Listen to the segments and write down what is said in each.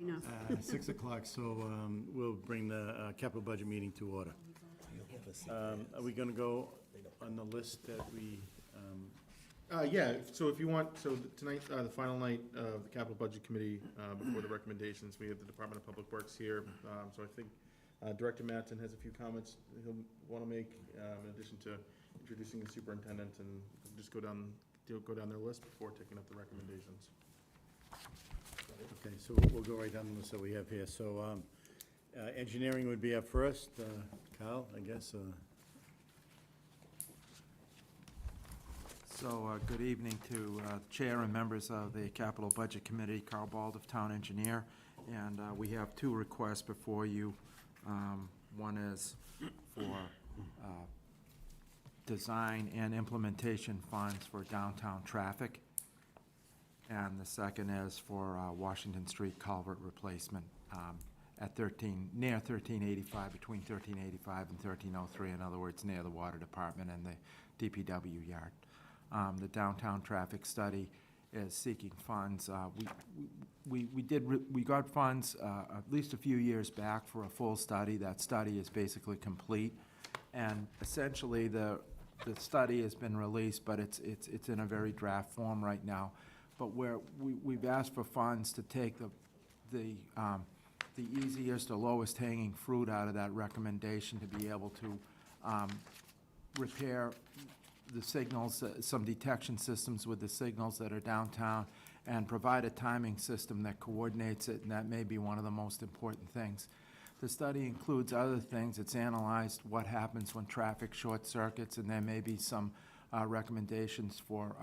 Enough. 6 o'clock, so we'll bring the capital budget meeting to order. Are we going to go on the list that we, Yeah, so if you want, so tonight, the final night of the capital budget committee, before the recommendations, we have the Department of Public Works here. So I think Director Mattson has a few comments he'll want to make, in addition to introducing the superintendent, and just go down their list before taking up the recommendations. okay, so we'll go right down the list that we have here. So engineering would be up first. Kyle, I guess. So, good evening to Chair and members of the Capital Budget Committee, Carl Bald of Town Engineer. And we have two requests before you. One is for design and implementation funds for downtown traffic. And the second is for Washington Street culvert replacement at near 1385, between 1385 and 1303, in other words, near the Water Department and the DPW yard. The downtown traffic study is seeking funds. We got funds at least a few years back for a full study. That study is basically complete, and essentially the study has been released, but it's in a very draft form right now. But we've asked for funds to take the easiest or lowest hanging fruit out of that recommendation to be able to repair the signals, some detection systems with the signals that are downtown, and provide a timing system that coordinates it, and that may be one of the most important things. The study includes other things. It's analyzed what happens when traffic short circuits, and there may be some recommendations for,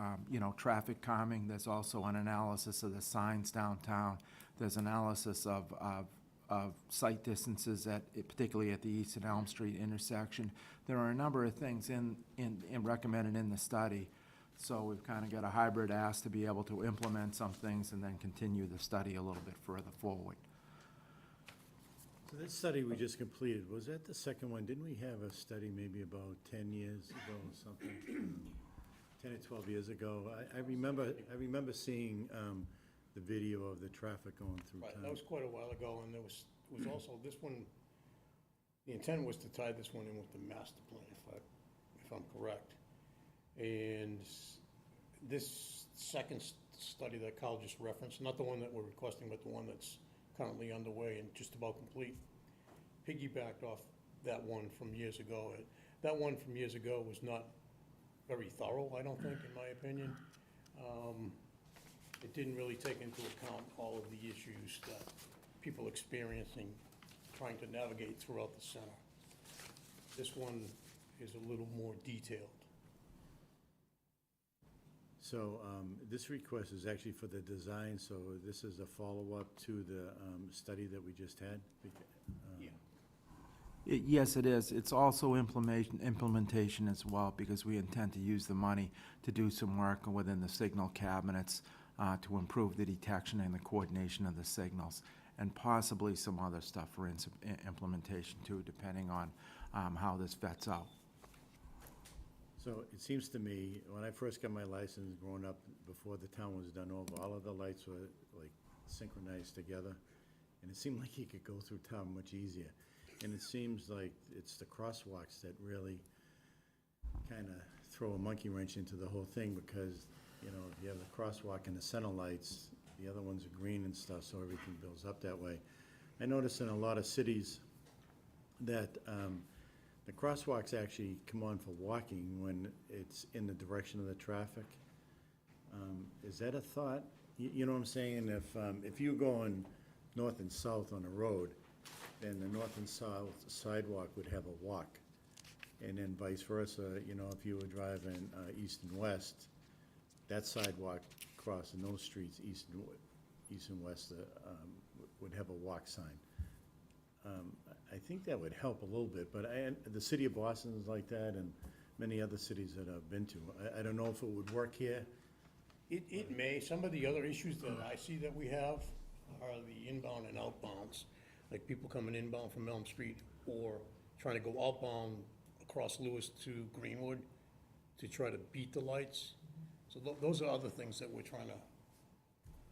traffic calming. There's also an analysis of the signs downtown. There's analysis of sight distances particularly at the East and Elm Street intersection. There are a number of things recommended in the study. So we've kind of got a hybrid ask to be able to implement some things and then continue the study a little bit further forward. So that study we just completed, was that the second one? Didn't we have a study maybe about 10 years ago or something? 10 or 12 years ago. I remember seeing the video of the traffic going through Right, town. that was quite a while ago, and there was also this one, the intent was to tie this one in with the master plan, if I'm correct. And this second study that Kyle just referenced, not the one that we're requesting, but the one that's currently underway and just about complete, piggybacked off that one from years ago. That one from years ago was not very thorough, I don't think, in my opinion. It didn't really take into account all of the issues that people experiencing trying to navigate throughout the center. This one is a little more detailed. So this request is actually for the design, so this is a follow-up to the study that we just had? Yeah. Yes, it is. It's also implementation as well, because we intend to use the money to do some work within the signal cabinets to improve the detection and the coordination of the signals, and possibly some other stuff for implementation too, depending on how this vets out. So it seems to me, when I first got my license growing up, before the town was done over, all of the lights were like synchronized together, and it seemed like you could go through town much easier. And it seems like it's the crosswalks that really kind of throw a monkey wrench into the whole thing, because, if you have the crosswalk and the center lights, the other ones are green and stuff, so everything builds up that way. I notice in a lot of cities that the crosswalks actually come on for walking when it's in the direction of the traffic. Is that a thought? You know what I'm saying? If you're going north and south on a road, then the north and south sidewalk would have a walk. And then vice versa, if you were driving east and west, that sidewalk crossing those streets, east and west, would have a walk sign. I think that would help a little bit, but the city of Boston is like that, and many other cities that I've been to. I don't know if it would work here. It may. Some of the other issues that I see that we have are the inbound and outbounds, like people coming inbound from Elm Street or trying to go outbound across Lewis to Greenwood to try to beat the lights. So those are other things that we're trying to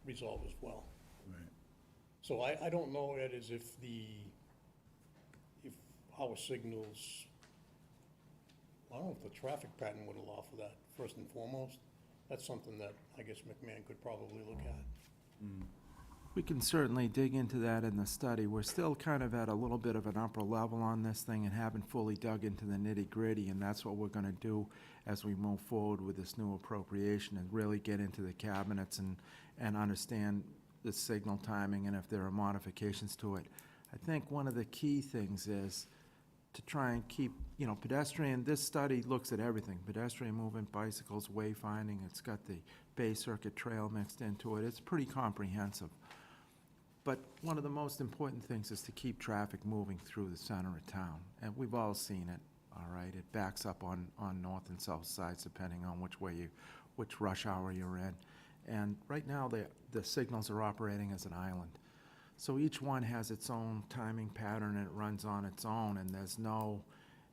resolve as well. Right. So I don't know, Ed, as if if our signals, I don't know if the traffic pattern would allow for that, first and foremost. That's something that I guess McMahon could probably look at. We can certainly dig into that in the study. We're still kind of at a little bit of an upper level on this thing and haven't fully dug into the nitty-gritty, and that's what we're gonna do as we move forward with this new appropriation, and really get into the cabinets and understand the signal timing and if there are modifications to it. I think one of the key things is to try and keep, pedestrian, this study looks at everything, pedestrian movement, bicycles, wayfinding, it's got the Bay Circuit Trail mixed into it, it's pretty comprehensive. But one of the most important things is to keep traffic moving through the center of town, and we've all seen it, all right? It backs up on north and south sides depending on which rush hour you're in. And right now, the signals are operating as an island. So each one has its own timing pattern, and it runs on its own, and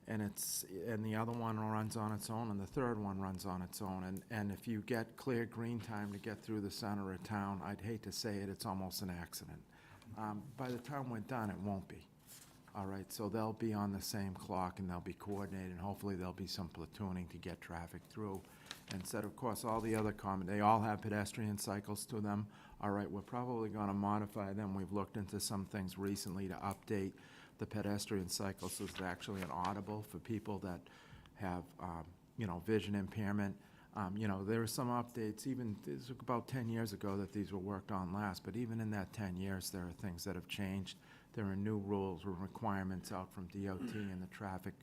and the other one runs on its own, and the third one runs on its own. And if you get clear green time to get through the center of town, I'd hate to say it, it's almost an accident. By the time we're done, it won't be. All right, so they'll be on the same clock, and they'll be coordinated, and hopefully there'll be some platooning to get traffic through. And said, of course, all the other they all have pedestrian cycles to them. All right, we're probably gonna modify them. We've looked into some things recently to update the pedestrian cycles, so it's actually an audible for people that have, vision impairment. There were some updates, this was about 10 years ago that these were worked on last, but even in that 10 years, there are things that have changed. There are new rules or requirements out from DOT and the traffic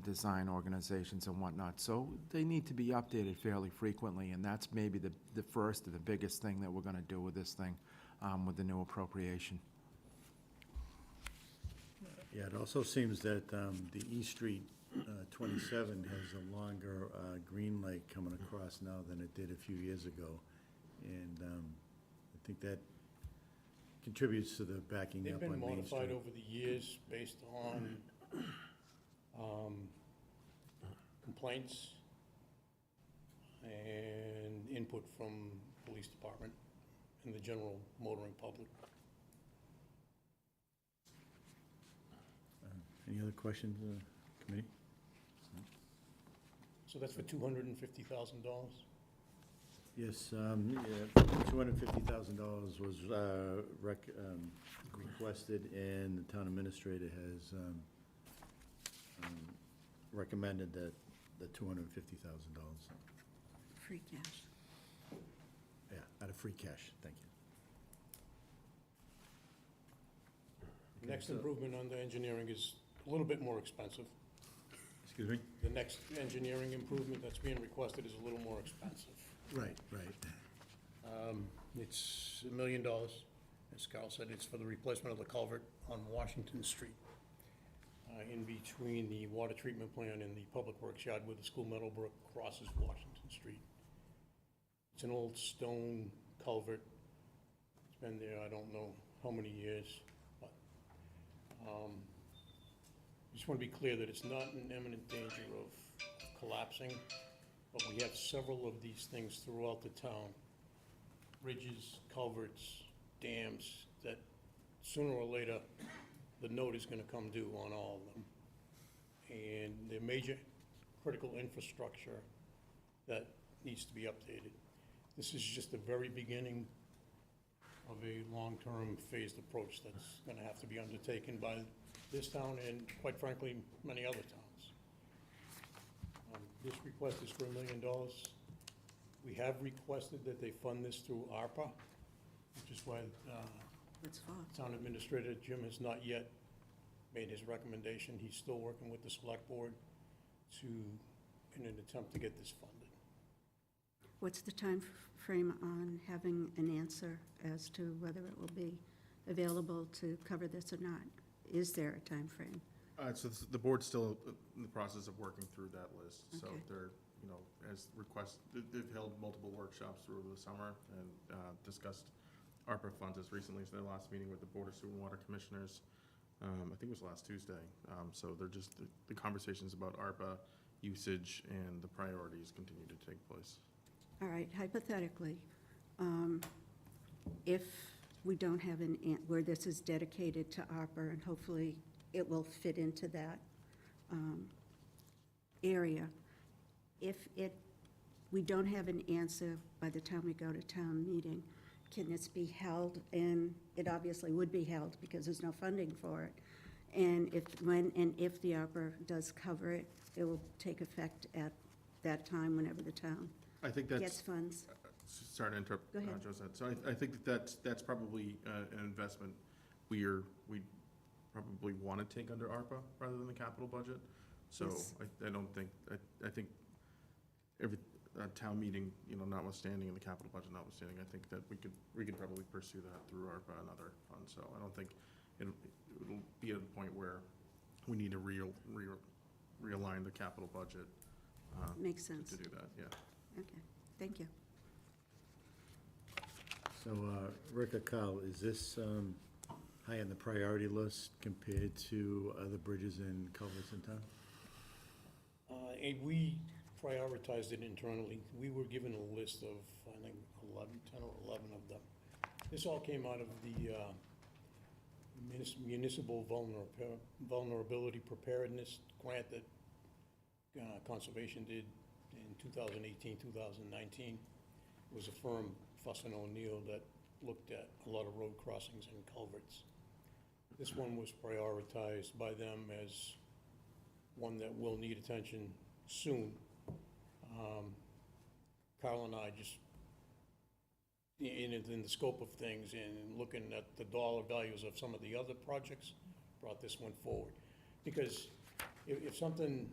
design organizations and whatnot. So they need to be updated fairly frequently, and that's maybe the first and the biggest thing that we're gonna do with this thing, with the new appropriation. Yeah, it also seems that the East Street 27 has a longer green light coming across now than it did a few years ago. And I think that contributes to the backing They've up been on Main modified Street. over the years based on complaints and input from police department and the general motoring public. Any other questions, committee? So that's for $250,000? Yes, $250,000 was requested, and the town administrator has recommended that the $250,000. Free cash. Yeah, out of free cash, thank you. The next improvement under engineering is a little bit more expensive. Excuse me? The next engineering improvement that's being requested is a little more expensive. Right. It's $1 million. As Carl said, it's for the replacement of the culvert on Washington Street, in between the water treatment plant and the public works yard where the school Meadowbrook crosses Washington Street. It's an old stone culvert. It's been there, I don't know how many years, but I just want to be clear that it's not in imminent danger of collapsing, but we have several of these things throughout the town. Bridges, culverts, dams, that sooner or later, the note is gonna come due on all of them. And they're major critical infrastructure that needs to be updated. This is just the very beginning of a long-term phased approach that's gonna have to be undertaken by this town and, quite frankly, many other towns. This request is for $1 million. We have requested that they fund this through ARPA, which is why What's for? Town Administrator Jim has not yet made his recommendation. He's still working with the Select Board in an attempt to get this funded. What's the time frame on having an answer as to whether it will be available to cover this or not? Is there a time frame? So the board's still in the process of working through that list. So Okay. they're, as requests, they've held multiple workshops through the summer and discussed ARPA funds as recently as their last meeting with the Board of Sewer and Water Commissioners. I think it was last Tuesday. So they're just, the conversations about ARPA usage and the priorities continue to take place. All right, hypothetically, if we don't have where this is dedicated to ARPA, and hopefully it will fit into that area. If we don't have an answer by the time we go to town meeting, can this be held? And it obviously would be held because there's no funding for it. And if the ARPA does cover it, it will take effect at that time whenever the town I think gets that's, funds. sorry to interrupt, Go ahead. Josette. So I think that's probably an investment we probably want to take under ARPA rather than the capital budget. So Yes. I don't think, I think every town meeting, notwithstanding, and the capital budget notwithstanding, I think that we could probably pursue that through ARPA and other funds. So I don't think it'll be at a point where we need to realign the capital budget Makes sense. to do that, yeah. Okay, thank you. So, Rick or Kyle, is this high on the priority list compared to other bridges and culverts in town? And we prioritized it internally. We were given a list of, I think, 10 or 11 of them. This all came out of the municipal vulnerability preparedness grant that Conservation did in 2018, 2019. It was a firm, Fuss and O'Neill, that looked at a lot of road crossings and culverts. This one was prioritized by them as one that will need attention soon. Carl and I just, in the scope of things and looking at the dollar values of some of the other projects, brought this one forward. Because if something,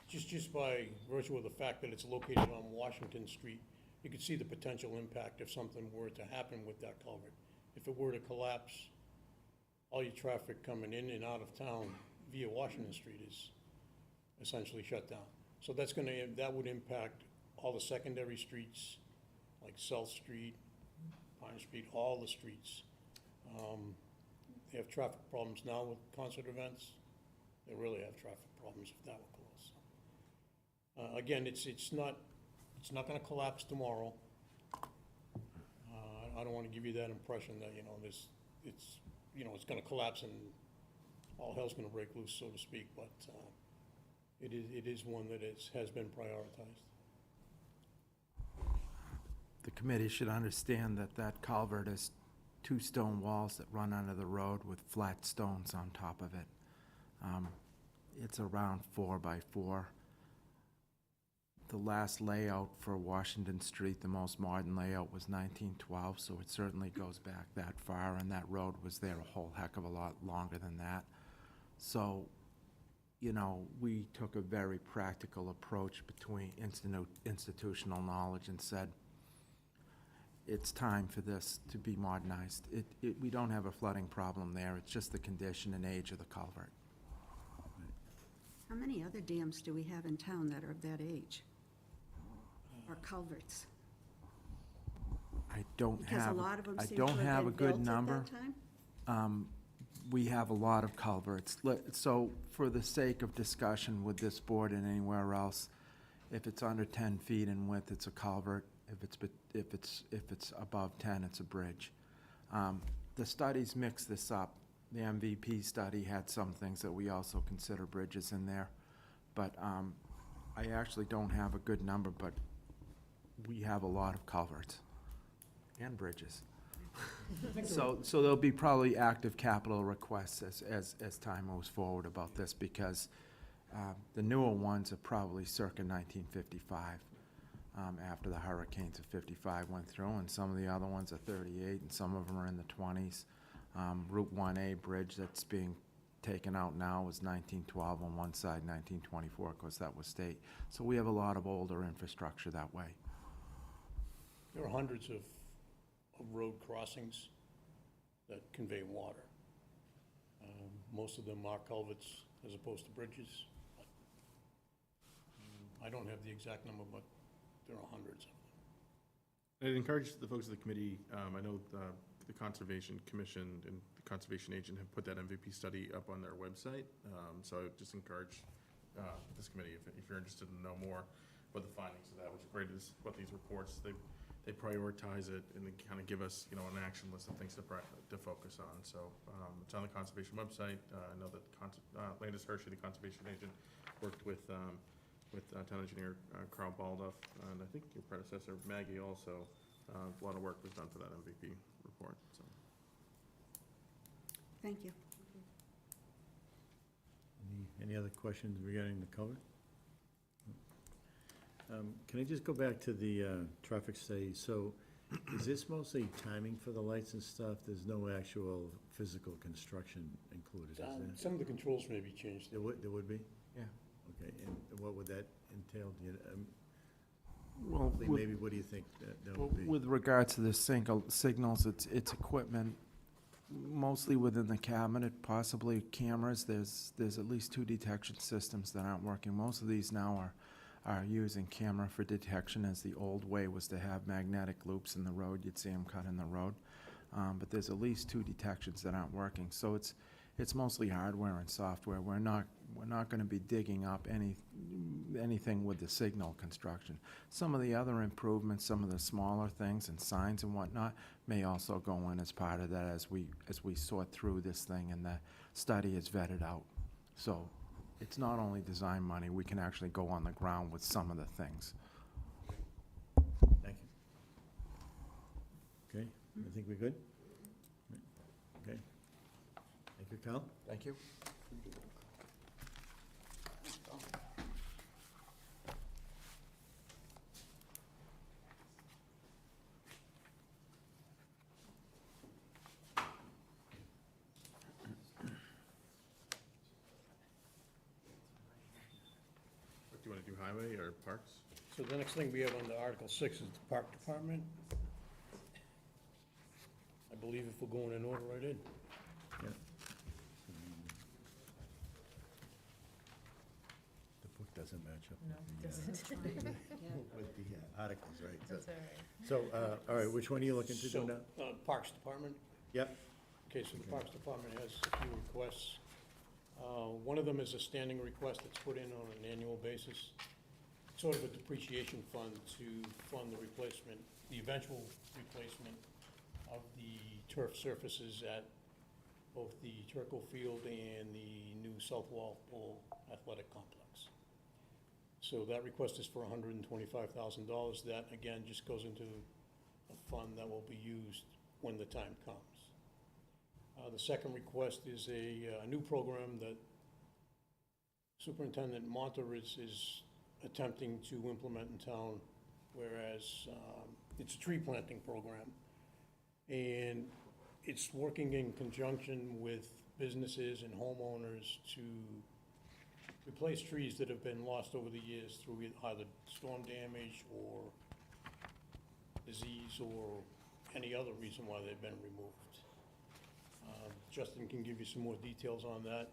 just by virtue of the fact that it's located on Washington Street, you could see the potential impact if something were to happen with that culvert. If it were to collapse, all your traffic coming in and out of town via Washington Street is essentially shut down. So that would impact all the secondary streets, like South Street, Pine Street, all the streets. They have traffic problems now with concert events. They really have traffic problems if that were closed. Again, it's not gonna collapse tomorrow. I don't wanna give you that impression that, it's gonna collapse and all hell's gonna break loose, so to speak, but, it is one that has been prioritized. The committee should understand that that culvert is 2 stone walls that run under the road with flat stones on top of it. It's around 4 by 4. The last layout for Washington Street, the most modern layout, was 1912, so it certainly goes back that far, and that road was there a whole heck of a lot longer than that. So, we took a very practical approach between institutional knowledge and said, it's time for this to be modernized. We don't have a flooding problem there, it's just the condition and age of the culvert. How many other dams do we have in town that are of that age? Or culverts? I don't Because a have, lot of them I seem to don't have have a been good built at number. that time? We have a lot of culverts. So for the sake of discussion with this board and anywhere else, if it's under 10 feet in width, it's a culvert. If it's above 10, it's a bridge. The studies mix this up. The MVP study had some things that we also consider bridges in there. But I actually don't have a good number, but we have a lot of culverts and bridges. So there'll be probably active capital requests as time moves forward about this, because the newer ones are probably circa 1955, after the hurricanes of 55 went through, and some of the other ones are 38, and some of them are in the 20s. Route 1A bridge that's being taken out now was 1912 on one side, 1924, because that was state. So we have a lot of older infrastructure that way. There are hundreds of road crossings that convey water. Most of them are culverts as opposed to bridges. I don't have the exact number, but there are hundreds of them. I'd encourage the folks of the committee, I know the Conservation Commission and the Conservation Agent have put that MVP study up on their website. So I would just encourage this committee, if you're interested to know more about the findings of that, which are great, is what these reports, they prioritize it and they kind of give us, you know, an action list of things to focus on. So it's on the conservation website. I know that Landis Hershey, the conservation agent, worked with town engineer Carl Baldoff, and I think your predecessor Maggie also. A lot of work was done for that MVP report. So. Thank you. Any other questions regarding the cover? Can I just go back to the traffic study? So is this mostly timing for the lights and stuff? There's no actual physical construction included, is there? Some of the controls may be changed. There would be? Yeah. Okay, and what would that entail? Do you, Well, maybe what do you think that would be? with regard to the signals, it's equipment mostly within the cabinet, possibly cameras. There's at least 2 detection systems that aren't working. Most of these now are using camera for detection, as the old way was to have magnetic loops in the road. You'd see them cut in the road. But there's at least 2 detections that aren't working. So it's mostly hardware and software. We're not going to be digging up anything with the signal construction. Some of the other improvements, some of the smaller things and signs and whatnot may also go in as part of that as we sort through this thing and the study is vetted out. So it's not only design money, we can actually go on the ground with some of the things. Thank you. Okay, I think we're good? Okay. Thank you, Cal. Thank you. Do you want to do highway or parks? So the next thing we have under Article 6 is the Park Department. I believe if we're going in order, right in. Yeah. The book doesn't match up No, it doesn't. with the articles, right? That's all right. So, all right, which one are you looking to do So, now? Parks Department. Yep. Okay, so the Parks Department has a few requests. One of them is a standing request that's put in on an annual basis, sort of a depreciation fund to fund the replacement, the eventual replacement of the turf surfaces at both the Turco Field and the new South Walpole Athletic Complex. So that request is for $125,000. That, again, just goes into a fund that will be used when the time comes. The second request is a new program that Superintendent Monter is attempting to implement in town, whereas it's a tree planting program. And it's working in conjunction with businesses and homeowners to replace trees that have been lost over the years through either storm damage or disease or any other reason why they've been removed. Justin can give you some more details on that.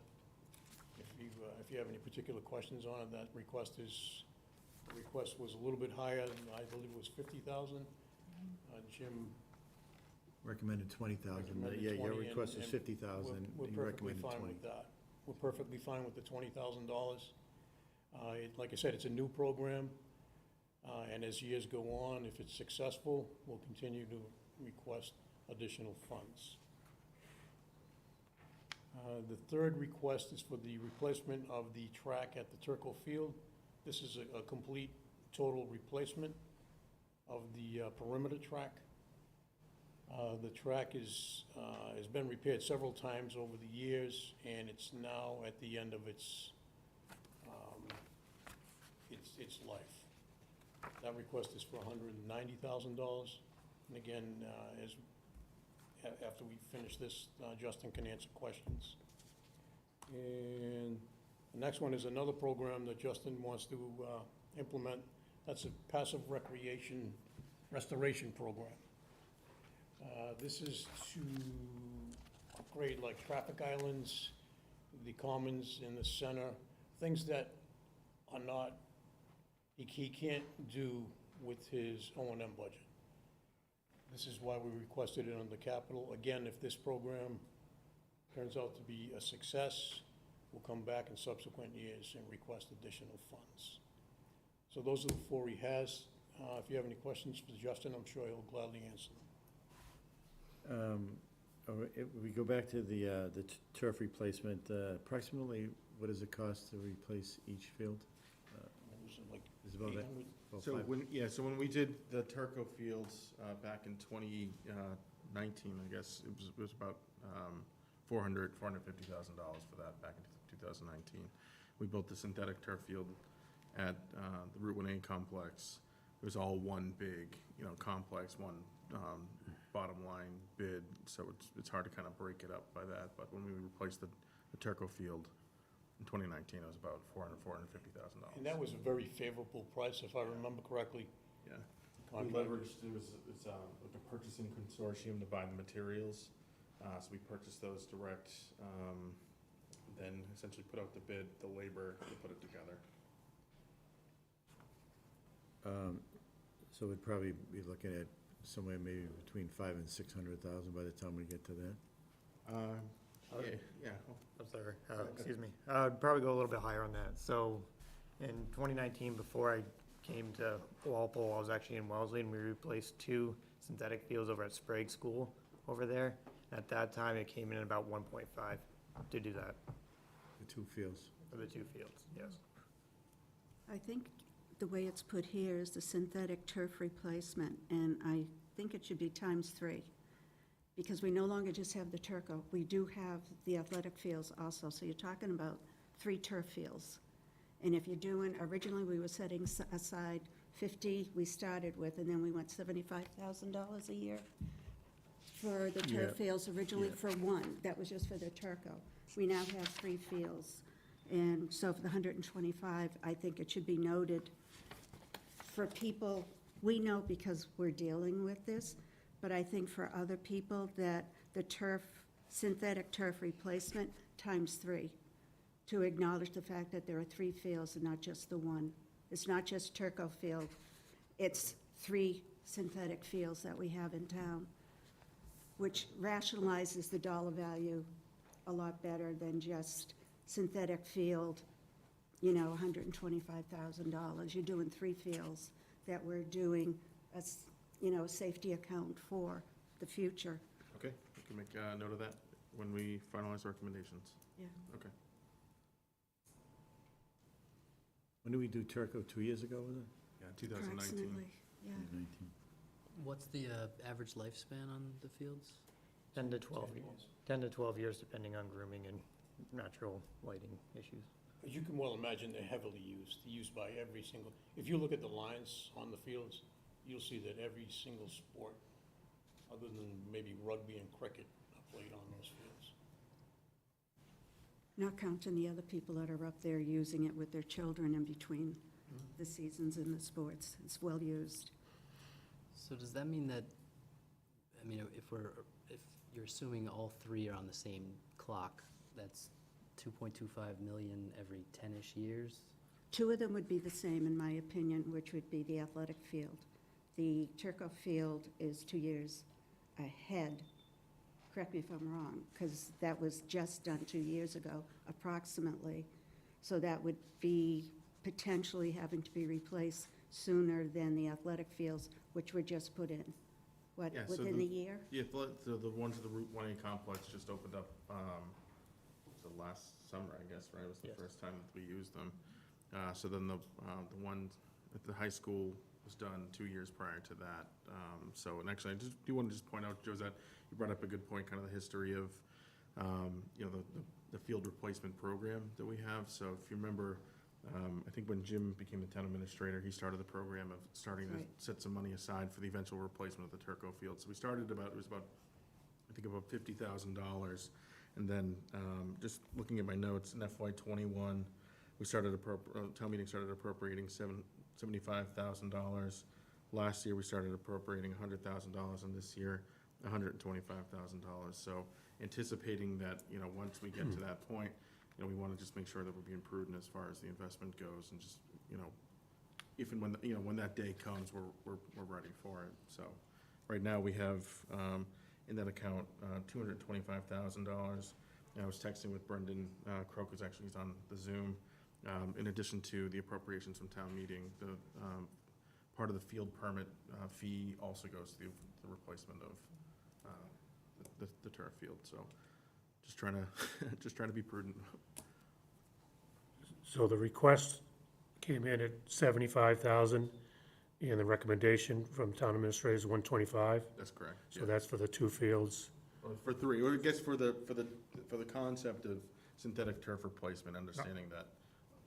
If you have any particular questions on it, the request was a little bit higher, I believe it was 50,000. Jim Recommended 20,000. recommended Yeah, your 20, request was and 50,000. we're You perfectly recommended fine 20. with that. We're perfectly fine with the $20,000. Like I said, it's a new program, and as years go on, if it's successful, we'll continue to request additional funds. The third request is for the replacement of the track at the Turco Field. This is a complete, total replacement of the perimeter track. The track has been repaired several times over the years, and it's now at the end of its life. That request is for $190,000. And again, after we finish this, Justin can answer questions. And the next one is another program that Justin wants to implement. That's a passive recreation restoration program. This is to upgrade like traffic islands, the commons in the center, things that are not, he can't do with his O&M budget. This is why we requested it on the capital. Again, if this program turns out to be a success, we'll come back in subsequent years and request additional funds. So those are the four he has. If you have any questions for Justin, I'm sure he'll gladly answer them. If we go back to the turf replacement, approximately what does it cost to replace each field? What was it, like Is about that? 800? About So five- so when we did the Turco fields, back in 2019, I guess, it was about, $450,000 for that back in 2019. We built the synthetic turf field at, the Route 1A complex. It was all one big, complex, one, bottom line bid, so it's hard to kind of break it up by that, but when we replaced the Turco field in 2019, it was about $450,000. And that was a very favorable price, if I remember correctly. Yeah. We Contract. leveraged, it's like a purchasing consortium to buy the materials, so we purchased those direct, then essentially put out the bid, the labor to put it together. So we'd probably be looking at somewhere maybe between 500,000 and 600,000 by the time we get to that. Yeah. I'm sorry, excuse me. I'd probably go a little bit higher on that. So in 2019, before I came to Walpole, I was actually in Wellesley, and we replaced 2 synthetic fields over at Sprague School over there. At that time, it came in at about 1.5 to do that, The 2 fields. for the 2 fields, yes. I think the way it's put here is the synthetic turf replacement, and I think it should be times 3. Because we no longer just have the Turco, we do have the athletic fields also, so you're talking about 3 turf fields. And if you're doing, originally we were setting aside 50, we started with, and then we went $75,000 a year for the turf Yeah, fields, originally yeah. for 1, that was just for the Turco. We now have 3 fields, and so for the 125, I think it should be noted for people, we know because we're dealing with this, but I think for other people that the turf, synthetic turf replacement times 3, to acknowledge the fact that there are 3 fields and not just the 1. It's not just Turco field, it's 3 synthetic fields that we have in town, which rationalizes the dollar value a lot better than just synthetic field, $125,000. You're doing 3 fields that we're doing a safety account for the future. Okay, we can make a note of that when we finalize recommendations. Yeah. Okay. When did we do Turco, 2 years ago, was it? Yeah, 2019. Approximately, yeah. 19. What's the average lifespan on the fields? 10 to 12 years. 10 to 12 years, depending on grooming and natural lighting issues. As you can well imagine, they're heavily used by every single, if you look at the lines on the fields, you'll see that every single sport, other than maybe rugby and cricket, are played on those fields. Not counting the other people that are up there using it with their children in between the seasons in the sports. It's well used. So does that mean that, if you're assuming all 3 are on the same clock, that's 2.25 million every 10-ish years? 2 of them would be the same, in my opinion, which would be the athletic field. The Turco field is 2 years ahead. Correct me if I'm wrong, because that was just done 2 years ago, approximately. So that would be potentially having to be replaced sooner than the athletic fields, which were just put in. What, Yeah, so within the year? Yeah, the ones at the Route 1A complex just opened up, the last summer, I guess, right? It was the Yes. first time that we used them. So then the one at the high school was done 2 years prior to that. And actually, I just do want to just point out, Josette, you brought up a good point, kind of the history of, the field replacement program that we have. So if you remember, I think when Jim became the town administrator, he started the program of starting to Right. set some money aside for the eventual replacement of the Turco field. So we started about $50,000. And then, just looking at my notes, in FY '21, we started town meeting started appropriating $75,000. Last year, we started appropriating $100,000, and this year, $125,000. So anticipating that, once we get to that point, we want to just make sure that we're being prudent as far as the investment goes, and just, if and when, when that day comes, we're ready for it. So right now, we have, in that account, $225,000. I was texting with Brendan Croak, who's actually on the Zoom. In addition to the appropriations from town meeting, the part of the field permit fee also goes to the replacement of the turf field, so just trying to, just trying to be prudent. So the request came in at 75,000, and the recommendation from town administrator is 125. That's correct. So Yeah. that's for the 2 fields. Or for 3, or I guess for the concept of synthetic turf replacement, understanding that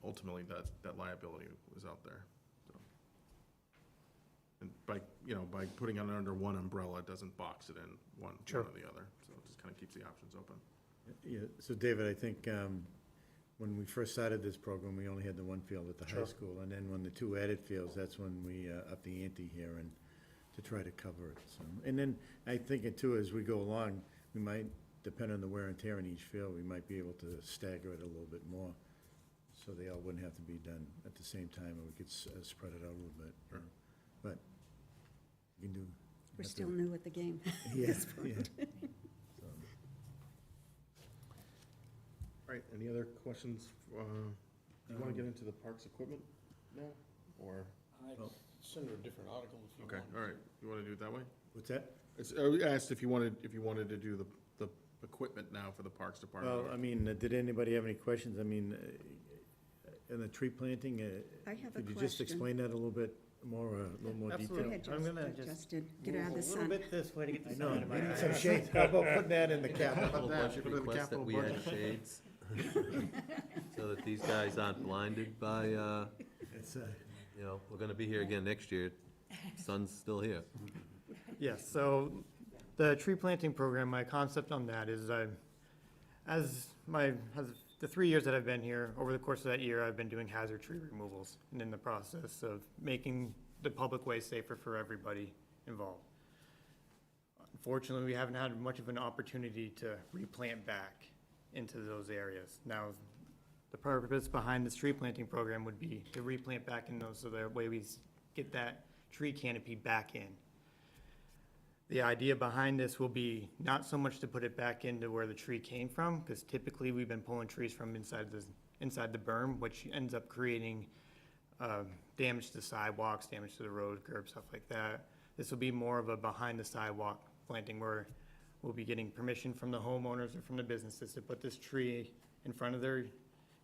ultimately that liability was out there, so. And by, by putting it under one umbrella, it doesn't box it in one Sure. or the other, so it just kind of keeps the options open. Yeah, so David, I think, when we first started this program, we only had the one field at the high Sure. school, and then when the 2 added fields, that's when we upped the ante here and to try to cover it, so. And then, I think it too, as we go along, we might, depend on the wear and tear in each field, we might be able to stagger it a little bit more, so they all wouldn't have to be done at the same time, and we could spread it out a little bit. Sure. But, you can do. We're have to- still new at the game. Yeah, yeah. So, All right, any other questions? Do you want to get into the parks equipment now, or? I'd Well- send her a different article if you want. Okay, all right, you want to do it that way? What's that? I asked if you wanted to do the equipment now for the Parks Department. Well, I mean, did anybody have any questions? I mean, in the tree planting, I have a could you just question. explain that a little bit more, a little more Go detail? ahead, I'm gonna just Justin, get out of the Move a little sun. bit this way to get the I sun know, out of my we need eyes. some shade. How about putting that in the capital About that, budget put it in the request that capital we had budget. shades, so that these guys aren't blinded by, It's, we're gonna be here again next year. Sun's still here. Yes, so the tree planting program, my concept on that is as the 3 years that I've been here, over the course of that year, I've been doing hazard tree removals and in the process of making the public way safer for everybody involved. Unfortunately, we haven't had much of an opportunity to replant back into those areas. Now, the purpose behind this tree planting program would be to replant back in those, so that way we get that tree canopy back in. The idea behind this will be not so much to put it back into where the tree came from, because typically we've been pulling trees from inside the berm, which ends up creating damage to sidewalks, damage to the road, curb, stuff like that. This will be more of a behind the sidewalk planting where we'll be getting permission from the homeowners or from the businesses to put this tree in front of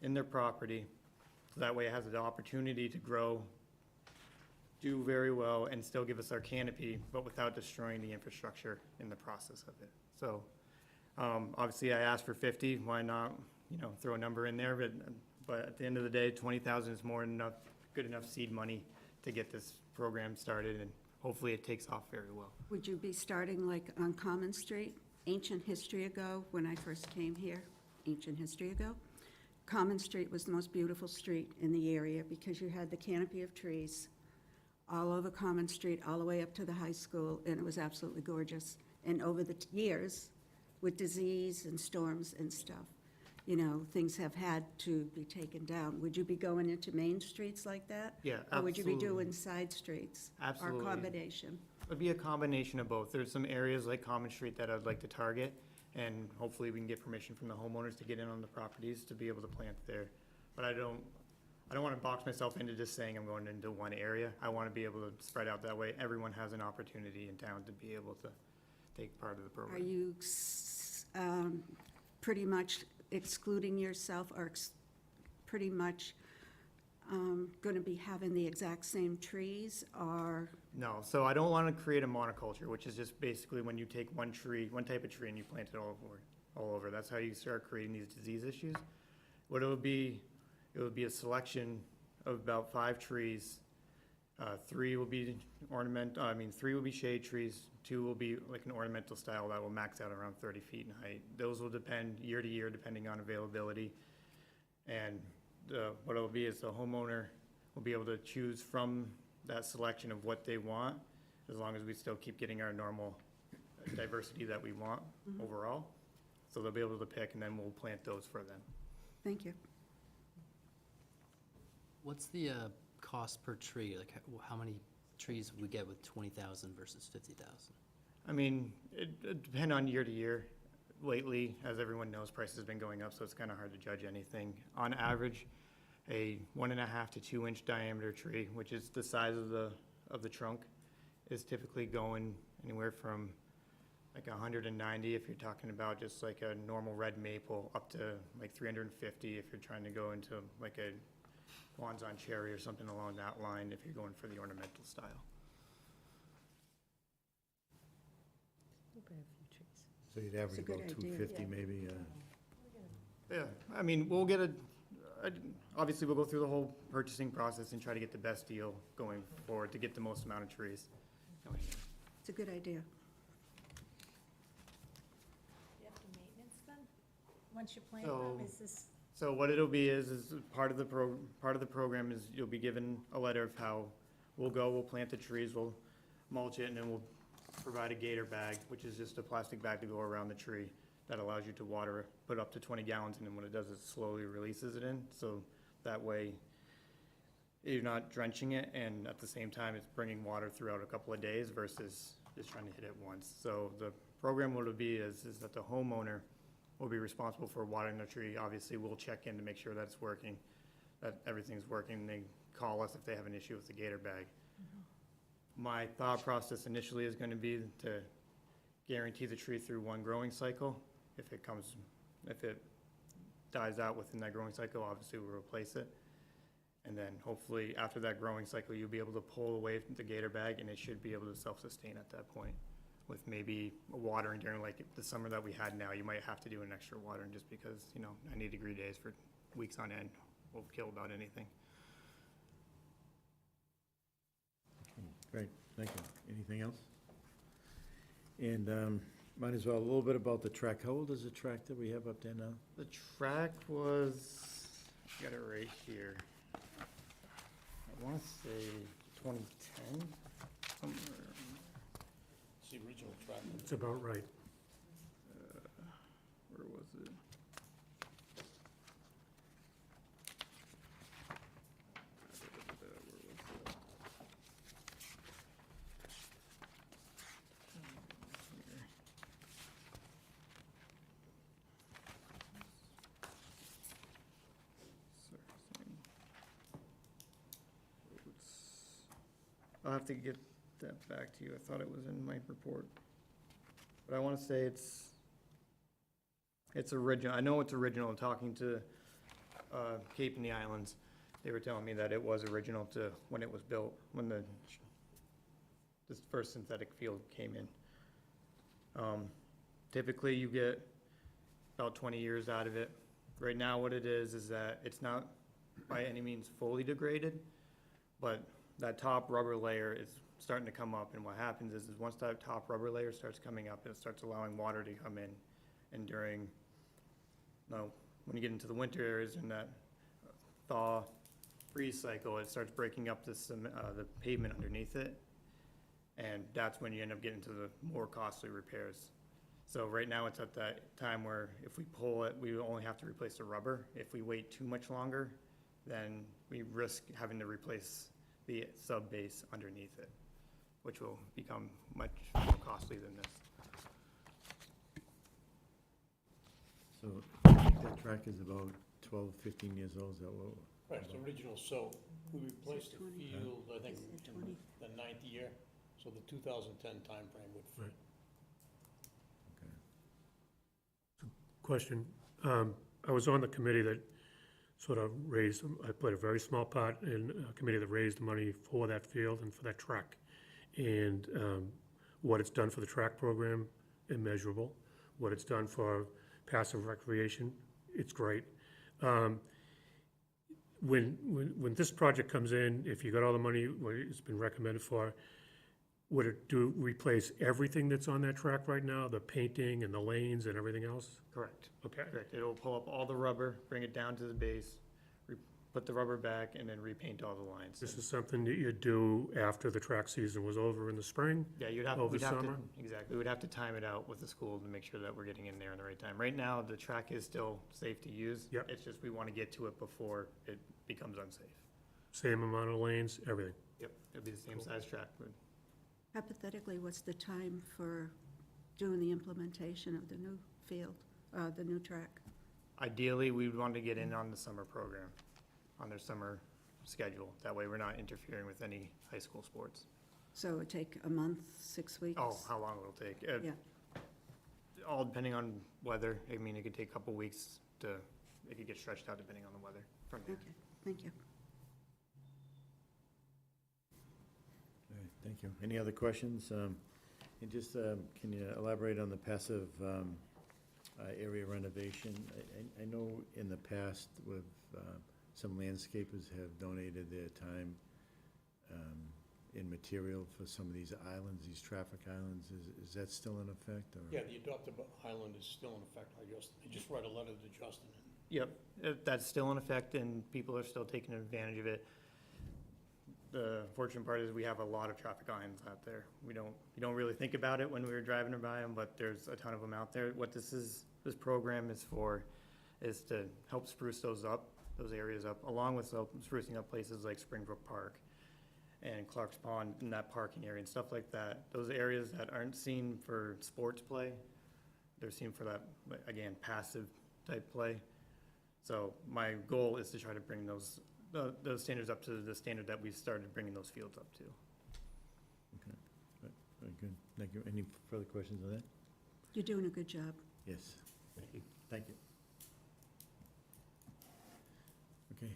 in their property. So that way it has the opportunity to grow, do very well, and still give us our canopy, but without destroying the infrastructure in the process of it. So, obviously I asked for 50, why not, throw a number in there, but at the end of the day, 20,000 is more than enough, good enough seed money to get this program started, and hopefully it takes off very well. Would you be starting like on Common Street? Ancient history ago, when I first came here, ancient history ago, Common Street was the most beautiful street in the area because you had the canopy of trees all over Common Street, all the way up to the high school, and it was absolutely gorgeous. And over the years, with disease and storms and stuff, things have had to be taken down. Would you be going into main streets like that? Yeah, Or would you be absolutely. doing side streets? Absolutely. Or combination? It'd be a combination of both. There's some areas like Common Street that I'd like to target, and hopefully we can get permission from the homeowners to get in on the properties to be able to plant there. But I don't want to box myself into just saying I'm going into one area. I want to be able to spread out that way. Everyone has an opportunity in town to be able to take part of the Are program. you pretty much excluding yourself or pretty much going to be having the exact same trees, or? No, so I don't want to create a monoculture, which is just basically when you take one type of tree and you plant it all over. That's how you start creating these disease issues. What it would be a selection of about 5 trees. 3 will be three will be shade trees. 2 will be like an ornamental style that will max out around 30 feet in height. Those will depend year to year depending on availability. And what it'll be is the homeowner will be able to choose from that selection of what they want, as long as we still keep getting our normal diversity that we want overall. So they'll be able to pick, and then we'll plant those for them. Thank you. What's the cost per tree? Like, how many trees would we get with 20,000 versus 50,000? I mean, it depends on year to year. Lately, as everyone knows, prices have been going up, so it's kind of hard to judge anything. On average, a 1.5 to 2 inch diameter tree, which is the size of the of the trunk is typically going anywhere from like 190 if you're talking about just like a normal red maple, up to like 350 if you're trying to go into like a Guanzon cherry or something along that line if you're going for the ornamental style. So you'd average a good about idea. 250 maybe, Yeah, I mean, we'll get obviously we'll go through the whole purchasing process and try to get the best deal going forward to get the most amount of trees. It's a good idea. You have to maintenance them? Once you plant them, is this, So what it'll be is part of the program is you'll be given a letter of how we'll plant the trees, we'll mulch it, and then we'll provide a gator bag, which is just a plastic bag to go around the tree that allows you to water it, put up to 20 gallons, and then when it does, it slowly releases it in, so that way you're not drenching it, and at the same time, it's bringing water throughout a couple of days versus just trying to hit it once. So the program will be is that the homeowner will be responsible for watering the tree. Obviously, we'll check in to make sure that it's working, that everything's working. They call us if they have an issue with the gator bag. My thought process initially is gonna be to guarantee the tree through one growing cycle. If it dies out within that growing cycle, obviously we'll replace it. And then hopefully after that growing cycle, you'll be able to pull away from the gator bag and it should be able to self-sustain at that point. With maybe watering during like the summer that we had now, you might have to do an extra watering just because, 90-degree days for weeks on end will kill about anything. great, thank you. Anything else? And might as well, a little bit about the track. How old is the track that we have up there now? The track was, I got it right here. I wanna say 2010, somewhere. It's the original track. It's about right. Where was it? I'll have to get that back to you. I thought it was in my report. But I want to say it's original. I know it's original. Talking to Cape and the Islands, they were telling me that it was original to when it was built, when this first synthetic field came in. Typically, you get about 20 years out of it. Right now, what it is that it's not by any means fully degraded, but that top rubber layer is starting to come up, and what happens is once that top rubber layer starts coming up, it starts allowing water to come in, and when you get into the winter areas in that thaw freeze cycle, it starts breaking up the pavement underneath it, and that's when you end up getting to the more costly repairs. So right now it's at that time where if we pull it, we only have to replace the rubber. If we wait too much longer, then we risk having to replace the sub base underneath it, which will become much more costly than this. So I think that track is about 12, 15 years old, is that what? Right, it's original, so we replaced the 20. field, I think, Is it in 20? the 9th year, so the 2010 timeframe would fit. Question, I was on the committee that sort of I played a very small part in a committee that raised money for that field and for that track. And what it's done for the track program, immeasurable. What it's done for passive recreation, it's great. When this project comes in, if you got all the money, what it's been recommended for, would it replace everything that's on that track right now, the painting and the lanes and everything else? Correct. Okay. Correct. It'll pull up all the rubber, bring it down to the base, put the rubber back, and then repaint all the lines. This is something that you'd do after the track season was over in the spring? Yeah, over we'd have to, summer? exactly, we'd have to time it out with the school to make sure that we're getting in there in the right time. Right now, the track is still safe to use. Yep. It's just we want to get to it before it becomes unsafe. Same amount of lanes, everything? Yep, it'll be the same size track, but Hypothetically, what's the time for doing the implementation of the new field, the new track? ideally, we would want to get in on the summer program, on their summer schedule. That way, we're not interfering with any high school sports. So it would take a month, 6 weeks? Oh, how long it'll take? Yeah, All depending on weather. I mean, it could take a couple weeks it could get stretched out depending on the weather from there. okay, thank you. All right, thank you. Any other questions? And just, can you elaborate on the passive area renovation? I know in the past with, some landscapers have donated their time in material for some of these islands, these traffic islands. Is that still in effect, or? Yeah, the adoptive island is still in effect. I just write a letter to Justin. Yep, that's still in effect and people are still taking advantage of it. The fortunate part is we have a lot of traffic islands out there. We don't really think about it when we were driving by them, but there's a ton of them out there. What this program is for is to help spruce those areas up, along with sprucing up places like Springbrook Park and Clark's Pond and that parking area and stuff like that. Those areas that aren't seen for sports play, they're seen for that, again, passive type play. So my goal is to try to bring those standards up to the standard that we've started bringing those fields up to. Okay, very good. Thank you. Any further questions on that? You're doing a good job. Yes. Thank you. Thank you. Okay,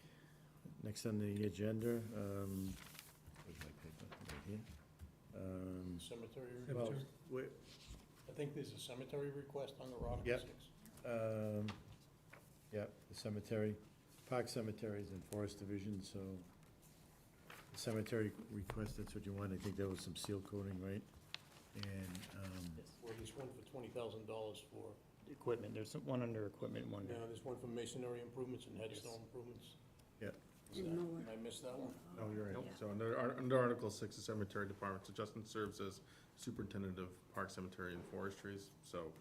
next on the agenda, where's my paper? Right here. Cemetery Well, request. wait, I think there's a cemetery request under Article Yep. 6. yeah, the cemetery, Park Cemeteries and Forest Division, so the cemetery request, that's what you want. I think there was some seal coating, right? And, Well, there's one for $20,000 for, Equipment, there's one under equipment, one. now there's one for masonry improvements and headstone improvements. Yeah. Is And that- mower. Did I miss that one? Oh, you're right. Nope. So under Article 6, the Cemetery Department, so Justin serves as Superintendent of Park, Cemetery, and Forestries. So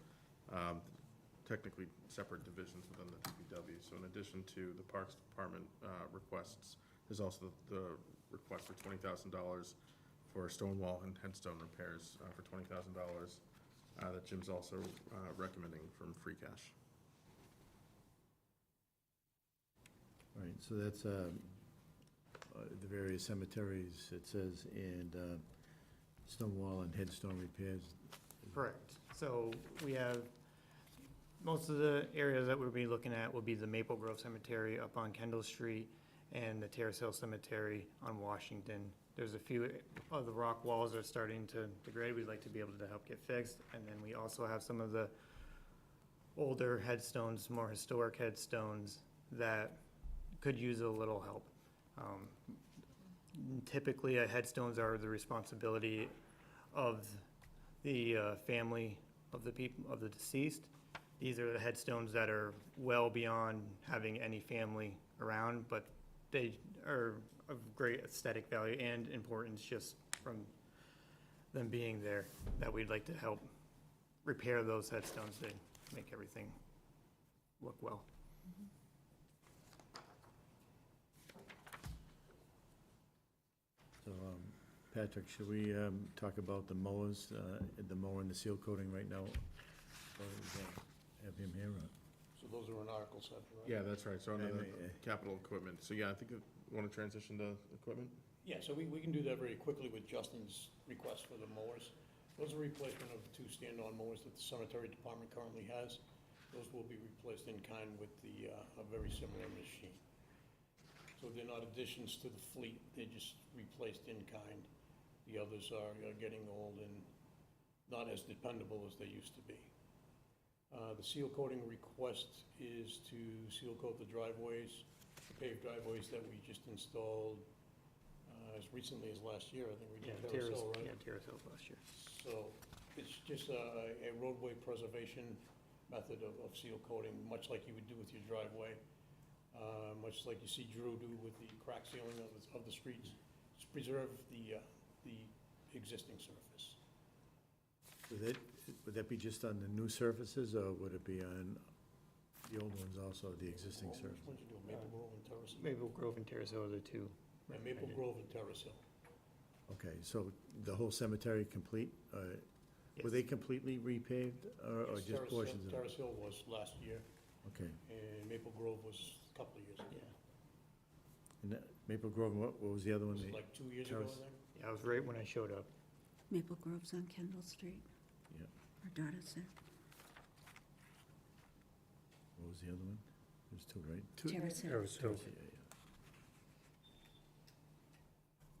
technically separate divisions within the DPW. So in addition to the Parks Department requests, there's also the request for $20,000 for stone wall and headstone repairs for $20,000 that Jim's also recommending from free cash. all right, so that's, the various cemeteries, it says, and, stone wall and headstone repairs. Correct. So we have, most of the areas that we'll be looking at will be the Maple Grove Cemetery up on Kendall Street and the Terrace Hill Cemetery on Washington. There's a few of the rock walls that are starting to degrade. We'd like to be able to help get fixed. And then we also have some of the older headstones, more historic headstones that could use a little help. Typically, headstones are the responsibility of the family of the people, of the deceased. These are the headstones that are well beyond having any family around, but they are of great aesthetic value and importance just from them being there, that we'd like to help repair those headstones to make everything look well. So, Patrick, should we talk about the mowers, the mower and the seal coating right now? Or is that- have him here? So those are in Article 7, right? Yeah, that's right. So under the Yeah. capital equipment. So yeah, I think want to transition to equipment? Yeah, so we can do that very quickly with Justin's request for the mowers. Those are replacement of the 2 stand-on mowers that the cemetery department currently has. Those will be replaced in kind with a very similar machine. So they're not additions to the fleet, they're just replaced in kind. The others are getting old and not as dependable as they used to be. The seal coating request is to seal coat the driveways, the paved driveways that we just installed as recently as last year. I think we did Terrace Hill, right? Yeah, Terrace Hill last year. So it's just a roadway preservation method of seal coating, much like you would do with your driveway, much like you see Drew do with the crack sealing of the streets. Just preserve the existing surface. Would that be just on the new surfaces, or would it be on the old ones also, the existing Which surface? ones you do, Maple Grove and Terrace Hill? Maple Grove and Terrace Hill are the two. Yeah, Maple Grove and Terrace Hill. Okay, so the whole cemetery complete? Were they completely repaved, or Yes, just Terrace Hill- portions of it? Terrace Hill was last year, Okay, and Maple Grove was a couple of years ago. Yeah. and Maple Grove, what was the other one? Was it like 2 years ago, I Terrace- think? Yeah, That was right when I showed up. Maple Grove's on Kendall Street. Yep. Our daughter's there. What was the other one? There's two, right? Terrace Hill. Terrace Hill. Yeah, yeah.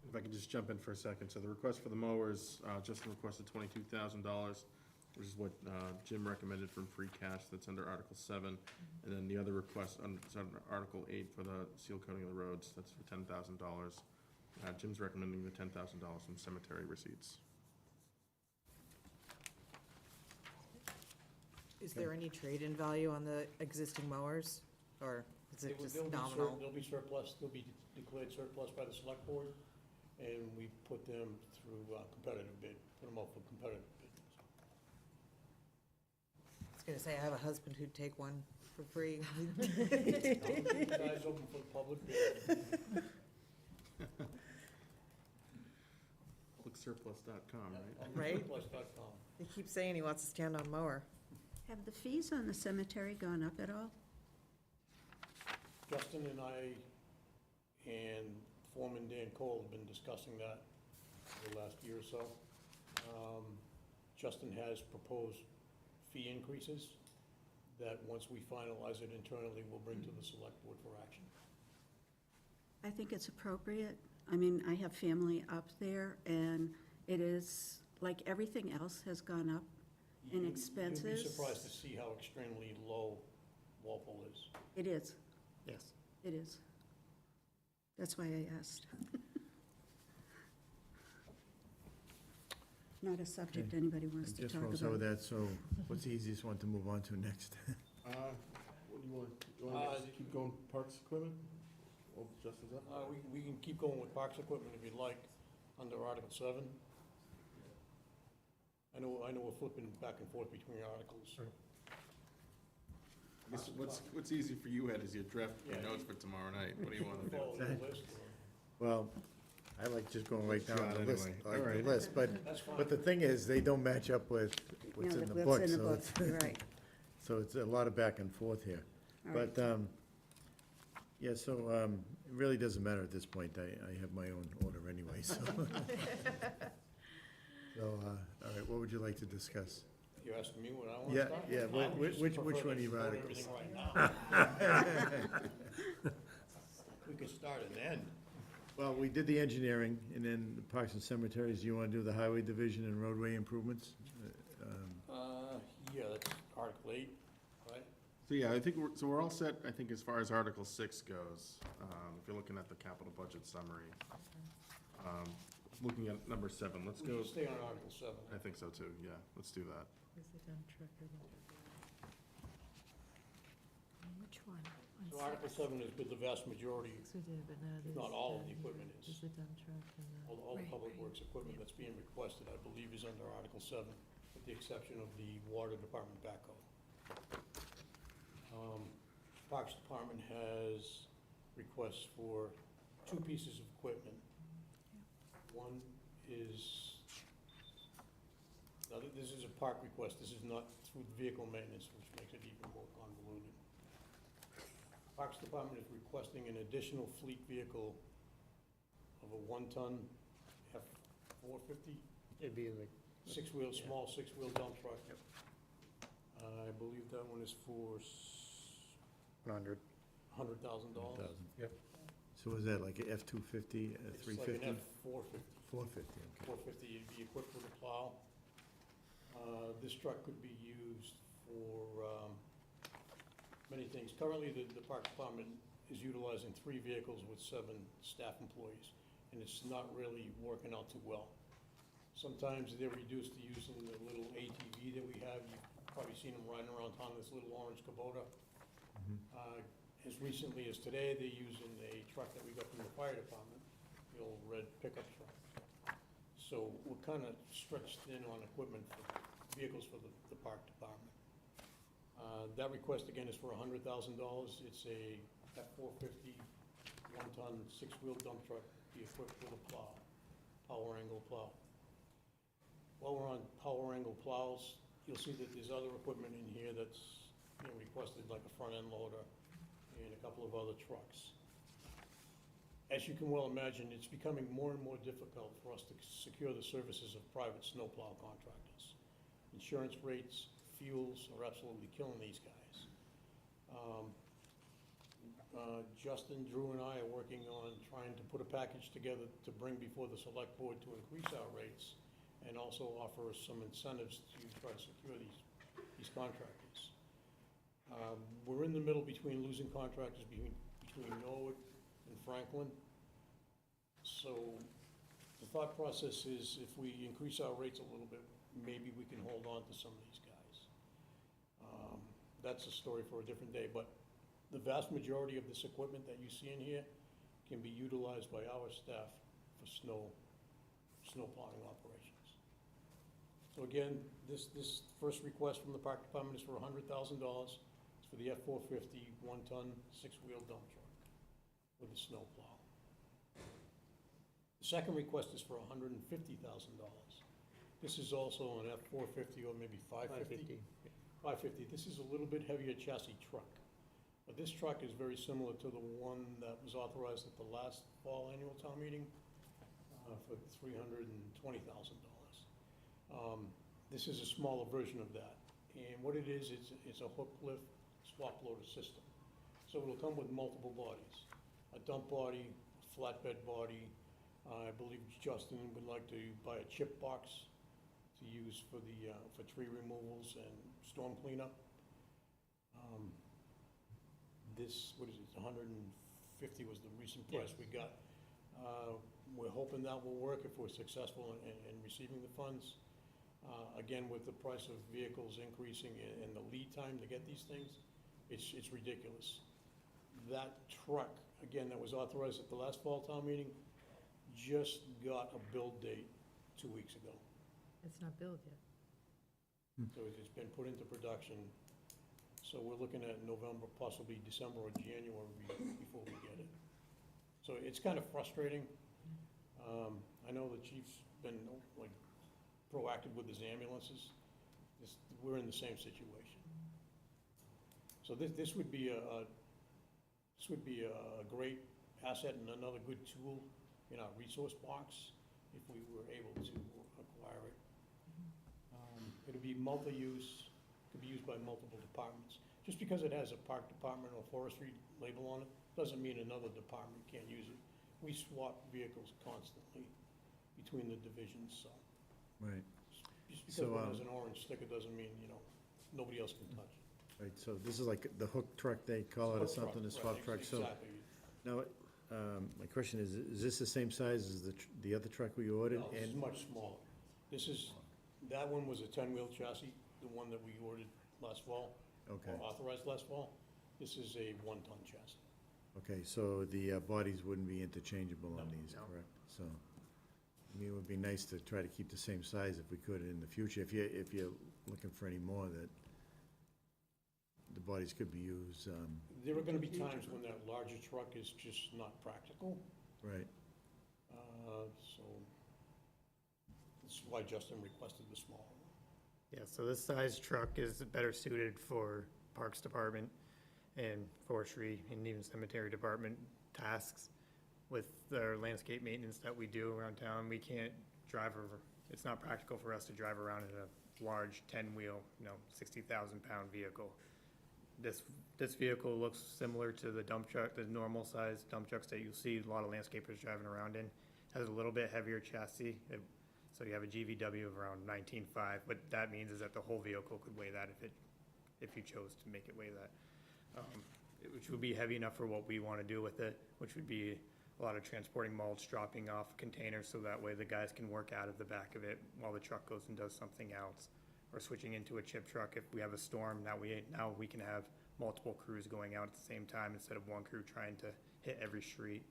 If I could just jump in for a second, so the request for the mowers, Justin requested $22,000, which is what Jim recommended from free cash, that's under Article 7. And then the other request is under Article 8 for the seal coating of the roads, that's for $10,000. Jim's recommending the $10,000 from cemetery receipts. Is there any trade-in value on the existing mowers, or is it just nominal? They'll be surplus, they'll be declared surplus by the select board, and we put them through competitive bid, put them out for competitive bid. I was gonna say, I have a husband who'd take one for free. Guys open for the public bid. Publicsurplus.com, right? Right. Surplus.com. He keeps saying he wants a stand-on mower. Have the fees on the cemetery gone up at all? Justin and I and Foreman Dan Cole have been discussing that for the last year or so. Justin has proposed fee increases that, once we finalize it internally, we'll bring to the select board for action. I think it's appropriate. I mean, I have family up there, and it is, like everything else has gone up in expenses. You'll be surprised to see how extremely low Walpole is. It is, Yes. it is. That's why I asked. Not a subject Okay. anybody wants And to just talk while we're with about. that, so what's the easiest one to move on to next? What do you want to keep going, parks equipment? Well, Justin's up. We can keep going with parks equipment if you'd like, under Article 7. I know we're flipping back and forth between articles. I guess what's easy for you, Ed, is you draft your Yeah. notes for tomorrow night. What do you want to do? Follow the list, Well, I like just going right down Shot the list, anyway. like All the right. list, That's fine. but the thing is, they don't match up with what's No, in the what's book, in the so book, it's, you're right. so it's a lot of back and forth here. All right. But, yeah, so, it really doesn't matter at this point, I have my own order anyway, so. So, all right, what would you like to discuss? You're asking me what I want to Yeah, start? yeah, I would just which prefer one to of your vote articles? everything right now. We could start and end. Well, we did the engineering, and then the parks and cemeteries, you wanna do the highway division and roadway improvements? Yeah, that's Article 8, right? So, yeah, I think we're all set, I think, as far as Article 6 goes. If you're looking at the capital budget summary. Looking at number 7, let's We go. should stay on Article 7. I think so too, yeah, let's do that. Which one? On So Article 7 is with the vast majority, we did, but now if not all of the equipment is. the dump truck and All the Right, public right. works equipment that's being requested, I believe, is under Article 7, with the exception of the water department backhoe. Parks Department has requests for 2 pieces of equipment. One is, now this is a park request, this is not through vehicle maintenance, which makes it even more convoluted. Parks Department is requesting an additional fleet vehicle of a 1-ton F-450, It'd be like, six-wheel, small six-wheel dump truck. I believe that one is for $100. $100,000. Yep. So was that like a F-250, a It's like 350? an F-450. 450, okay. 450, it'd be equipped with a plow. This truck could be used for many things. Currently, the Park Department is utilizing 3 vehicles with 7 staff employees, and it's not really working out too well. Sometimes they're reduced to using the little ATV that we have. You've probably seen them riding around town, this little orange Kubota. As recently as today, they're using a truck that we got from the fire department, the old red pickup truck. So we're kind of stretched thin on equipment for vehicles for the park department. That request again is for $100,000. It's a F-450, 1-ton, 6-wheel dump truck, be equipped with a plow, power angle plow. While we're on power angle plows, you'll see that there's other equipment in here that's being requested, like a front end loader and a couple of other trucks. as you can well imagine, it's becoming more and more difficult for us to secure the services of private snowplow contractors. Insurance rates, fuels are absolutely killing these guys. Justin, Drew, and I are working on trying to put a package together to bring before the select board to increase our rates and also offer us some incentives to try to secure these contractors. We're in the middle between losing contractors between Norwood and Franklin. So the thought process is if we increase our rates a little bit, maybe we can hold on to some of these guys. That's a story for a different day, but the vast majority of this equipment that you see in here can be utilized by our staff for snow plowing operations. So again, this first request from the park department is for $100,000. It's for the F-450 one-ton, six-wheel dump truck with a snow plow. The second request is for $150,000. This is also an F-450 or maybe 550. 550. This is a little bit heavier chassis truck. But this truck is very similar to the one that was authorized at the last fall annual town meeting for $320,000. This is a smaller version of that. And what it is, it's a hook lift swap loader system. So it'll come with multiple bodies. A dump body, a flatbed body. I believe Justin would like to buy a chip box to use for tree removals and storm cleanup. This, what is it, 150 was the recent price we got. We're hoping that will work if we're successful in receiving the funds. Again, with the price of vehicles increasing and the lead time to get these things, it's ridiculous. That truck, again, that was authorized at the last fall town meeting, just got a build date 2 weeks ago. It's not billed yet. So it's been put into production. So we're looking at November, possibly December or January before we get it. So it's kind of frustrating. I know the chief's been like proactive with his ambulances. We're in the same situation. So this would be a great asset and another good tool in our resource box if we were able to acquire it. It'll be multi-use. Could be used by multiple departments. Just because it has a park department or forestry label on it, doesn't mean another department can't use it. We swap vehicles constantly between the divisions, so. Right. Just because one has an orange sticker doesn't mean, nobody else can touch it. Right, so this is like the hook truck, they call it, or Hook truck, something, the right, swap truck, so. Exactly. Now, my question is this the same size as the other truck we ordered? No, this is much smaller. That one was a 10-wheel chassis, the one that we ordered last fall. Okay. Or authorized last fall. This is a one-ton chassis. Okay, so the bodies wouldn't be interchangeable on these, No. correct? So, I mean, it would be nice to try to keep the same size if we could in the future, if you're looking for any more, that the bodies could be used, There are gonna be times when that larger truck is just not practical. right? So this is why Justin requested the smaller one. Yeah, so this size truck is better suited for Parks Department and Forestry and even Cemetery Department tasks. With our landscape maintenance that we do around town, we can't drive over, it's not practical for us to drive around in a large 10-wheel, 60,000-pound vehicle. This vehicle looks similar to the dump truck, the normal size dump trucks that you'll see a lot of landscapers driving around in. Has a little bit heavier chassis. So you have a GVW of around 19.5. What that means is that the whole vehicle could weigh that if you chose to make it weigh that. Which would be heavy enough for what we want to do with it, which would be a lot of transporting mulch, dropping off containers, so that way the guys can work out of the back of it while the truck goes and does something else. Or switching into a chip truck if we have a storm. Now we can have multiple crews going out at the same time instead of one crew trying to hit every street.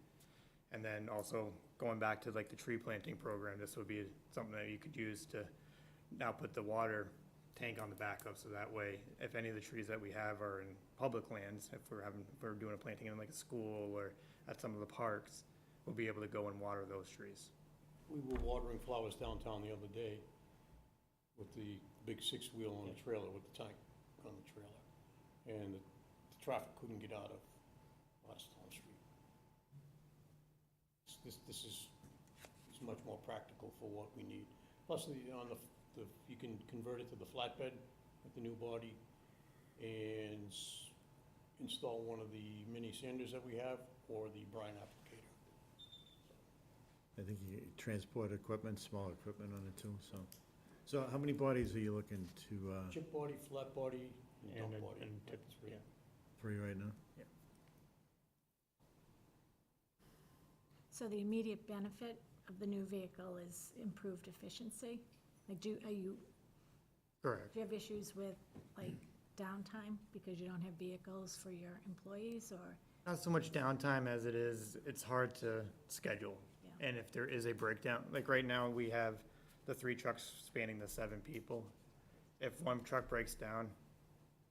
And then also going back to like the tree planting program, this would be something that you could use to now put the water tank on the back of, so that way if any of the trees that we have are in public lands, if we're doing a planting in like a school or at some of the parks, we'll be able to go and water those trees. We were watering flowers downtown the other day with the big six-wheel on the trailer, with the tank on the trailer. And the traffic couldn't get out of West Town Street. this is much more practical for what we need. Plus, you can convert it to the flatbed with the new body and install one of the mini sanders that we have or the brine applicator. I think you transport equipment, small equipment on it too, so. So how many bodies are you looking to, Chip body, flat body, and dump And- body. and tip, That's three. yeah. three right now? So the immediate benefit of the new vehicle is improved efficiency? Like, do you Correct. have issues with, like, downtime because you don't have vehicles for your employees, or? Not so much downtime as it is, it's hard to schedule. Yeah. And if there is a breakdown, like right now, we have the 3 trucks spanning the 7 people. If one truck breaks down,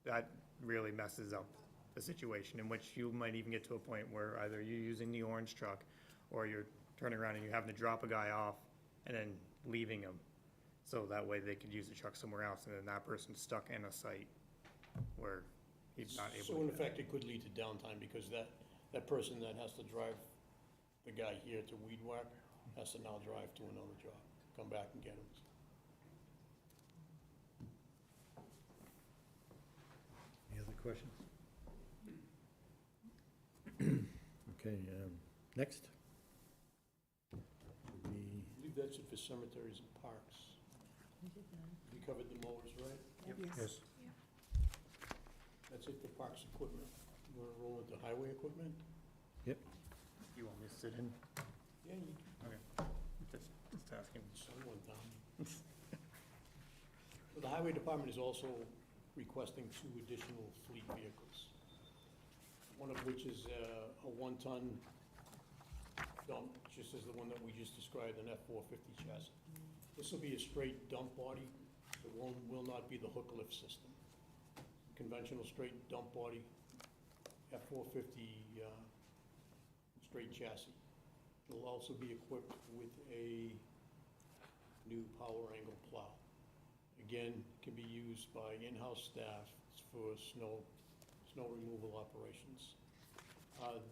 that really messes up the situation, in which you might even get to a point where either you're using the orange truck or you're turning around and you're having to drop a guy off and then leaving him. So that way they could use the truck somewhere else, and then that person's stuck in a site where he's not able to. So in effect, it could lead to downtime because that person that has to drive the guy here to weed whack has to now drive to another job, come back and get him. Any other questions? Okay, next. I believe that's it for cemeteries and parks. We covered the mowers, right? Yes. That's it for parks equipment. You wanna roll into highway equipment? You want me to sit in? Yeah, you Okay. Just asking. someone down. The highway department is also requesting 2 additional fleet vehicles. One of which is a 1-ton dump, just as the one that we just described, an F-450 chassis. This will be a straight dump body. It will not be the hook lift system. Conventional straight dump body, F-450 straight chassis. It'll also be equipped with a new power angle plow. Again, can be used by in-house staff for snow removal operations.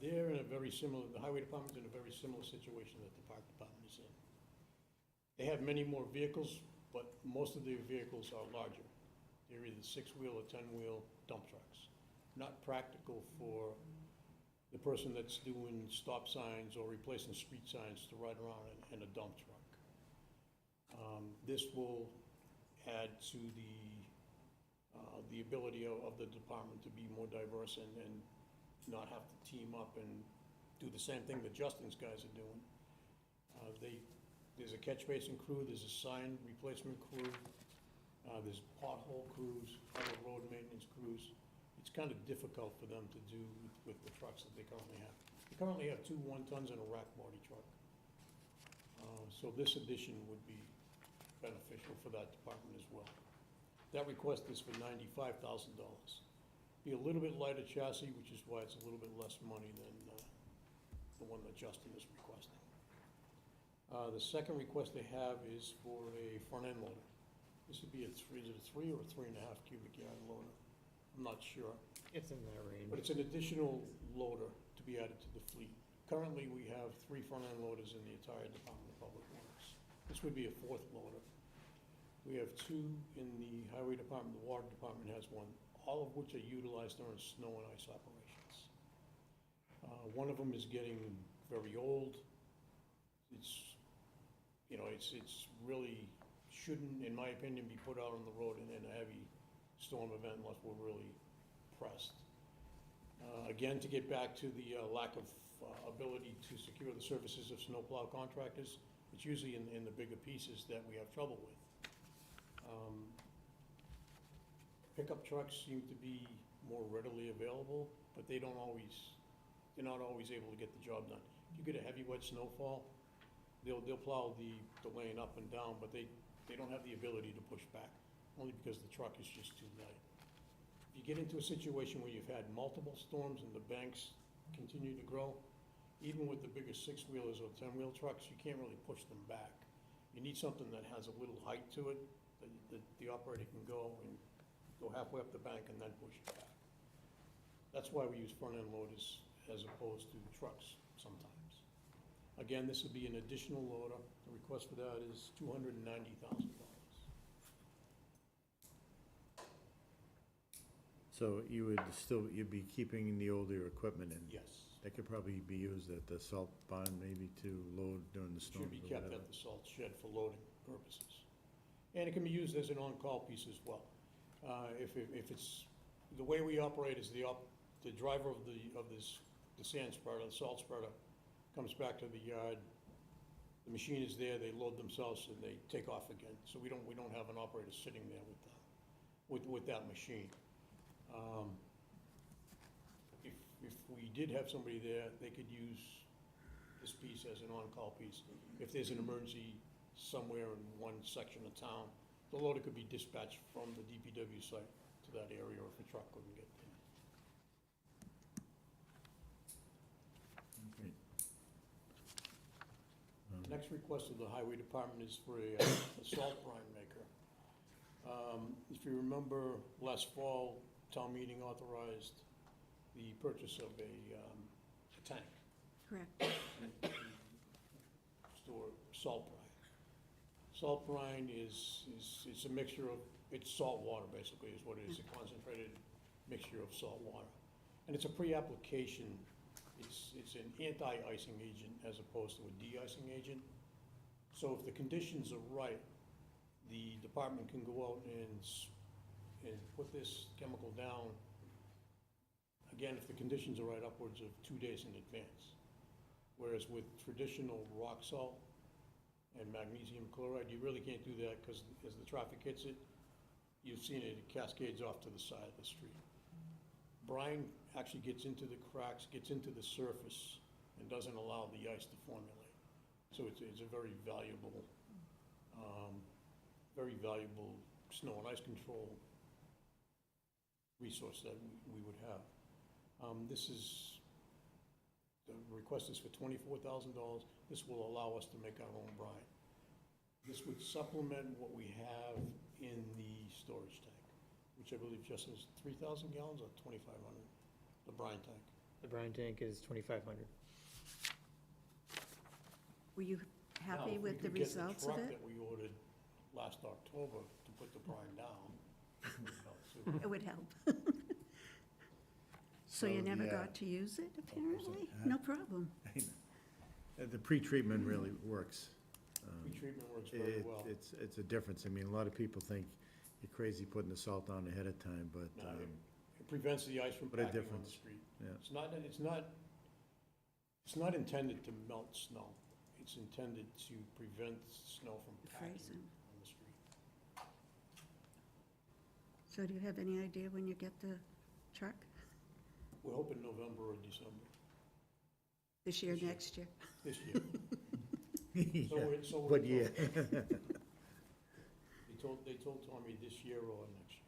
They're in a very similar, the highway department's in a very similar situation that the park department is in. They have many more vehicles, but most of their vehicles are larger. They're either 6-wheel or 10-wheel dump trucks. Not practical for the person that's doing stop signs or replacing street signs to ride around in a dump truck. This will add to the ability of the department to be more diverse and not have to team up and do the same thing that Justin's guys are doing. There's a catch basin crew, there's a sign replacement crew, there's pothole crews, other road maintenance crews. It's kind of difficult for them to do with the trucks that they currently have. They currently have 2 1-tons and a rack body truck. So this addition would be beneficial for that department as well. That request is for $95,000. Be a little bit lighter chassis, which is why it's a little bit less money than the one that Justin is requesting. The second request they have is for a front-end loader. This would be is it a 3 or a 3.5 cubic yard loader? I'm not sure. It's in that range. But it's an additional loader to be added to the fleet. Currently, we have 3 front-end loaders in the entire Department of Public Works. This would be a 4th loader. We have 2 in the Highway Department, the Water Department has 1, all of which are utilized during snow and ice operations. One of them is getting very old. It's, you know, it's really shouldn't, in my opinion, be put out on the road in a heavy storm event unless we're really pressed. Again, to get back to the lack of ability to secure the services of snowplow contractors, it's usually in the bigger pieces that we have trouble with. Pickup trucks seem to be more readily available, but they're not always able to get the job done. If you get a heavy wet snowfall, they'll plow the lane up and down, but they don't have the ability to push back, only because the truck is just too light. If you get into a situation where you've had multiple storms and the banks continue to grow, even with the bigger 6-wheelers or 10-wheel trucks, you can't really push them back. You need something that has a little height to it, that the operator can go halfway up the bank and then push it back. That's why we use front-end loaders as opposed to trucks sometimes. Again, this would be an additional loader. The request for that is $290,000. So you would still, you'd be keeping the older equipment in? Yes. That could probably be used at the salt barn maybe to load during the It storm should be or kept whatever. at the salt shed for loading purposes. And it can be used as an on-call piece as well. If it's, the way we operate is the driver of the sand spreader, the salt spreader, comes back to the yard. The machine is there, they load themselves, and they take off again. So we don't have an operator sitting there with that machine. If we did have somebody there, they could use this piece as an on-call piece. If there's an emergency somewhere in one section of town, the loader could be dispatched from the DPW site to that area, or if a truck couldn't get there. Great. Next request of the highway department is for a salt brine maker. If you remember, last fall, town meeting authorized the purchase of a tank. Correct. Store salt brine. Salt brine is a mixture of, it's salt water basically is what it is, a concentrated mixture of salt water. And it's a pre-application, it's an anti-icing agent as opposed to a de-icing agent. So if the conditions are right, the department can go out and put this chemical down, again, if the conditions are right, upwards of 2 days in advance. Whereas with traditional rock salt and magnesium chloride, you really can't do that because as the traffic hits it, you've seen it, it cascades off to the side of the street. Brine actually gets into the cracks, gets into the surface, and doesn't allow the ice to formulate. So it's a very valuable snow and ice control resource that we would have. The request is for $24,000. This will allow us to make our own brine. This would supplement what we have in the storage tank, which I believe just is 3,000 gallons or 2,500, the brine tank. The brine tank is 2,500. Were you happy Now, with the results of If we could get the truck it? that we ordered last October to put the brine down, it would help too. It would help. So you So, never yeah. got to use it, apparently? No problem. The pre-treatment really works. Pre-treatment works very well. It's a difference. I mean, a lot of people think you're crazy putting the salt on ahead of time, but, No, it prevents the ice from what a packing on the difference. street. yeah. It's not intended to melt snow. It's intended to prevent snow from packing Freezing. on the street. So do you have any idea when you get the truck? We're hoping November or December This year, This year. next year? this year. So we're What year? told. They told Tommy this year or next year.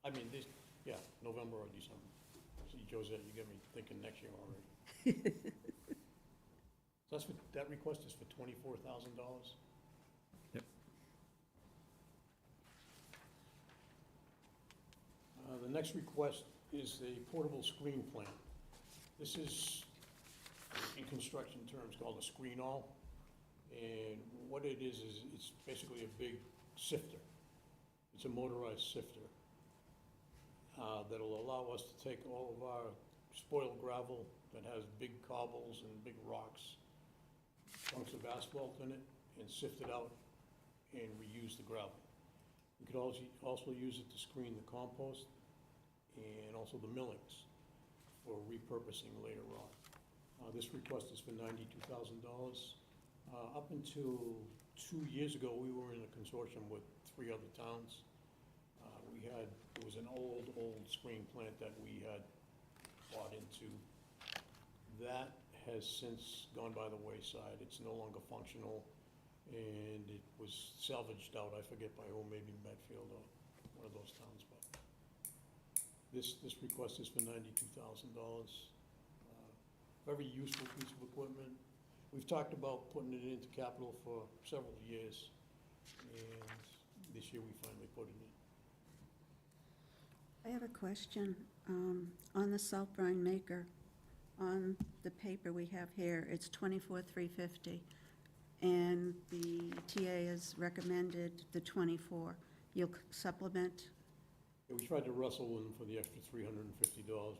I mean, November or December. See, Josette, you got me thinking next year already. So that request is for $24,000? Yep. The next request is a portable screen plant. This is, in construction terms, called a screen-all. And what it is it's basically a big sifter. It's a motorized sifter that'll allow us to take all of our spoiled gravel that has big cobbles and big rocks, chunks of asphalt in it, and sift it out and reuse the gravel. We could also use it to screen the compost and also the millings for repurposing later on. This request is for $92,000. Up until 2 years ago, we were in a consortium with 3 other towns. It was an old screen plant that we had bought into. That has since gone by the wayside. It's no longer functional, and it was salvaged out, I forget by whom, maybe Medfield or one of those towns, but this request is for $92,000. Very useful piece of equipment. We've talked about putting it into capital for several years, and this year we finally put it in. I have a question. On the salt brine maker, on the paper we have here, it's 24,350, and the TA has recommended the 24. You'll supplement? Yeah, we tried to wrestle him for the extra $350,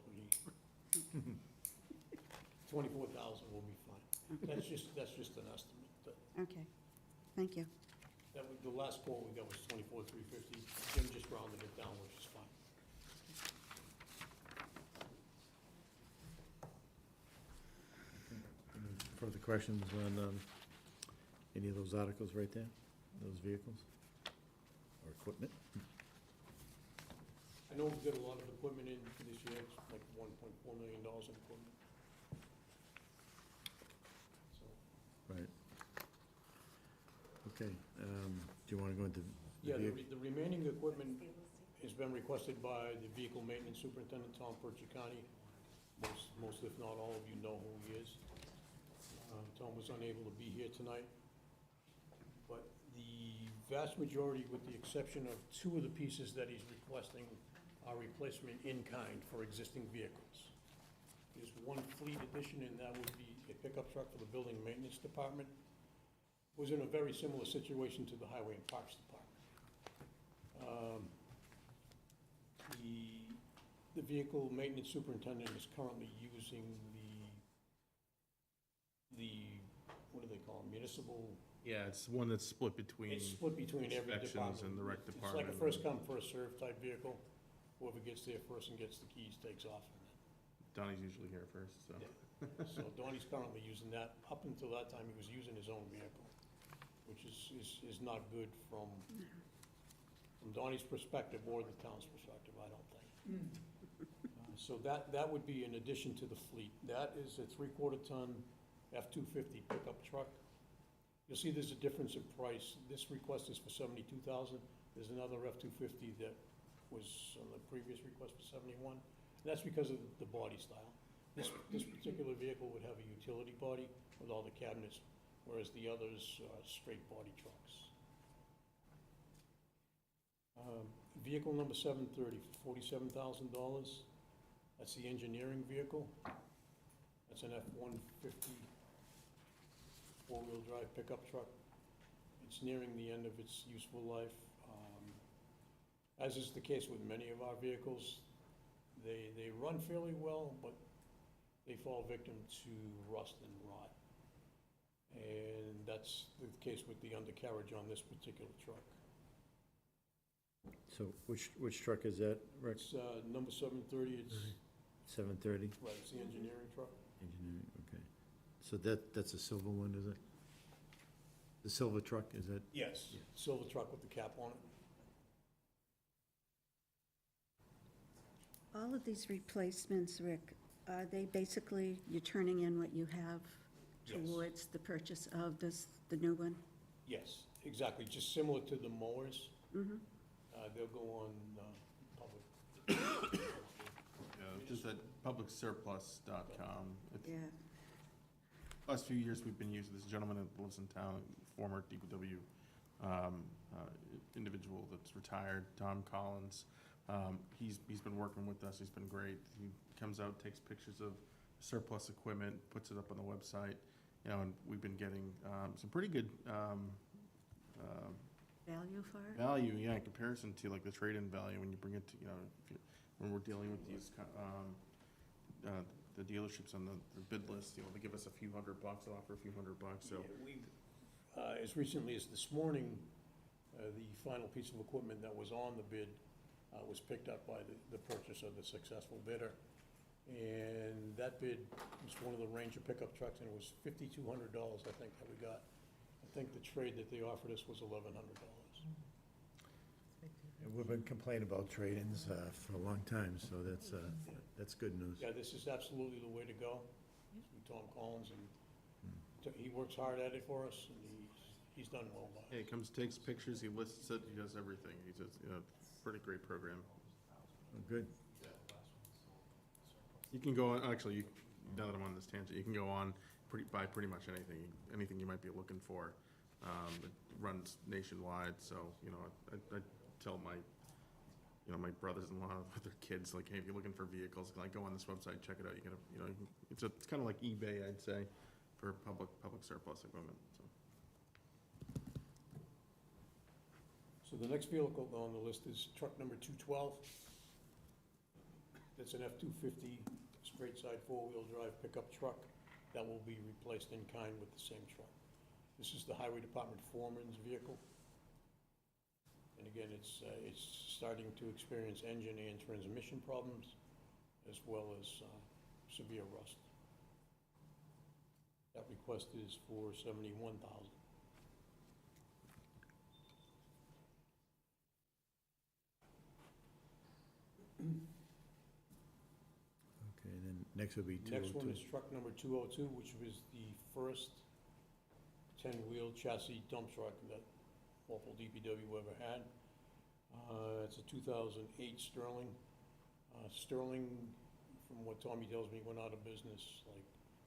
but he, 24,000 will be fine. That's just an estimate. Okay, thank you. That was, the last quote we got was 24,350. Jim just rounded it down, which is fine. Any further questions on any of those articles right there, those vehicles or equipment? I know we've got a lot of equipment in for this year, it's like $1.4 million in equipment. So, Right. Okay, do you want to go into? yeah, the remaining equipment has been requested by the Vehicle Maintenance Superintendent, Tom Perchicani. Most, if not all of you know who he is. Tom was unable to be here tonight. But the vast majority, with the exception of two of the pieces that he's requesting, are replacement in kind for existing vehicles. There's one fleet addition, and that would be a pickup truck for the Building Maintenance Department. Was in a very similar situation to the Highway and Parks Department. The Vehicle Maintenance Superintendent is currently using what do they call them, municipal? Yeah, it's one that's split between It's split between every inspections department. and the rec It's department. like a first come, first served type vehicle. Whoever gets there first and gets the keys takes off. Donnie's usually here first, so. So Donnie's currently using that. Up until that time, he was using his own vehicle, which is not good from Donnie's perspective or the town's perspective, I don't think. So that would be in addition to the fleet. That is a 3/4 ton F-250 pickup truck. You'll see there's a difference in price. This request is for $72,000. There's another F-250 that was on the previous request for $71,000. And that's because of the body style. This particular vehicle would have a utility body with all the cabinets, whereas the others are straight body trucks. Vehicle number 730 for $47,000. That's the engineering vehicle. That's an F-150 four-wheel drive pickup truck. It's nearing the end of its useful life. As is the case with many of our vehicles, they run fairly well, but they fall victim to rust and rot. And that's the case with the undercarriage on this particular truck. So which truck is that, Rex? It's number 730, it's, 730? right, it's the engineering truck. Engineering, okay. So that's a silver one, is it? The silver truck, is that? Yes, Yeah. silver truck with the cap on it. All of these replacements, Rick, are they basically, you're turning in what you have Yes. towards the purchase of the new one? Yes, exactly, just similar to the mowers. Mm-hmm. They'll go on public. Yeah, just at publicsurplus.com. Yeah, Last few years, we've been using this gentleman that lives in town, former DPW individual that's retired, Tom Collins. He's been working with us, he's been great. He comes out, takes pictures of surplus equipment, puts it up on the website, and we've been getting some pretty good value for it? value, yeah, in comparison to like the trade-in value when you bring it to, when we're dealing with these, the dealerships on the bid list, they give us a few $100, offer a few $100, so. Yeah, we, as recently as this morning, the final piece of equipment that was on the bid was picked up by the purchaser, the successful bidder. And that bid was one of the Ranger pickup trucks, and it was $5,200, I think, that we got. I think the trade that they offered us was $1,100. And we've been complaining about trade-ins for a long time, so that's good news. Yeah, this is absolutely the way to go. It's with Tom Collins, and he works hard at it for us, and he's done well by Yeah, it. he comes, takes pictures, he lists it, he does everything. He's a pretty great program. Oh, good. You can go on, actually, now that I'm on this tangent, you can go on, buy pretty much anything you might be looking for. It runs nationwide, so, I tell my you know, my brothers-in-law with their kids, like, hey, if you're looking for vehicles, like, go on this website, check it out, you gotta, you know, it's kind of like eBay, I'd say, for public surplus equipment, so. So the next vehicle on the list is truck number 212. That's an F-250 straight side four-wheel drive pickup truck that will be replaced in kind with the same truck. This is the Highway Department foreman's vehicle. And again, it's starting to experience engine and transmission problems, as well as severe rust. That request is for $71,000. Okay, then next would be Next one 202. is truck number 202, which was the first 10-wheel chassis dump truck that Walpole DPW ever had. It's a 2008 Sterling. Sterling, from what Tommy tells me, went out of business like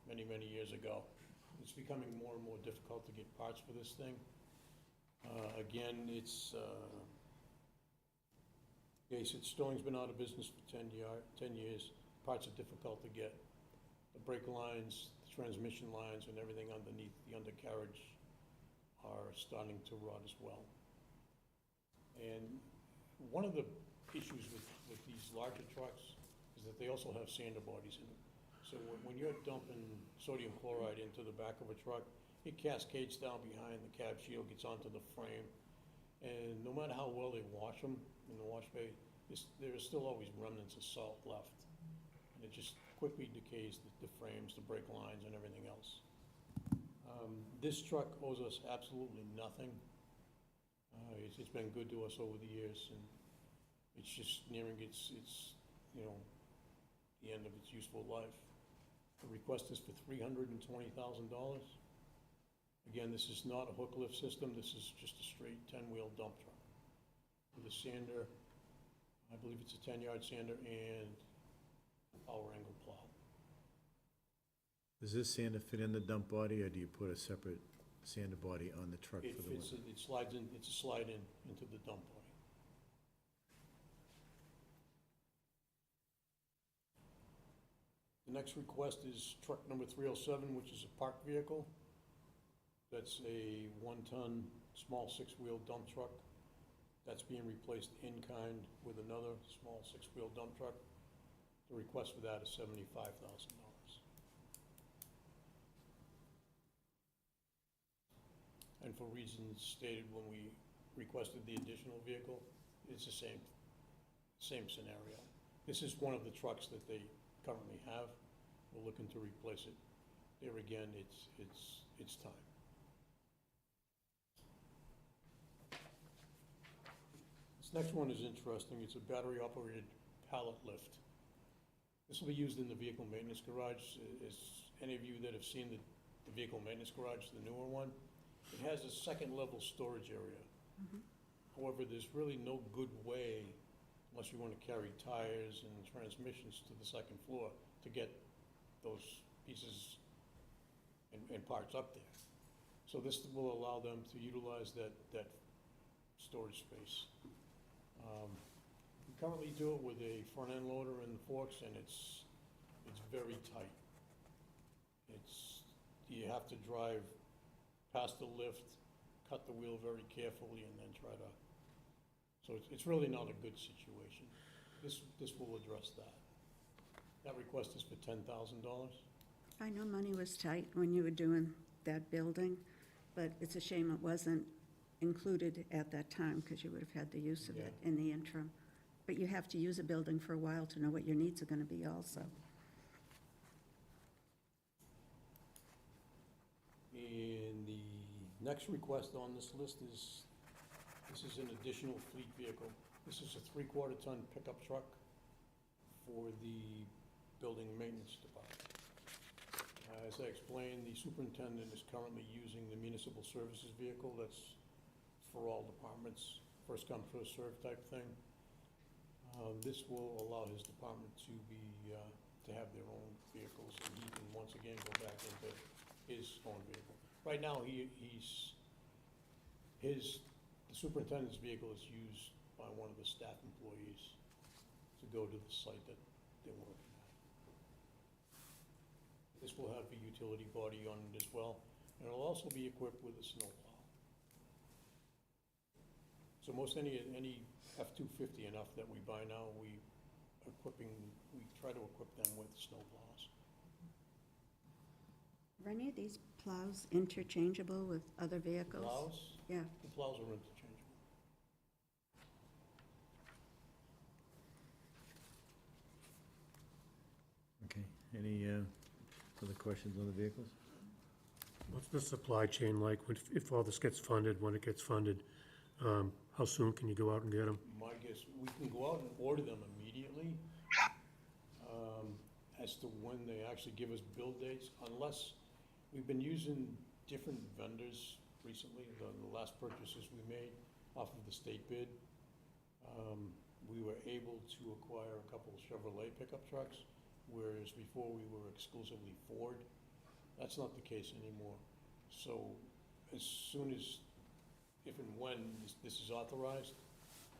many, many years ago. It's becoming more and more difficult to get parts for this thing. Again, Sterling's been out of business for 10 years. Parts are difficult to get. The brake lines, the transmission lines, and everything underneath the undercarriage are starting to rot as well. And one of the issues with these larger trucks is that they also have sander bodies in them. So when you're dumping sodium chloride into the back of a truck, it cascades down behind the cab shield, gets onto the frame, and no matter how well they wash them in the wash bay, there are still always remnants of salt left. And it just quickly decays the frames, the brake lines, and everything else. This truck owes us absolutely nothing. It's been good to us over the years, and it's just nearing its you know, the end of its useful life. The request is for $320,000. Again, this is not a hook lift system, this is just a straight 10-wheel dump truck with a sander, I believe it's a 10-yard sander, and a power angle plow. Does this sander fit in the dump body, or do you put a separate sander body on the truck It for the fits, winter? it slides in, it's a slide in into the dump body. The next request is truck number 307, which is a parked vehicle. That's a 1-ton, small 6-wheel dump truck. That's being replaced in kind with another small 6-wheel dump truck. The request for that is $75,000. And for reasons stated when we requested the additional vehicle, it's the same scenario. This is one of the trucks that they currently have. We're looking to replace it. There again, it's time. This next one is interesting. It's a battery-operated pallet lift. This will be used in the vehicle maintenance garage. As any of you that have seen the vehicle maintenance garage, the newer one, it has a second-level storage area. However, there's really no good way, unless you want to carry tires and transmissions to the second floor, to get those pieces and parts up there. So this will allow them to utilize that storage space. We currently do it with a front-end loader and forks, and it's very tight. You have to drive past the lift, cut the wheel very carefully, and then try to, so it's really not a good situation. This will address that. That request is for $10,000. I know money was tight when you were doing that building, but it's a shame it wasn't included at that time, because you would have had the use of it in the interim. But you have to use a building for a while to know what your needs are gonna be also. And the next request on this list is, this is an additional fleet vehicle. This is a 3/4-ton pickup truck for the building maintenance department. As I explained, the superintendent is currently using the municipal services vehicle. That's for all departments, first come, first served type thing. This will allow his department to have their own vehicles, and he can once again go back into his own vehicle. Right now, the superintendent's vehicle is used by one of the staff employees to go to the site that they're working at. This will have a utility body on it as well, and it'll also be equipped with a snowplow. So most any F-250 and up that we buy now, we try to equip them with snowplows. Are any of these plows interchangeable with other vehicles? Plows? Yeah. The plows are interchangeable. Okay, any other questions on the vehicles? What's the supply chain like if all this gets funded, when it gets funded? How soon can you go out and get them? My guess, we can go out and order them immediately. As to when they actually give us build dates, unless, we've been using different vendors recently, the last purchases we made off of the state bid. We were able to acquire a couple of Chevrolet pickup trucks, whereas before we were exclusively Ford. That's not the case anymore. So as soon as, if and when this is authorized,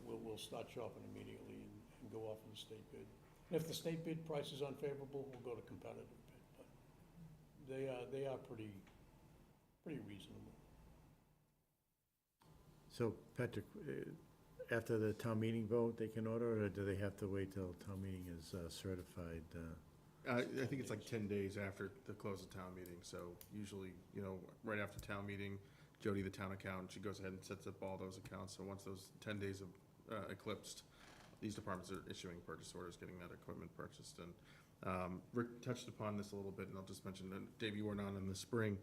we'll start shopping immediately and go off of the state bid. And if the state bid price is unfavorable, we'll go to competitive bid, but they are pretty reasonable. So, Patrick, after the town meeting vote, they can order, or do they have to wait till town meeting is certified? I think it's like 10 days after the close of town meeting, so usually, right after town meeting, Jody, the town accountant, she goes ahead and sets up all those accounts, so once those 10 days have eclipsed, these departments are issuing purchase orders, getting that equipment purchased, and Rick touched upon this a little bit, and I'll just mention that, Dave, you weren't on in the spring.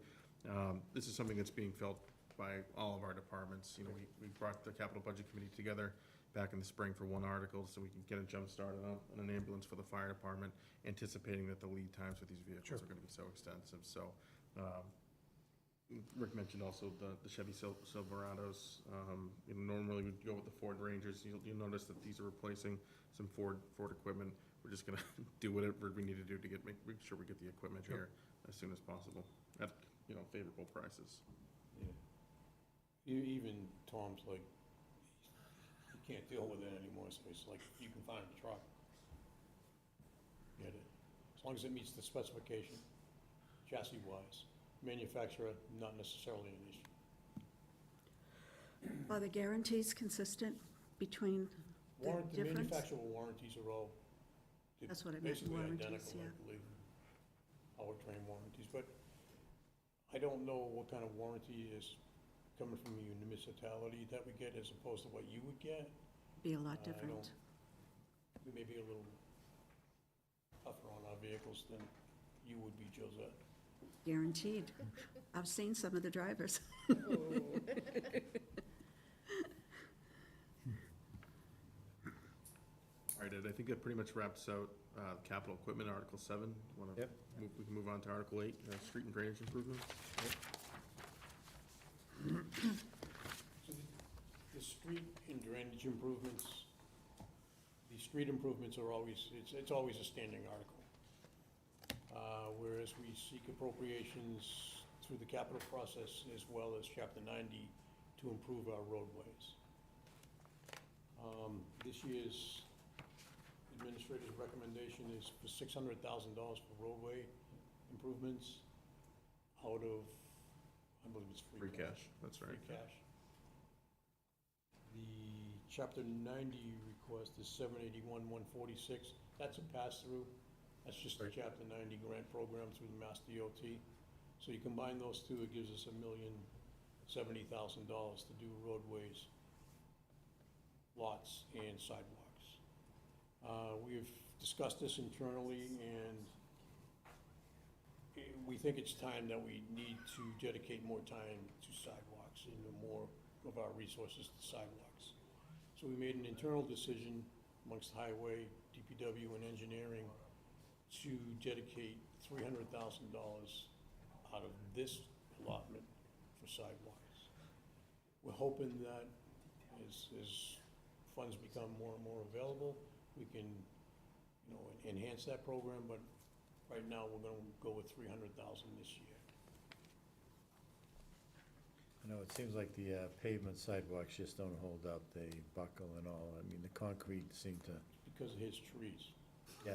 This is something that's being felt by all of our departments. We brought the capital budget committee together back in the spring for one article, so we can get a jump start on an ambulance for the fire department, anticipating that the lead times with these vehicles are gonna be so extensive, so, Rick mentioned also the Chevy Silverados. Normally we'd go with the Ford Rangers. You'll notice that these are replacing some Ford equipment. We're just gonna do whatever we need to do to make sure we get the equipment here as soon as possible at, favorable prices. Yeah. Even Tom's like, he can't deal with it anymore, so it's like, you can find a truck. Get it. As long as it meets the specification, chassis-wise. Manufacturer, not necessarily an issue. Are the guarantees consistent between the difference? Manufacturer warranties are all That's what I meant, basically warranties, identical, yeah. I believe. Powertrain warranties, but I don't know what kind of warranty is coming from a municipality that we get as opposed to what you would get. Be a lot I different. We may be a little tougher on our vehicles than you would be, Josette. Guaranteed. I've seen some of the drivers. All right, Ed, I think that pretty much wraps out capital equipment, Article 7. Yep. We can move on to Article 8, street and drainage improvements. So the street and drainage improvements, the street improvements are always, it's always a standing article. Whereas we seek appropriations through the capital process as well as Chapter 90 to improve our roadways. This year's administrator's recommendation is for $600,000 for roadway improvements out of, I believe it's free cash. That's right. Free cash. The Chapter 90 request is $781,146. That's a pass-through. That's just a Chapter 90 grant program through the Mass DOT. So you combine those two, it gives us $1,070,000 to do roadways, lots, and sidewalks. We've discussed this internally, and we think it's time that we need to dedicate more time to sidewalks and more of our resources to sidewalks. So we made an internal decision amongst highway, DPW, and engineering to dedicate $300,000 out of this allotment for sidewalks. We're hoping that as funds become more and more available, we can, enhance that program, but right now we're gonna go with $300,000 this year. I know, it seems like the pavement sidewalks just don't hold up, they buckle and all, I mean, the concrete seemed to, Because of his trees. yeah.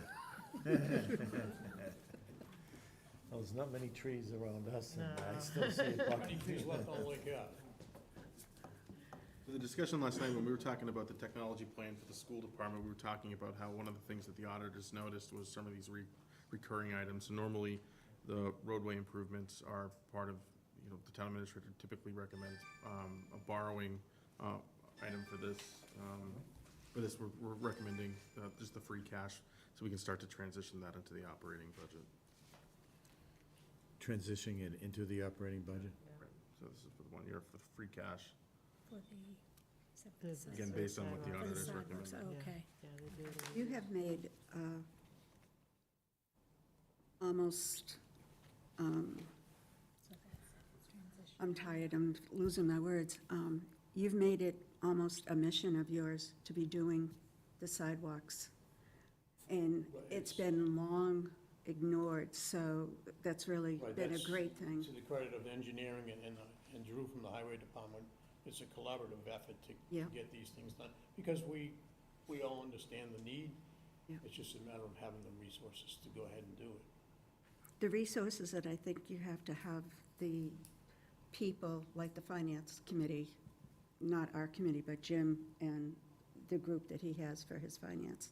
Well, there's not many trees around us, and I still see it How many trees buckling. left on Lake Ave? So the discussion last night when we were talking about the technology plan for the school department, we were talking about how one of the things that the auditors noticed was some of these recurring items. So normally, the roadway improvements are part of, the town administrator typically recommends a borrowing item for this. We're recommending just the free cash, so we can start to transition that into the operating budget. Transitioning it into the operating budget? So this is for the 1 year for the free cash. For the. Again, based on what the For the auditors sidewalks, recommend. okay. You have made almost, So that's transition. I'm tired, I'm losing my words. You've made it almost a mission of yours to be doing the sidewalks. And it's been long ignored, so that's really Right, been a that's great thing. To the credit of the engineering and Drew from the highway department, it's a collaborative effort to Yeah. get these things done. Because we all understand the need. Yeah. It's just a matter of having the resources to go ahead and do it. The resources that I think you have to have the people, like the finance committee, not our committee, but Jim and the group that he has for his finance.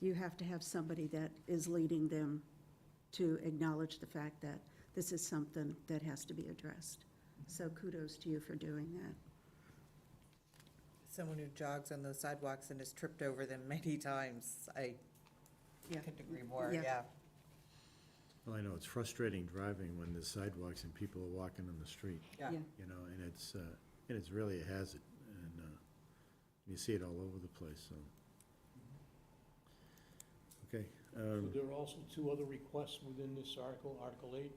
You have to have somebody that is leading them to acknowledge the fact that this is something that has to be addressed. So kudos to you for doing that. Someone who jogs on those sidewalks and has tripped over them many times, I Yeah. couldn't agree more, Yeah. yeah. Well, I know, it's frustrating driving when there's sidewalks and people are walking on the street, Yeah. Yeah. and it's really a hazard, and you see it all over the place, so. Okay, So there are also two other requests within this article, Article 8.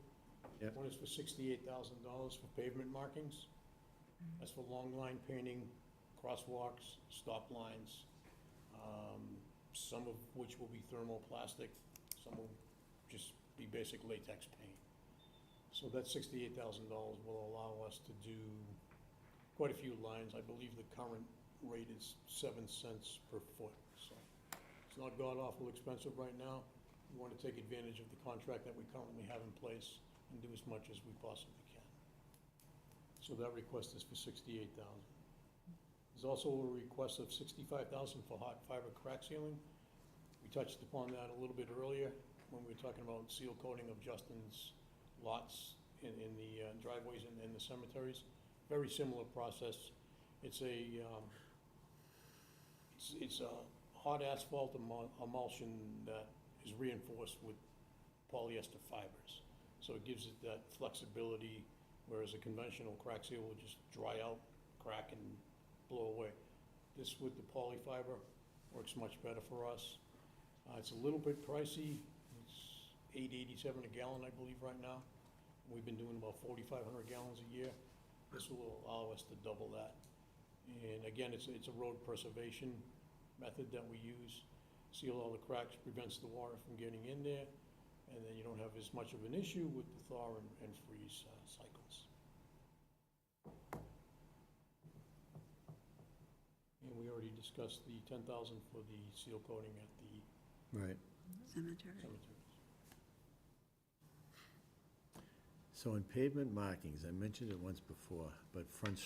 Yep. One is for $68,000 for pavement markings. That's for long line painting, crosswalks, stop lines, some of which will be thermoplastic, some will just be basic latex paint. So that $68,000 will allow us to do quite a few lines. I believe the current rate is 7 cents per foot, so it's not god-awful expensive right now. We want to take advantage of the contract that we currently have in place and do as much as we possibly can. So that request is for $68,000. There's also a request of $65,000 for hot fiber crack sealing. We touched upon that a little bit earlier when we were talking about seal coating of Justin's lots in the driveways and the cemeteries. Very similar process. It's a hot asphalt emulsion that is reinforced with polyester fibers. So it gives it that flexibility, whereas a conventional crack seal will just dry out, crack, and blow away. This with the poly fiber works much better for us. It's a little bit pricey. It's $8.87 a gallon, I believe, right now. We've been doing about 4,500 gallons a year. This will allow us to double that. And again, it's a road preservation method that we use. Seal all the cracks, prevents the water from getting in there, and then you don't have as much of an issue with the thaw and freeze cycles. And we already discussed the $10,000 for the seal coating at the right. Cemetery. cemeteries. So in pavement markings, I mentioned it once before, but Front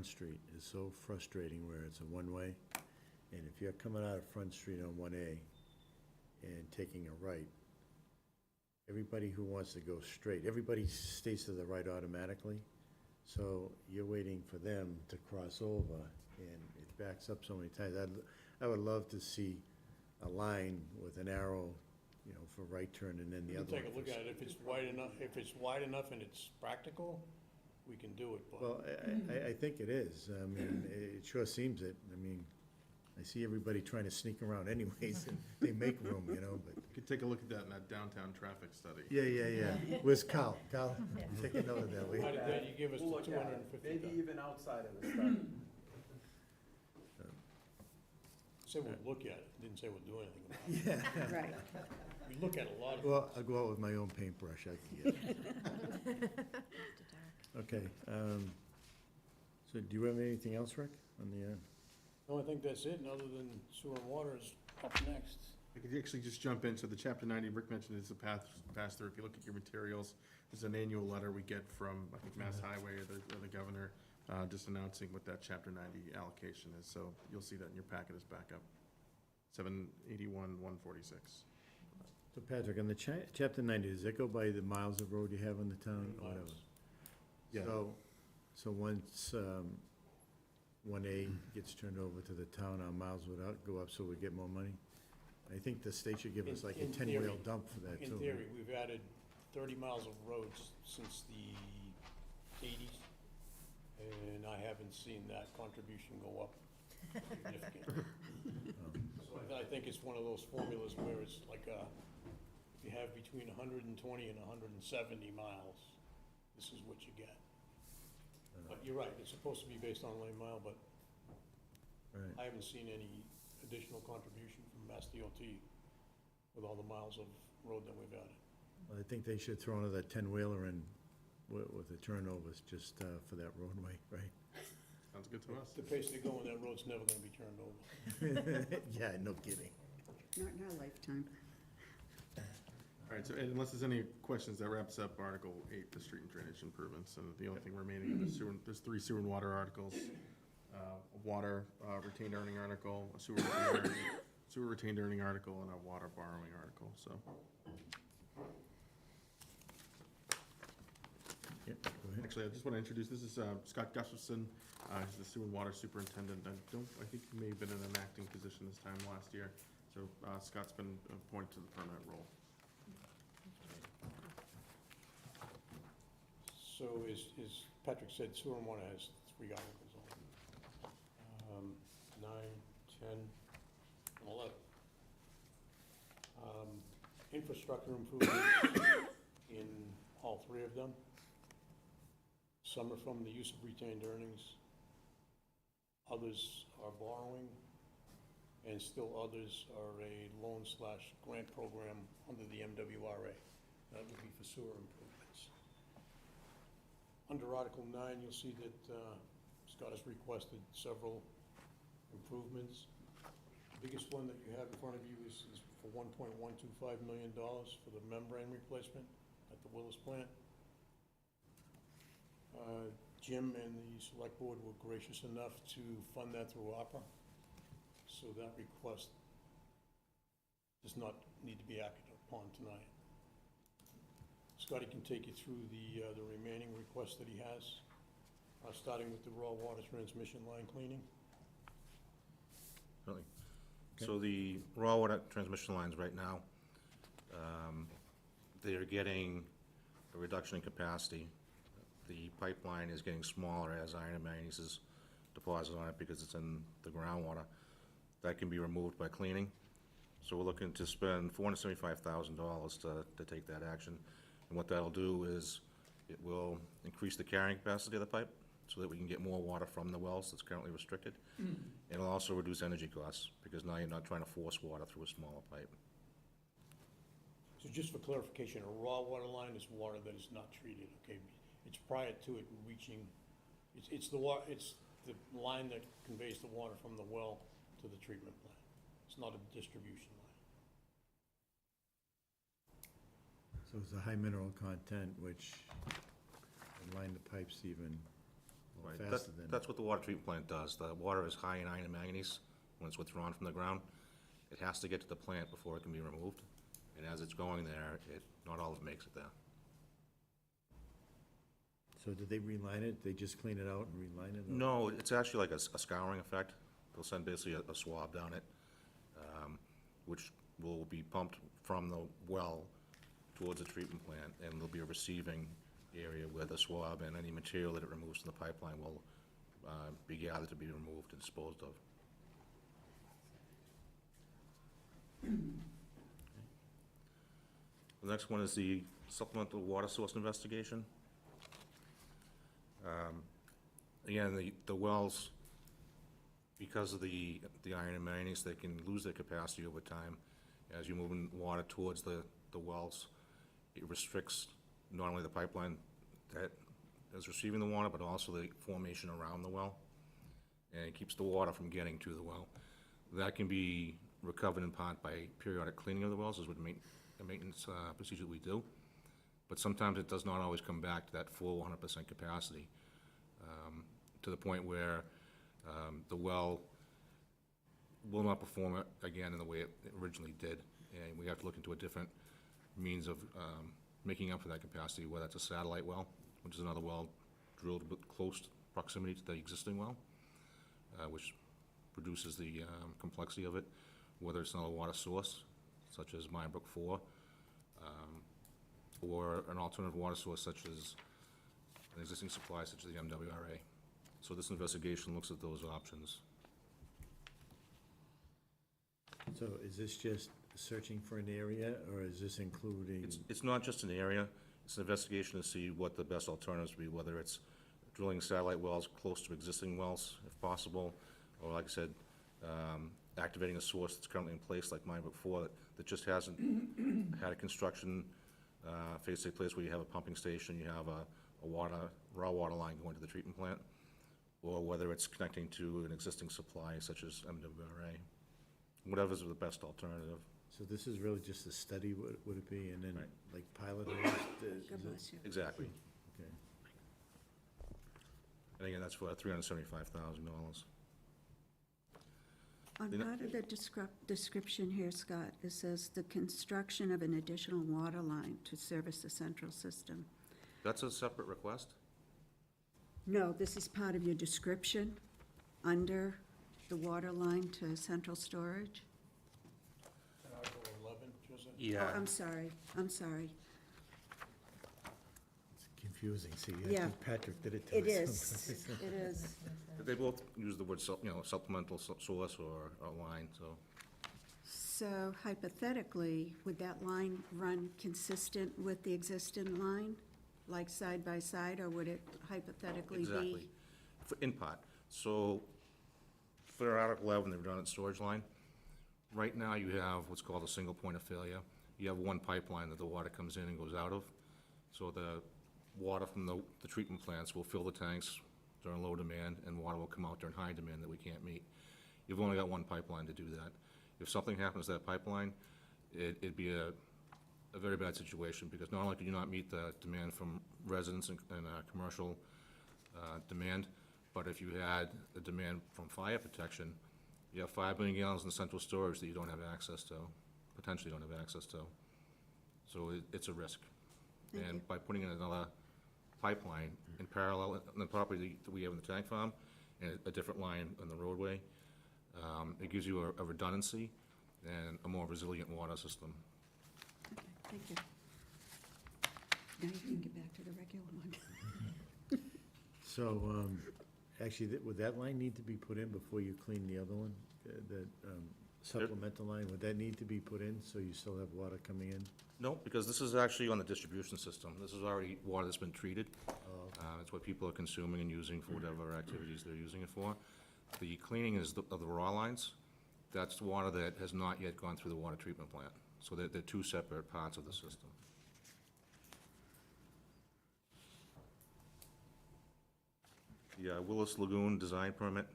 Street is so frustrating where it's a one-way. And if you're coming out of Front Street on 1A and taking a right, everybody who wants to go straight, everybody stays to the right automatically. So you're waiting for them to cross over, and it backs up so many times. I would love to see a line with an arrow, for right turn, and then the We other can one. take a look at it. If it's wide enough and it's practical, we can do it, but. Well, I think it is. I mean, it sure seems it. I mean, I see everybody trying to sneak around anyways, and they make room, but. You could take a look at that in that downtown traffic study. Yeah. Where's Cal? Cal, take a note of that. Why did that, you give us the 250? Maybe even outside of the study. Said we'll look at it, didn't say we'll do anything about it. Right. We look at a lot of. Well, I'll go out with my own paintbrush, I can get it. Okay, So do you have anything else, Rick, on the, No, I think that's it, and other than sewer and water is up next. I could actually just jump into the chapter 90, Rick mentioned it's a pass-through. If you look at your materials, there's an annual letter we get from, I think, Mass Highway or the governor, just announcing what that chapter 90 allocation is, so you'll see that in your packet as backup. 781,146. so Patrick, on the chapter 90, does that go by the miles of road you have in the town or whatever? Yeah. So once, 1A gets turned over to the town, our miles would go up, so we get more money? I think the state should give us like a In 10-wheel theory. dump for that, too. In theory, we've added 30 miles of roads since the 80s, and I haven't seen that contribution go up significantly. So I think it's one of those formulas where it's like, if you have between 120 and 170 miles, this is what you get. But you're right, it's supposed to be based on lane mile, but Right. I haven't seen any additional contribution from Mass DOT with all the miles of road that we've added. Well, I think they should throw another 10-wheeler in with the turnovers, just for that roadway, right? Sounds good to us. The pace they go on that road's never gonna be turned over. Yeah, no kidding. Not in our lifetime. All right, so unless there's any questions, that wraps up Article 8, the street and drainage improvements, and the only thing remaining in the sewer, there's 3 sewer and water articles. A water retained earning article, a sewer retained earning article, and a water borrowing article, so. Yep, go ahead. Actually, I just want to introduce, this is Scott Gustafson, he's the sewer and water superintendent. I think he may have been in an acting position this time last year, so Scott's been appointed to the permanent role. So as Patrick said, sewer and water has 3 articles on it. 9, 10, and 11. Infrastructure improvements in all 3 of them. Some are from the use of retained earnings. Others are borrowing, and still others are a loan/grant program under the MWRA. That would be for sewer improvements. Under Article 9, you'll see that Scott has requested several improvements. The biggest one that you have in front of you is for $1.125 million for the membrane replacement at the Willis plant. Jim and the select board were gracious enough to fund that through ARPA, so that request does not need to be acted upon tonight. Scotty can take you through the remaining requests that he has, starting with the raw water transmission line cleaning. Really. So the raw water transmission lines right now, they're getting a reduction in capacity. The pipeline is getting smaller as iron and manganese is deposited on it because it's in the groundwater. That can be removed by cleaning. So we're looking to spend $475,000 to take that action. And what that'll do is it will increase the carrying capacity of the pipe so that we can get more water from the wells that's currently restricted. It'll also reduce energy costs because now you're not trying to force water through a smaller pipe. So just for clarification, a raw water line is water that is not treated, okay? It's prior to it reaching, it's the line that conveys the water from the well to the treatment plant. It's not a distribution line. So it's a high mineral content, which would line the pipes even Right. faster than. That's what the water treatment plant does. The water is high in iron and manganese when it's withdrawn from the ground. It has to get to the plant before it can be removed. And as it's going there, not all of it makes it there. So did they reline it? They just clean it out and reline it? No, it's actually like a scouring effect. They'll send basically a swab down it, which will be pumped from the well towards the treatment plant, and there'll be a receiving area where the swab and any material that it removes from the pipeline will be gathered to be removed and disposed of. The next one is the supplemental water source investigation. Again, the wells, because of the iron and manganese, they can lose their capacity over time. As you're moving water towards the wells, it restricts not only the pipeline that is receiving the water, but also the formation around the well. And it keeps the water from getting to the well. That can be recovered in part by periodic cleaning of the wells, as with a maintenance procedure we do. But sometimes it does not always come back to that full 100% capacity, to the point where the well will not perform it again in the way it originally did. And we have to look into a different means of making up for that capacity, whether it's a satellite well, which is another well drilled with close proximity to the existing well, which produces the complexity of it, whether it's another water source, such as Minebrook 4, or an alternative water source such as an existing supply such as the MWRA. So this investigation looks at those options. So is this just searching for an area, or is this including? It's not just an area, it's an investigation to see what the best alternatives would be, whether it's drilling satellite wells close to existing wells, if possible, or like I said, activating a source that's currently in place, like Minebrook 4, that just hasn't had a construction phase take place where you have a pumping station, you have a raw water line going to the treatment plant, or whether it's connecting to an existing supply such as MWRA. Whatever's the best alternative. So this is really just a study, would it be, and then Right. like pilot? God bless you. Exactly. Okay. And again, that's for $375,000. On part of the description here, Scott, it says the construction of an additional water line to service the central system. That's a separate request? No, this is part of your description under the water line to central storage. Article 11, Joseph? Oh, I'm sorry. It's confusing, see, Yeah. Patrick did it to us. It is, someplace. it is. They both use the word, supplemental source or line, so. So hypothetically, would that line run consistent with the existing line, like side by side, or would it hypothetically be? Exactly. In part. So for Article 11, the redundant storage line, right now you have what's called a single point of failure. You have one pipeline that the water comes in and goes out of. So the water from the treatment plants will fill the tanks during low demand, and water will come out during high demand that we can't meet. You've only got one pipeline to do that. If something happens to that pipeline, it'd be a very bad situation, because not only can you not meet the demand from residents and commercial demand, but if you had the demand from fire protection, you have 5 million gallons in central storage that you don't have access to, potentially don't have access to. So it's a risk. Thank you. And by putting in another pipeline in parallel, on the property that we have in the tank farm, and a different line on the roadway, it gives you a redundancy and a more resilient water system. Okay, thank you. Now you can get back to the regular one. So, actually, would that line need to be put in before you clean the other one? That supplemental line, would that need to be put in so you still have water coming in? No, because this is actually on the distribution system. This is already water that's been treated. It's what people are consuming and using for whatever activities they're using it for. The cleaning is of the raw lines. That's the water that has not yet gone through the water treatment plant. So they're two separate parts of the system. The Willis Lagoon design permit,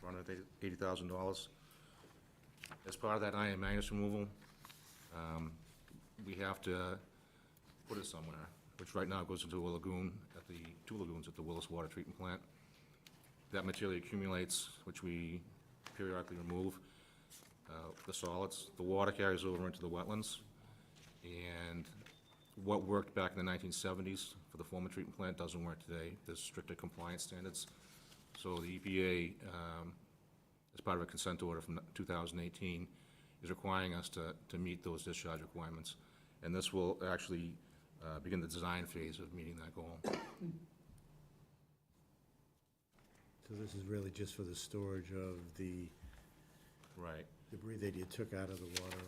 for $180,000. As part of that iron manganese removal, we have to put it somewhere, which right now goes into a lagoon at the 2 lagoons at the Willis Water Treatment Plant. That material accumulates, which we periodically remove the solids. The water carries over into the wetlands, and what worked back in the 1970s for the former treatment plant doesn't work today. There's stricter compliance standards. So the EPA, as part of a consent order from 2018, is requiring us to meet those discharge requirements. And this will actually begin the design phase of meeting that goal. So this is really just for the storage of the Right. debris that you took out of the water?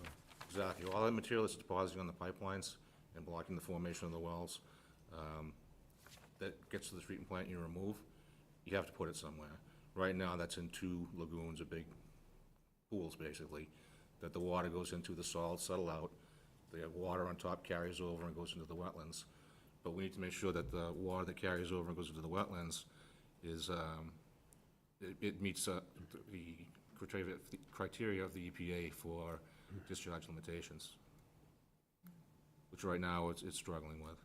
Exactly. All that material that's depositing on the pipelines and blocking the formation of the wells, that gets to the treatment plant you remove, you have to put it somewhere. Right now, that's in 2 lagoons, or big pools, basically, that the water goes into, the solids settle out, the water on top carries over and goes into the wetlands. but we need to make sure that the water that carries over and goes into the wetlands is, it meets the criteria of the EPA for discharge limitations, which right now it's struggling with.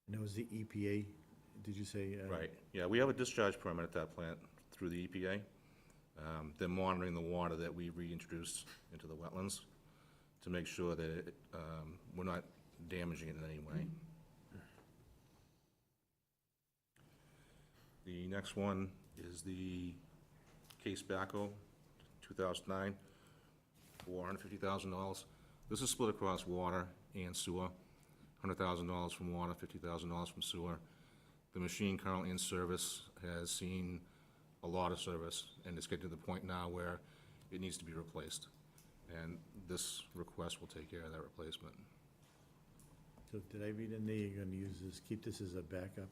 And it was the EPA, did you say? Right, yeah, we have a discharge permit at that plant through the EPA. They're monitoring the water that we reintroduce into the wetlands to make sure that we're not damaging it in any way. The next one is the Case Backhoe, 2009, $450,000. This is split across water and sewer, $100,000 from water, $50,000 from sewer. The machine currently in service has seen a lot of service, and it's getting to the point now where it needs to be replaced. And this request will take care of that replacement. So did I read in there, you're gonna use this, keep this as a backup,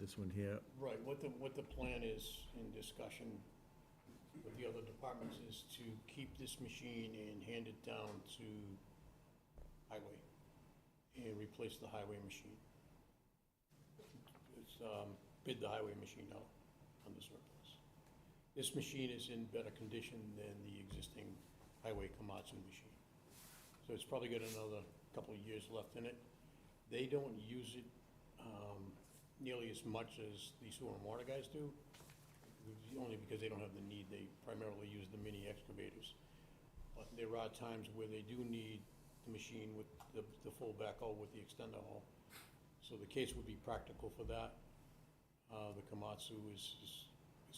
this one here? Right, what the plan is in discussion with the other departments is to keep this machine and hand it down to highway and replace the highway machine. It's, bid the highway machine out on the surplus. This machine is in better condition than the existing highway Komatsu machine. So it's probably got another couple of years left in it. They don't use it nearly as much as the sewer and water guys do, only because they don't have the need. They primarily use the mini excavators. But there are times where they do need the machine with the full backhoe with the extender haul. So the case would be practical for that. The Komatsu is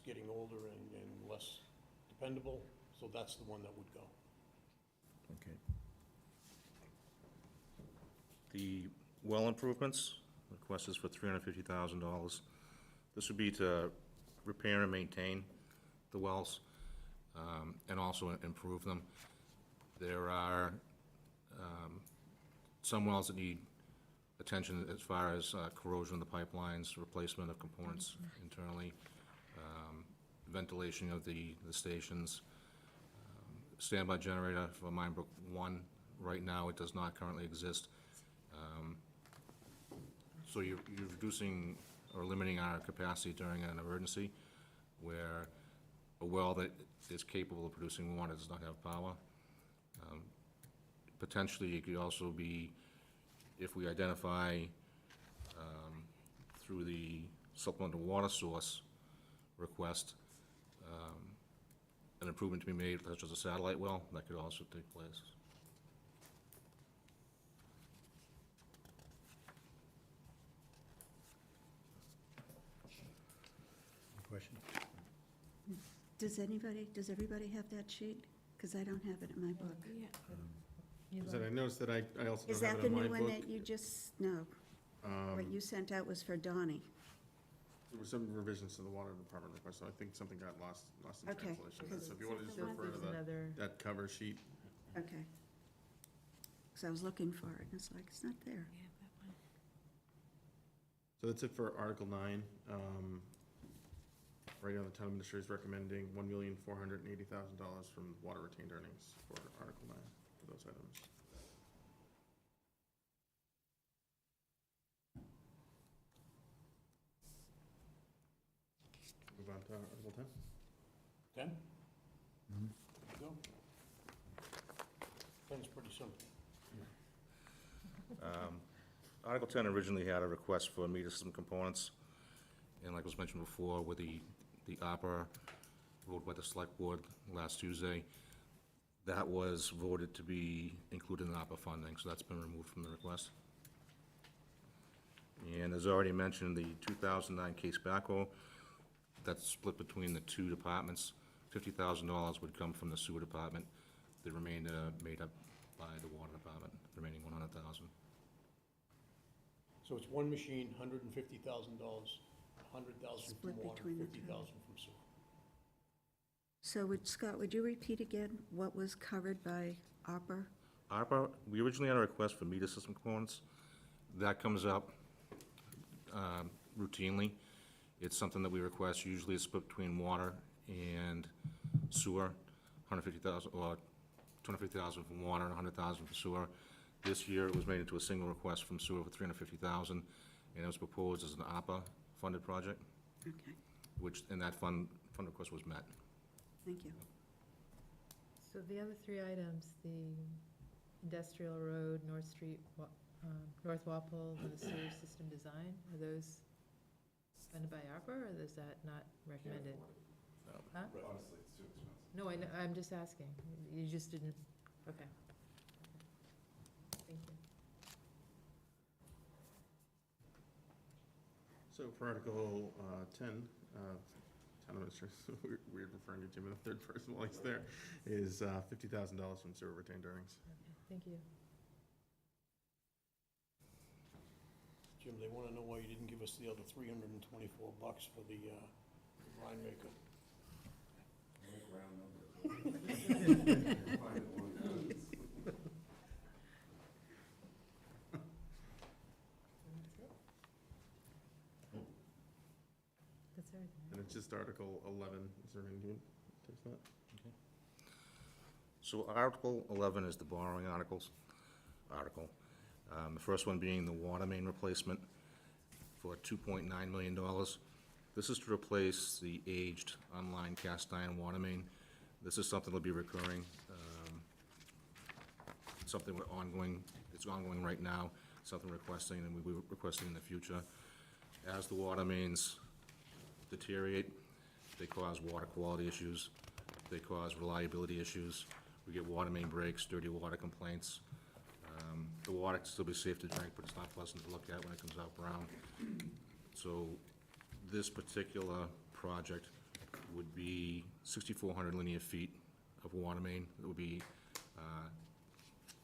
getting older and less dependable, so that's the one that would go. Okay. The well improvements, request is for $350,000. This would be to repair and maintain the wells, and also improve them. There are some wells that need attention as far as corrosion of the pipelines, replacement of components internally, ventilation of the stations, standby generator for Minebrook 1. Right now, it does not currently exist. So you're reducing or limiting our capacity during an emergency where a well that is capable of producing water does not have power. Potentially, it could also be, if we identify through the supplemental water source request, an improvement to be made, such as a satellite well, that could also take place. Question? Does everybody have that sheet? Because I don't have it in my book. Is that I noticed that I also Is don't that have the it in new my one book. that you just, no, what you sent out was for Donnie? There were some revisions to the water department request, so I think something got lost in Okay, translation. because So if you want to just There's refer to another- that cover sheet. Okay. Because I was looking for it, and it's like, it's not there. So that's it for Article 9. Right now, the town administrator is recommending $1,480,000 from water retained earnings for Article 9 for those items. Move on to Article 10. 10? Go. 10's pretty simple. Article 10 originally had a request for meter system components, and like was mentioned before, with the ARPA voted by the select board last Tuesday, that was voted to be included in ARPA funding, so that's been removed from the request. And as already mentioned, the 2009 Case Backhoe, that's split between the two departments. $50,000 would come from the sewer department. The remainder made up by the water department, the remaining $100,000. So it's one machine, $150,000, $100,000 Split from water, between the $50,000 from sewer. So Scott, would you repeat again what was covered by ARPA? ARPA, we originally had a request for meter system components. That comes up routinely. It's something that we request. Usually it's split between water and sewer, $150,000 or 250,000 from water and 100,000 for sewer. This year, it was made into a single request from sewer for 350,000, and it was proposed as an ARPA-funded project, Okay, and that fund request was met. thank you. So the other three items, the industrial road, North Street, North Walpole, and the sewer system design, are those funded by ARPA, or is that not recommended? Huh? Honestly, it's too expensive. No, I'm just asking. You just didn't, okay. Thank you. So for Article 10, Town Administrator, weird referring to Jim in the third person while he's there, is $50,000 from sewer retained earnings. Okay, thank you. Jim, they wanna know why you didn't give us the other $324 for the brine maker. That's everything. And it's just Article 11. Is there anything you take that? So Article 11 is the borrowing article. The first one being the water main replacement for $2.9 million. This is to replace the aged unlined cast iron water main. This is something that'll be recurring, something we're ongoing, it's ongoing right now, something requesting, and we'll be requesting in the future. As the water mains deteriorate, they cause water quality issues, they cause reliability issues. We get water main breaks, dirty water complaints. The water can still be safe to drink, but it's not pleasant to look at when it comes out brown. So this particular project would be 6,400 linear feet of water main. It would be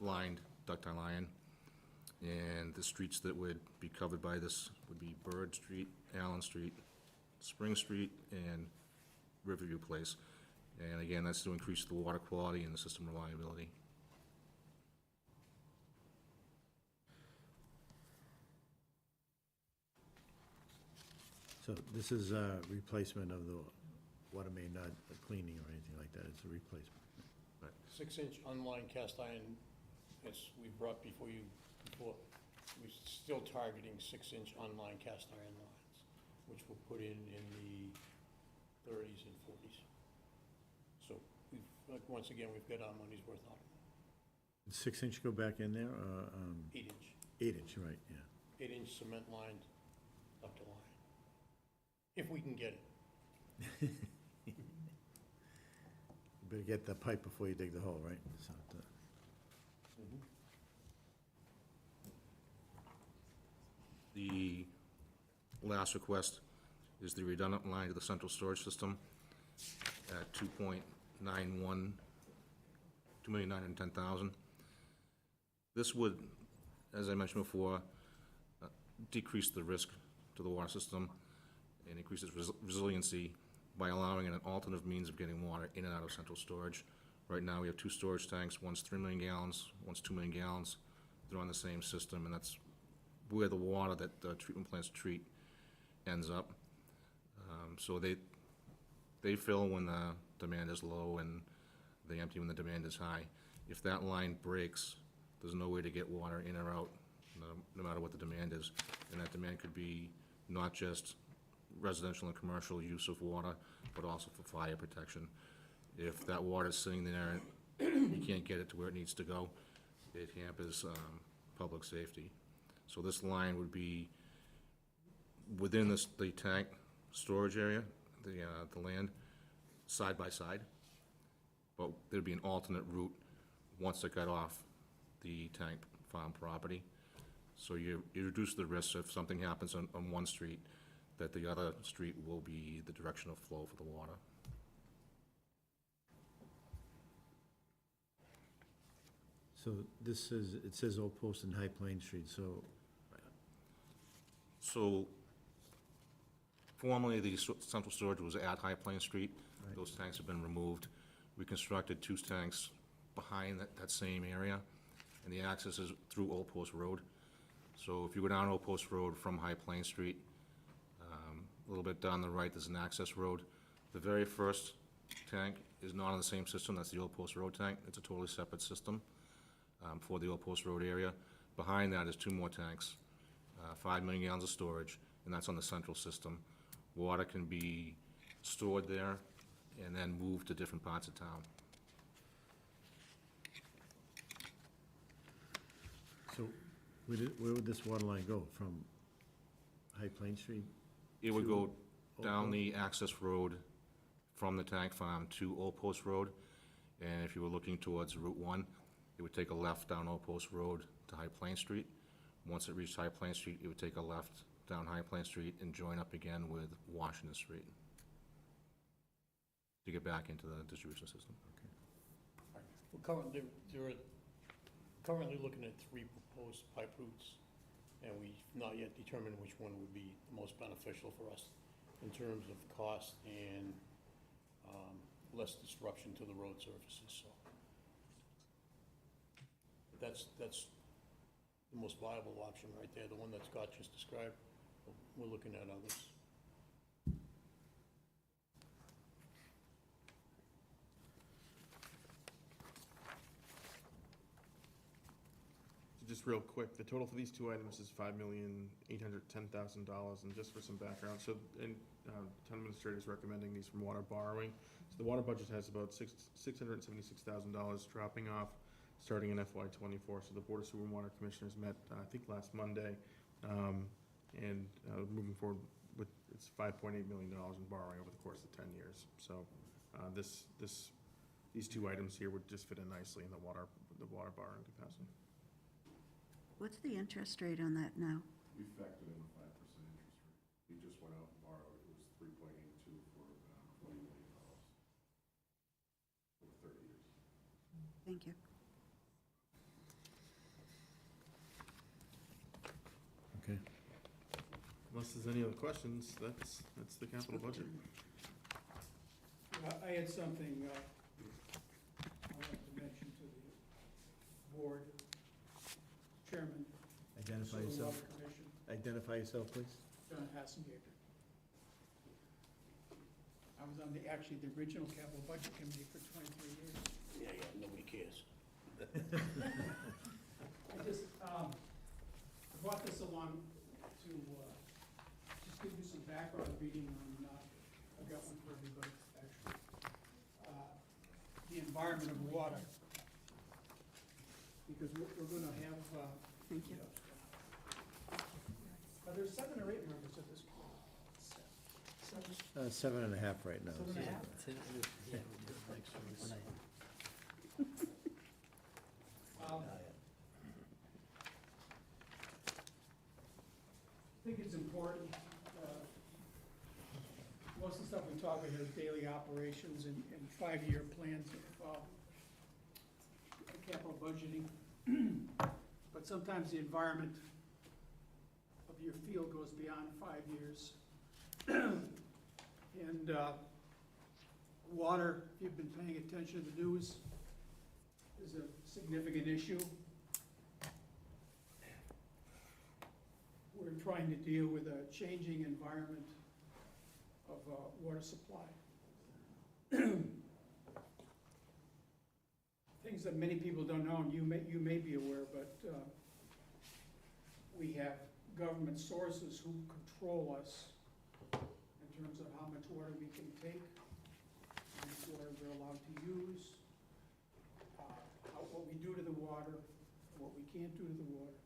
lined ductile iron. And the streets that would be covered by this would be Bird Street, Allen Street, Spring Street, and Riverview Place. And again, that's to increase the water quality and the system reliability. So this is a replacement of the water main, not a cleaning or anything like that, it's a replacement. 6-inch unlined cast iron, as we brought before you, before, we're still targeting 6-inch unlined cast iron lines, which were put in the 30s and 40s. So we've, like, once again, we've got our money's worth out of it. 6-inch go back in there, 8-inch, 8-inch, right, yeah. 8-inch cement lined ductile iron. If we can get it. You better get the pipe before you dig the hole, right? So, The last request is the redundant line to the central storage system at $2,910,000. This would, as I mentioned before, decrease the risk to the water system and increase its resiliency by allowing an alternative means of getting water in and out of central storage. Right now, we have two storage tanks, one's 3 million gallons, one's 2 million gallons. They're on the same system, and that's where the water that the treatment plants treat ends up. So they fill when the demand is low and they empty when the demand is high. If that line breaks, there's no way to get water in or out, no matter what the demand is. And that demand could be not just residential and commercial use of water, but also for fire protection. If that water's sitting there and you can't get it to where it needs to go, it hampers public safety. So this line would be within the tank storage area, the land, side by side, but there'd be an alternate route once it got off the tank farm property. So you reduce the risk if something happens on one street, that the other street will be the direction of flow for the water. So this is, it says Old Post and High Plain Street, so So formerly, the central storage was at High Plain Street. Right. Those tanks have been removed. We constructed 2 tanks behind that same area, and the access is through Old Post Road. So if you go down Old Post Road from High Plain Street, a little bit down the right, there's an access road. The very first tank is not on the same system, that's the Old Post Road tank. It's a totally separate system for the Old Post Road area. Behind that is 2 more tanks, 5 million gallons of storage, and that's on the central system. Water can be stored there and then moved to different parts of town. So where would this water line go? From High Plain Street? It would To go Old down Post? the access road from the tank farm to Old Post Road. And if you were looking towards Route 1, it would take a left down Old Post Road to High Plain Street. Once it reached High Plain Street, it would take a left down High Plain Street and join up again with Washington Street to get back into the distribution system. We're currently, they're currently looking at 3 proposed pipe routes, and we've not yet determined which one would be the most beneficial for us in terms of cost and less disruption to the road surfaces, so. That's the most viable option right there, the one that Scott just described. We're looking at others. So just real quick, the total for these 2 items is $5,810,000, and just for some background, so, town administrator is recommending these from water borrowing. So the water budget has about $676,000 dropping off, starting in FY '24, so the Board of Sewer and Water Commissioners met, I think last Monday, and moving forward with, it's $5.8 million in borrowing over the course of 10 years. So, these 2 items here would just fit in nicely in the water borrowing capacity. What's the interest rate on that now? We factored in a 5% interest rate. We just went out and borrowed, it was 3.82 for $20 million over 30 years. Thank you. Okay. Unless there's any other questions, that's the capital budget. I had something I wanted to mention to the board, chairman, Identify Sewer yourself. Water Commission, Identify yourself, please. John Hassengager. I was on the original capital budget committee for 23 years. Yeah, nobody cares. I just brought this along to just give you some background reading on, I've got one for everybody, actually. The environment of water. Because we're gonna have, Thank you. are there 7 or 8 members of this board? 7? 7.5 right now. 7.5? Yeah, we'll do it next night. I think it's important, most of the stuff we talk about here is daily operations and 5-year plans of capital budgeting. But sometimes the environment of your field goes beyond 5 years. And water, if you've been paying attention to the news, is a significant issue. We're trying to deal with a changing environment of water supply. Things that many people don't know, and you may be aware, but we have government sources who control us in terms of how much water we can take, how much water we're allowed to use, what we do to the water, what we can't do to the water.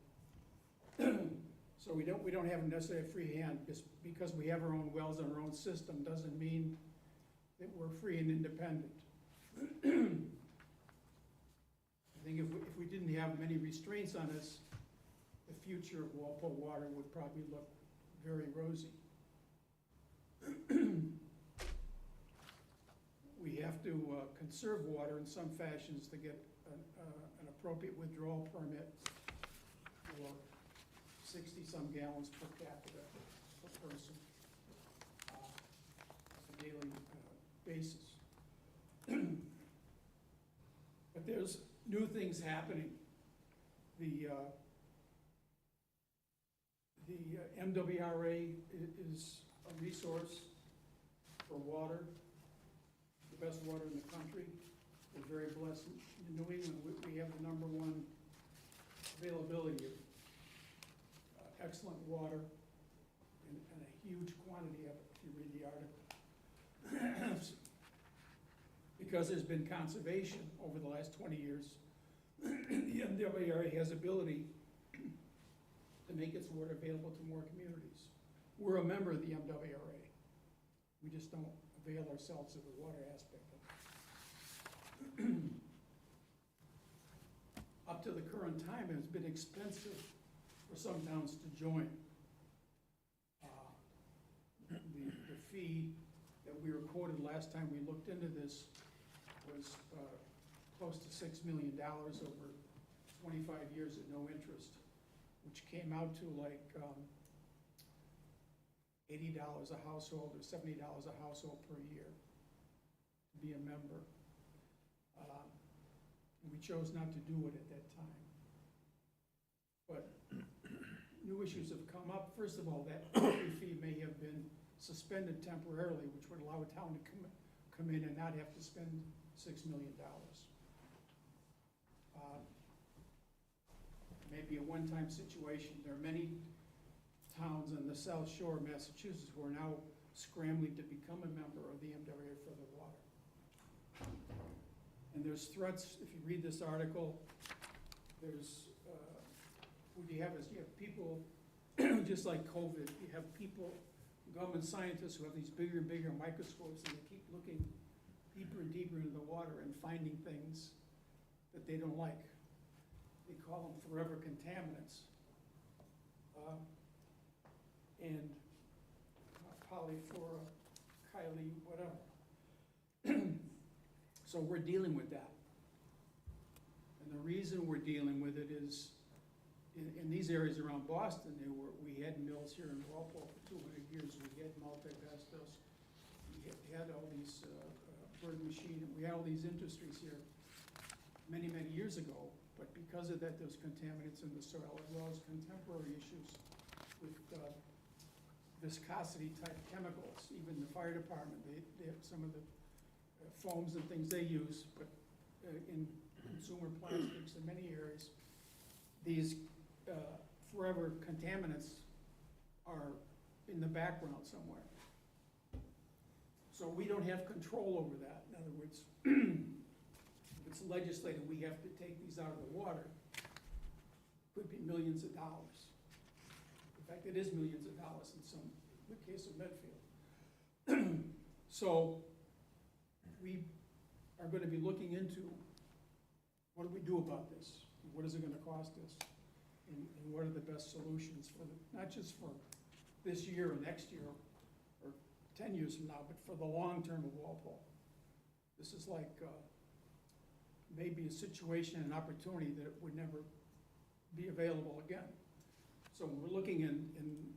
So we don't have necessarily a free hand. Just because we have our own wells and our own system doesn't mean that we're free and independent. I think if we didn't have many restraints on us, the future of Walpole water would probably look very rosy. We have to conserve water in some fashions to get an appropriate withdrawal permit for 60-some gallons per capita per person on a daily basis. But there's new things happening. The MWRA is a resource for water. the best water in the country. We're very blessed. In New England, we have the #1 availability of excellent water and a huge quantity of it, if you read the article. Because there's been conservation over the last 20 years, the MWRA has ability to make its water available to more communities. We're a member of the MWRA. We just don't avail ourselves of the water aspect of it. Up to the current time, it's been expensive for some towns to join. The fee that we were quoted last time we looked into this was close to $6 million over 25 years at no interest, which came out to like $80 a household or $70 a household per year to be a member. And we chose not to do it at that time. But new issues have come up. First of all, that entry fee may have been suspended temporarily, which would allow a town to come in and not have to spend $6 million. Maybe a one-time situation. There are many towns on the South Shore of Massachusetts who are now scrambling to become a member of the MWA for their water. And there's threats, if you read this article, there's, what you have is you have people, just like COVID, you have people, government scientists who have these bigger and bigger microscopes and they keep looking deeper and deeper into the water and finding things that they don't like. They call them forever contaminants. And polyflora, Kylie, whatever. So we're dealing with that. And the reason we're dealing with it is, in these areas around Boston, we had mills here in Walpole for 200 years. We had multibastos. We had all these bird machine, and we had all these industries here many, many years ago. But because of that, there's contaminants in the soil, as well as contemporary issues with viscosity type chemicals. Even the fire department, they have some of the foams and things they use, but in consumer plastics in many areas, these forever contaminants are in the background somewhere. So we don't have control over that. In other words, if it's legislated, we have to take these out of the water. Could be millions of dollars. In fact, it is millions of dollars in the case of Medfield. So we are going to be looking into what do we do about this? What is it going to cost us? And what are the best solutions for not just for this year or next year or 10 years from now, but for the long term of Walpole. This is like maybe a situation, an opportunity that would never be available again. So when we're looking in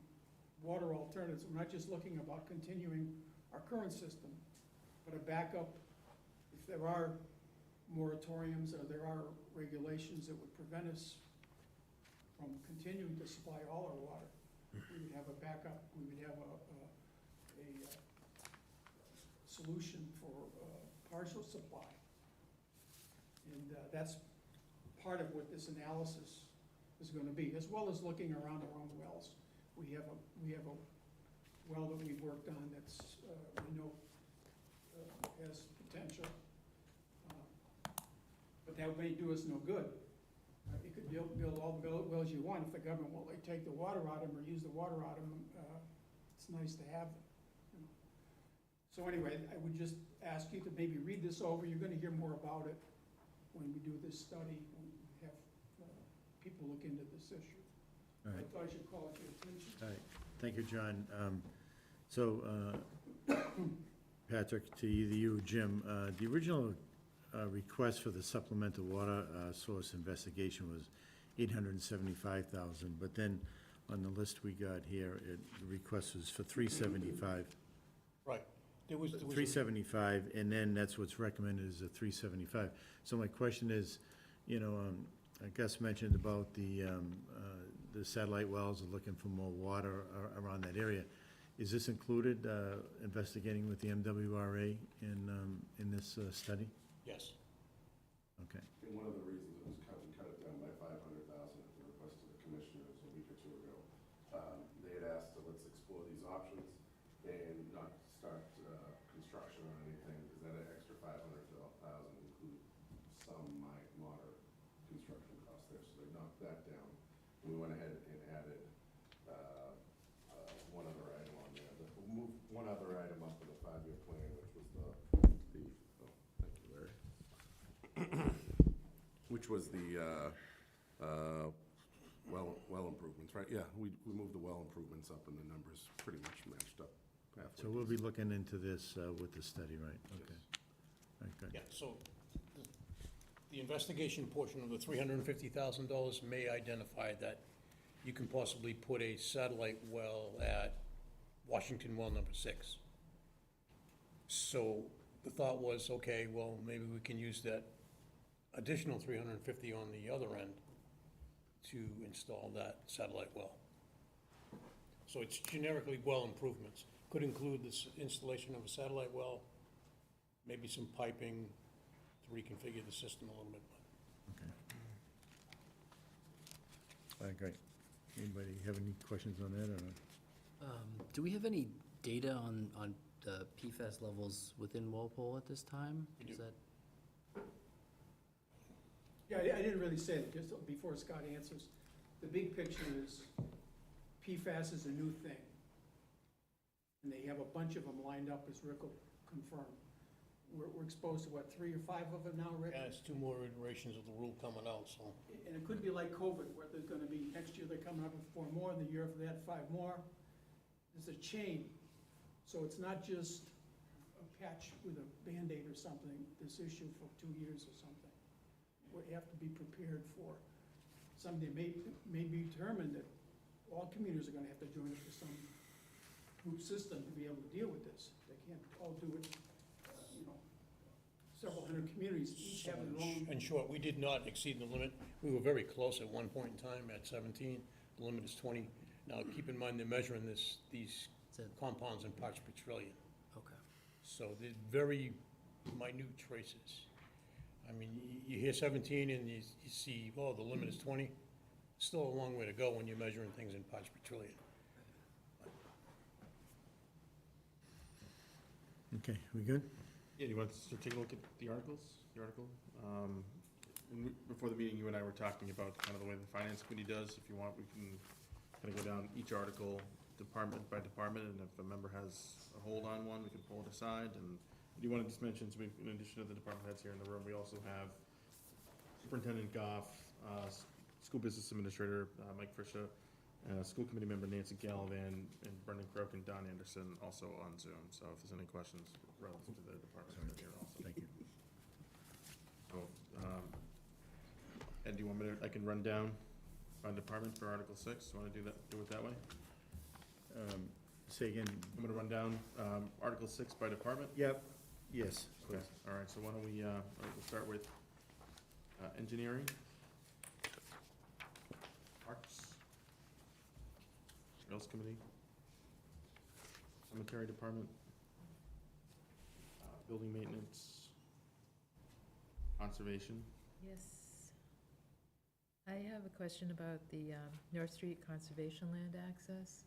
water alternatives, we're not just looking about continuing our current system, but a backup if there are moratoriums or there are regulations that would prevent us from continuing to supply all our water. We would have a backup, we would have a solution for partial supply. And that's part of what this analysis is going to be, as well as looking around our own wells. We have a well that we've worked on that's we know has potential, but that may do us no good. You could build all the wells you want if the government won't take the water out of them or use the water out of them. It's nice to have them. You know. So anyway, I would just ask you to maybe read this over. You're going to hear more about it when we do this study and have people look into this issue. All right. I thought I should call it to your attention. All right, thank you, John. Patrick, to either you or Jim, the original request for the supplemental water source investigation was $875,000, but then on the list we got here, the request was for $375,000. Right. There was a- $375,000, and then that's what's recommended is a $375,000. So my question is, Gus mentioned about the satellite wells are looking for more water around that area. Is this included, investigating with the MWRA in this study? Yes. Okay. And one of the reasons it was cut, we cut it down by 500,000 at the request of the commissioners a week or two ago. They had asked to let's explore these options and not start construction on anything, because that extra 500,000 include some moderate construction costs there, so they knocked that down. We went ahead and added one other item on there. We'll move one other item up in the 5-year plan, which was oh, thank you, Larry. Which was the well improvements, right? Yeah, we moved the well improvements up, and the numbers pretty much matched up halfway. So we'll be looking into this with the study, right? Okay. All right, good. Yeah, so the investigation portion of the $350,000 may identify that you can possibly put a satellite well at Washington Well number 6. So the thought was, okay, well, maybe we can use that additional 350 on the other end to install that satellite well. So it's generically well improvements. Could include this installation of a satellite well, maybe some piping to reconfigure the system a little bit. Okay. All right, great. Anybody have any questions on that, or? Do we have any data on the PFAS levels within Walpole at this time? We do. Is that, Yeah, I didn't really say it, just before Scott answers. The big picture is PFAS is a new thing. And they have a bunch of them lined up, as Rick will confirm. We're exposed to, what, 3 or 5 of them now, Rick? Yeah, it's 2 more iterations of the rule coming out, so. And it could be like COVID, where there's gonna be, next year they're coming up with 4 more, and the year after that, 5 more. There's a chain. So it's not just a patch with a Band-Aid or something, this issue for 2 years or something. We have to be prepared for someday, may be determined that all communities are gonna have to join up to some group system to be able to deal with this. They can't all do it, several hundred communities, each So have their own. in short, we did not exceed the limit. We were very close at one point in time at 17. The limit is 20. Now, keep in mind, they're measuring these compounds in parts per trillion. okay. So they're very minute traces. I mean, you hear 17 and you see, oh, the limit is 20. Still a long way to go when you're measuring things in parts per trillion. Okay, we good? Yeah, do you want to take a look at the article? Before the meeting, you and I were talking about kind of the way the finance committee does. If you want, we can kind of go down each article department by department, and if a member has a hold on one, we can pull it aside. And do you want to just mention, so in addition to the department heads here in the room, we also have Superintendent Goff, School Business Administrator Mike Frisha, School Committee Member Nancy Gallivan, and Brendan Croak and Don Anderson also on Zoom. So if there's any questions relative to the department heads here also. Thank you. So, Ed, do you want me to, I can run down by department for Article 6? Do you want to do it that way? Say again? I'm gonna run down, Article 6 by department? Yep, yes, Okay, please. all right, so why don't we, we'll start with, engineering. Parks. Trails Committee. Cemetery Department. Building Maintenance. Conservation. Yes. I have a question about the North Street Conservation Land access.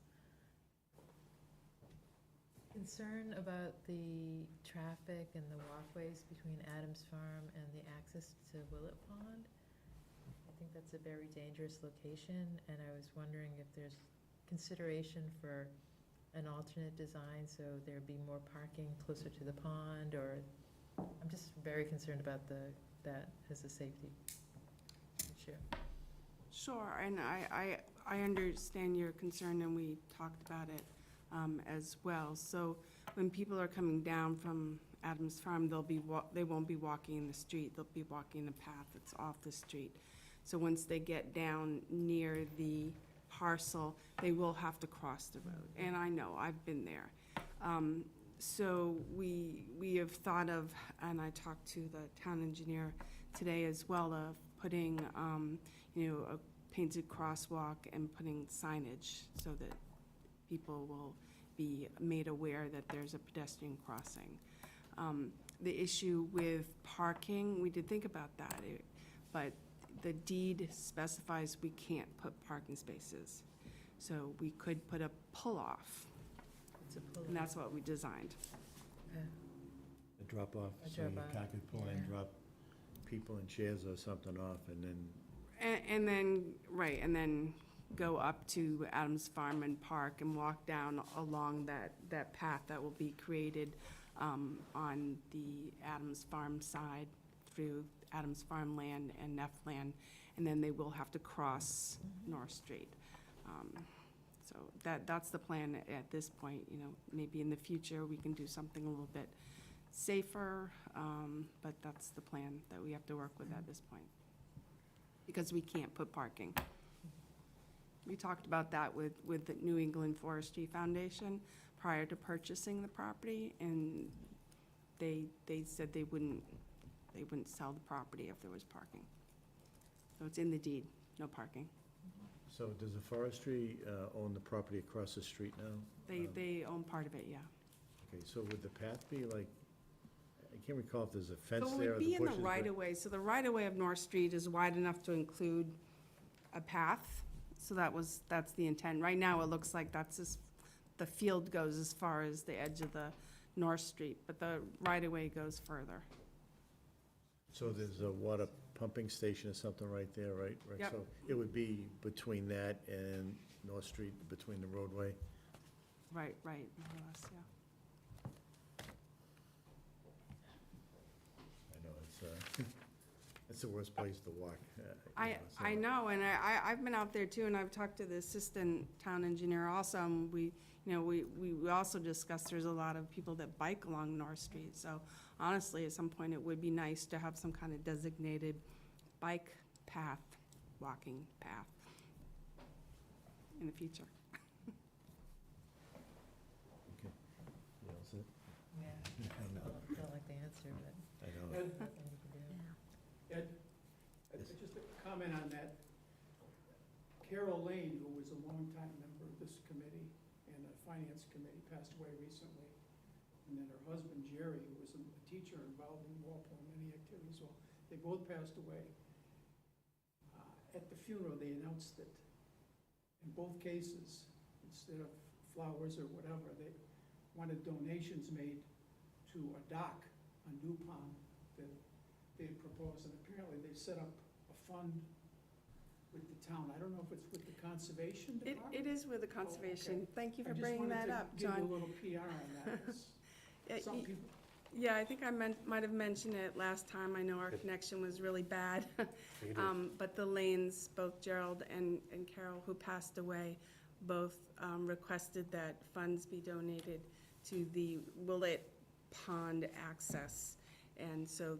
Concern about the traffic and the walkways between Adams Farm and the access to Willett Pond. I think that's a very dangerous location, and I was wondering if there's consideration for an alternate design so there'd be more parking closer to the pond, or I'm just very concerned about that as a safety issue. Sure, and I understand your concern, and we talked about it as well. So when people are coming down from Adams Farm, they won't be walking the street, they'll be walking a path that's off the street. So once they get down near the parcel, they will have to cross the road, and I know, I've been there. So we have thought of, and I talked to the town engineer today as well, of putting, a painted crosswalk and putting signage so that people will be made aware that there's a pedestrian crossing. The issue with parking, we did think about that, but the deed specifies we can't put parking spaces. So we could put a pull-off, It's a pull. and that's what we designed. A drop off, A so your drop-off, car could pull in, yeah. drop people in chairs or something off, and then, And then, right, and then go up to Adams Farm and Park and walk down along that path that will be created on the Adams Farm side through Adams Farm land and Neff land, and then they will have to cross North Street. So that's the plan at this point, you know, maybe in the future, we can do something a little bit safer, but that's the plan that we have to work with at this point, because we can't put parking. We talked about that with the New England Forestry Foundation prior to purchasing the property, and they said they wouldn't sell the property if there was parking. So it's in the deed, no parking. so does the forestry own the property across the street now? They own part of it, yeah. Okay, so would the path be like, I can't recall if there's a fence So it there or would the be in bushes. the but- right-of-way, so the right-of-way of North Street is wide enough to include a path, so that's the intent. Right now, it looks like the field goes as far as the edge of the North Street, but the right-of-way goes further. So there's a water pumping station or something right there, right? Right, Yep. so it would be between that and North Street, between the roadway? Right, more or less, yeah. I know, it's the worst place to walk. you I know, so- know, and I've been out there too, and I've talked to the assistant town engineer also, and we also discussed there's a lot of people that bike along North Street, so honestly, at some point, it would be nice to have some kind of designated bike path, walking path in the future. Okay. You all set? Yeah, don't like the answer, but I know. Ed, nothing we can do. Ed, just a comment on that. Carol Lane, who was a longtime member of this committee and the finance committee, passed away recently. And then her husband, Jerry, who was a teacher involved in Walpole in many activities, well, they both passed away. At the funeral, they announced that in both cases, instead of flowers or whatever, they wanted donations made to a dock on New Pond that they had proposed, and apparently they set up a fund with the town. I don't know if it's with the conservation department? It is with the conservation. Thank you I for just bringing wanted that to up, give you John. a little PR on that. It's- Some people, Yeah, I think I might have mentioned it last time. I know our connection was really bad. But the Lanes, both Gerald and Carol, who passed away, both requested that funds be donated to the Willet Pond access. And so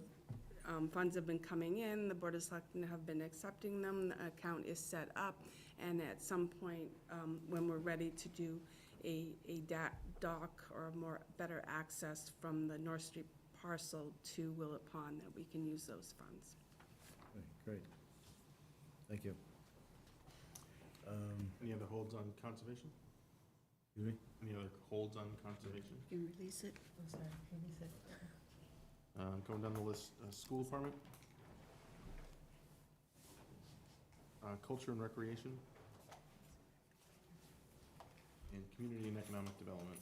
funds have been coming in, the Board of Selectmen have been accepting them, the account is set up, and at some point, when we're ready to do a dock or better access from the North Street parcel to Willet Pond, that we can use those funds. Okay, great. Thank you. Any other holds on conservation? Excuse me? Any other holds on conservation? You can release it. I'm sorry, can you say? Going down the list, school department. Culture and recreation. And community and economic development.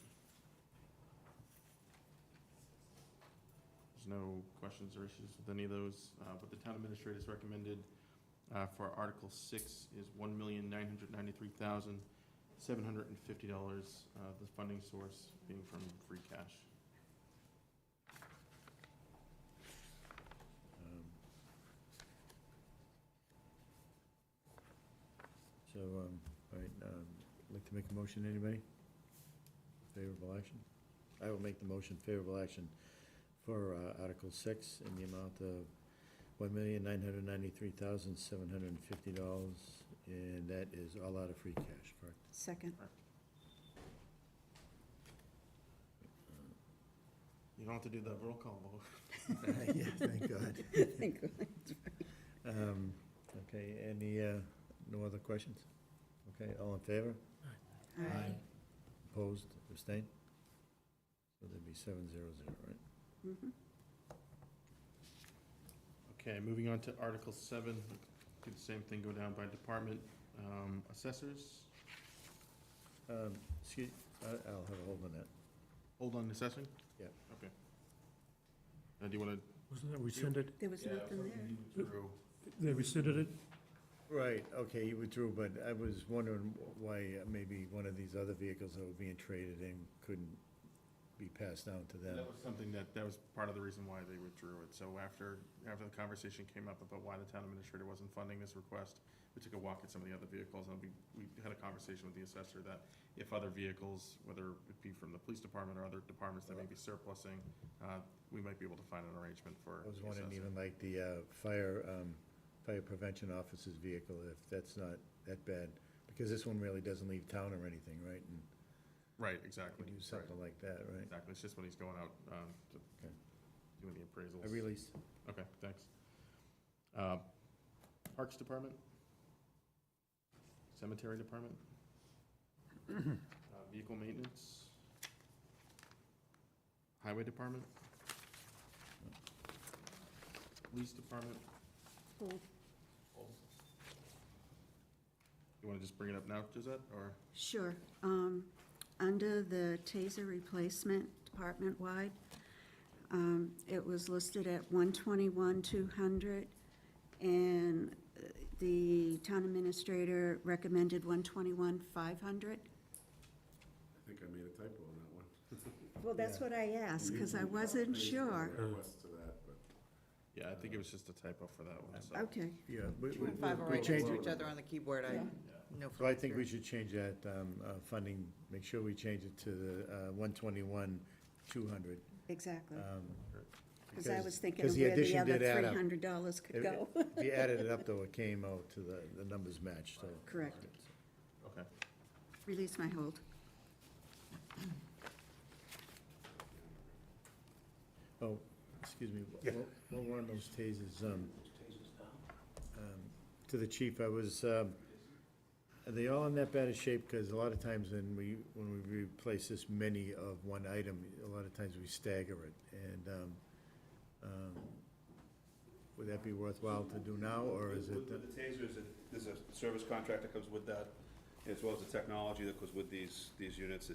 There's no questions or issues with any of those, but the town administrator's recommended for Article 6 is $1,993,750, the funding source being from free cash. All right, like to make a motion, anybody? Favorable action? I will make the motion, favorable action for Article 6 in the amount of $1,993,750, and that is all out of free cash, correct? Second. You don't have to do the roll call vote. Yeah, thank God. Thank God. Okay, any, no other questions? Okay, all in favor? Aye. Opposed, abstained? So there'd be 7-0-0, right? Mhm. Okay, moving on to Article 7, do the same thing, go down by department. Assessors, Excuse, I'll have a hold on that. hold on assessing? Yeah. Okay. Do you want to? Wasn't that rescinded? There was nothing there. They rescinded it? Right, okay, he withdrew, but I was wondering why maybe one of these other vehicles that were being traded in couldn't be passed down to them. That was something that was part of the reason why they withdrew it. So after the conversation came up about why the town administrator wasn't funding this request, we took a walk at some of the other vehicles, and we had a conversation with the assessor that if other vehicles, whether it be from the police department or other departments that may be surplusing, we might be able to find an arrangement for I was the wondering assessor. even like the fire prevention officer's vehicle, if that's not that bad, because this one really doesn't leave town or anything, right? And Right, exactly. do right, something like that, right? Exactly, it's just when he's going out Okay. doing the appraisals. A release. Okay, thanks. Parks Department? Cemetery Department? Vehicle Maintenance? Highway Department? Police Department? Hold. You wanna just bring it up now, Josette, or? Sure. Under the taser replacement department-wide, it was listed at 121,200, and the town administrator recommended 121,500. I think I made a typo on that one. Well, that's what I asked, because I wasn't sure. Request to that, but Yeah, I think it was just a typo for that one, so. Okay. Yeah. Two and five are we right next changed to it. each other on the keyboard, I Yeah. know So from I think we experience. should change that funding, make sure we change it to the 121,200. Exactly. Because I was thinking because of the where the addition other did add up. $300 could If go. if you added it up, though, it came out to the numbers matched, so. Correct. Okay. Release my hold. Oh, excuse me, while we're on those tasers, to the chief, I was, are they all in that bad a shape? Because a lot of times when we replace this many of one item, a lot of times we stagger it, and, would that be worthwhile to do now, or is it? With the tasers, there's a service contract that comes with that, as well as the technology that goes with these units.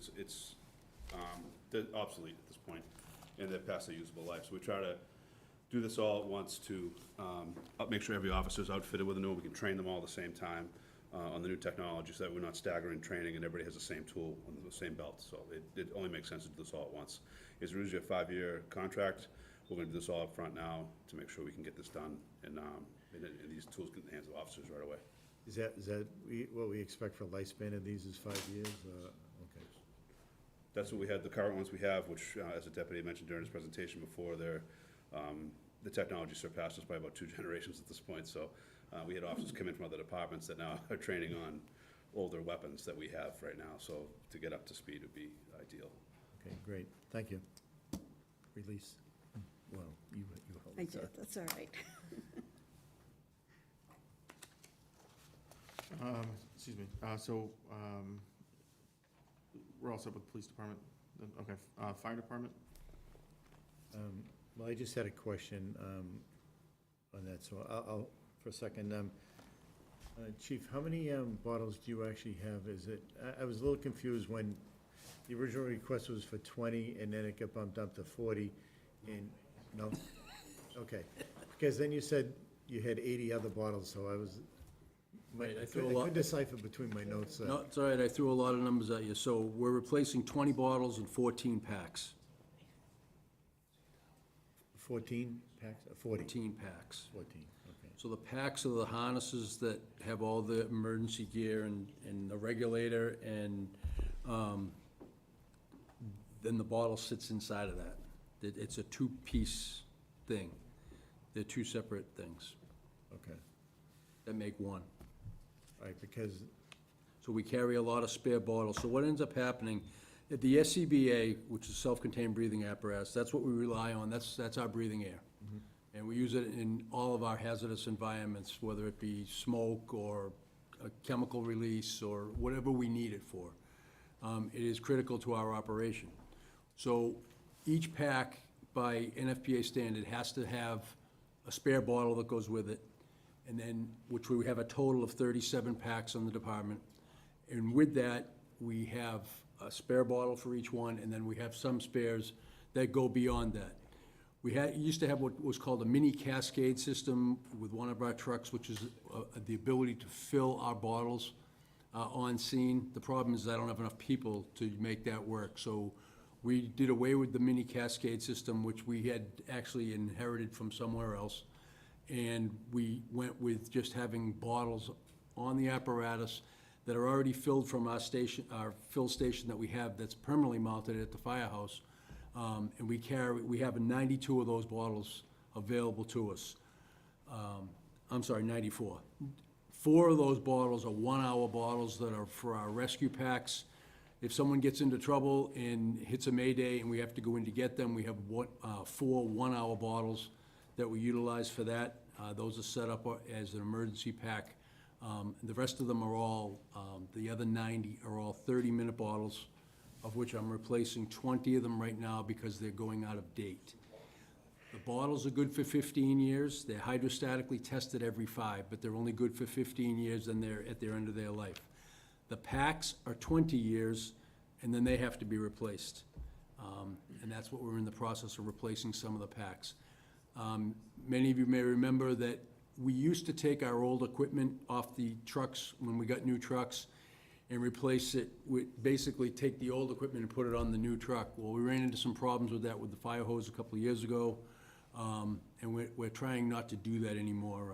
They're obsolete at this point, and they're past their usable life. So we try to do this all at once to make sure every officer's outfitted with a new one. We can train them all at the same time on the new technology, so that we're not staggering training and everybody has the same tool on the same belt. So it only makes sense to do this all at once. It's usually a 5-year contract. We're gonna do this all up front now to make sure we can get this done, and these tools get in the hands of officers right away. Is that what we expect for lifespan of these is 5 years? Okay. That's what we had, the current ones we have, which, as the deputy mentioned during his presentation before, the technology surpassed us by about 2 generations at this point. So we had officers come in from other departments that now are training on older weapons that we have right now. So to get up to speed would be ideal. Okay, great, thank you. Release. Well, you hold I it, did, sorry. that's all right. Excuse me, we're all set with the police department, then, okay, fire department? Well, I just had a question on that, so I'll for a second. Chief, how many bottles do you actually have? Is it, I was a little confused when the original request was for 20, and then it got bumped up to 40, and, no? Okay, because then you said you had 80 other bottles, so I was, Right, I I threw a couldn't lot, decipher between my notes. no, it's all right, I threw a lot of numbers at you. So we're replacing 20 bottles and 14 packs. 14 packs, 40? 14 packs. 14, okay. So the packs are the harnesses that have all the emergency gear and the regulator, and then the bottle sits inside of that. It's a two-piece thing. They're two separate things Okay, that make one. all right, because, So we carry a lot of spare bottles. So what ends up happening, at the SCBA, which is self-contained breathing apparatus, that's what we rely on, that's our breathing air. And we use it in all of our hazardous environments, whether it be smoke or a chemical release or whatever we need it for. it is critical to our operation. So each pack, by NFPA standard, has to have a spare bottle that goes with it, and then, which we have a total of 37 packs on the department. And with that, we have a spare bottle for each one, and then we have some spares that go beyond that. We used to have what was called a mini cascade system with one of our trucks, which is the ability to fill our bottles on scene. The problem is I don't have enough people to make that work. So we did away with the mini cascade system, which we had actually inherited from somewhere else. And we went with just having bottles on the apparatus that are already filled from our station, our fill station that we have that's permanently mounted at the firehouse. And we have 92 of those bottles available to us. I'm sorry, 94. 4 of those bottles are 1-hour bottles that are for our rescue packs. If someone gets into trouble and hits a mayday and we have to go in to get them, we have 4 1-hour bottles that we utilize for that. Those are set up as an emergency pack. The rest of them are all, the other 90 are all 30-minute bottles, of which I'm replacing 20 of them right now because they're going out of date. The bottles are good for 15 years. They're hydrostatically tested every 5, but they're only good for 15 years and they're at their end of their life. The packs are 20 years, and then they have to be replaced. And that's what we're in the process of replacing some of the packs. Many of you may remember that we used to take our old equipment off the trucks when we got new trucks and replace it with, basically take the old equipment and put it on the new truck. Well, we ran into some problems with that with the fire hose a couple of years ago, and we're trying not to do that anymore.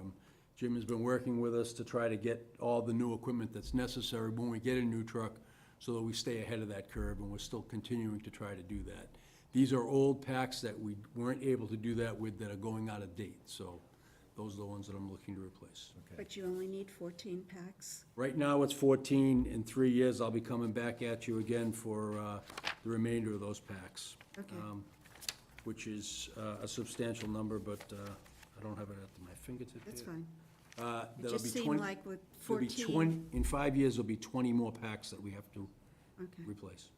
Jim has been working with us to try to get all the new equipment that's necessary when we get a new truck so that we stay ahead of that curve, and we're still continuing to try to do that. These are old packs that we weren't able to do that with that are going out of date, so those are the ones that I'm looking to replace. But you only need 14 packs? Right now, it's 14. In 3 years, I'll be coming back at you again for the remainder of those packs. Okay. Which is a substantial number, but I don't have it at my fingertips That's here. fine. It There'll just be seemed 20 like with there'll be 14. In 5 years, there'll be 20 more packs that we have to Okay, replace.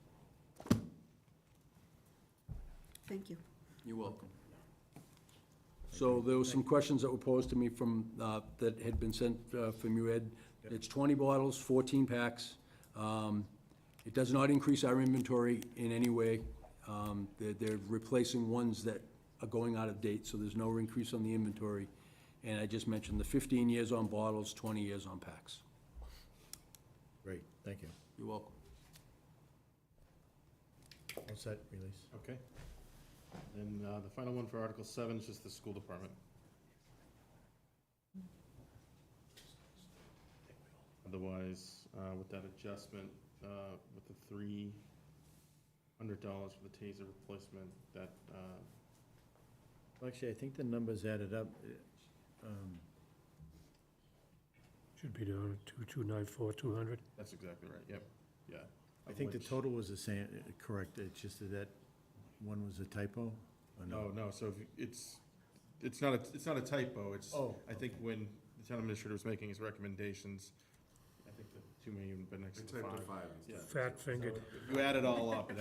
thank you. You're welcome. So there were some questions that were posed to me from, that had been sent from you, Ed. It's 20 bottles, 14 packs. It does not increase our inventory in any way. They're replacing ones that are going out of date, so there's no increase on the inventory. And I just mentioned the 15 years on bottles, 20 years on packs. Great, thank you. You're welcome. What's that release? Okay. And the final one for Article 7 is just the school department. Otherwise, with that adjustment, with the $300 for the taser replacement, that, Well, actually, I think the numbers added up. Should be down at 2294, 200. that's exactly right, yep, yeah. I Of think the which- total was the same, correct, it's just that one was a typo? Or No, so if it's not a typo, it's, Oh, I think when the town administrator was making his recommendations, I think the 2 million would have been next to 5. Yeah. Fat fingered. If you add it all up, it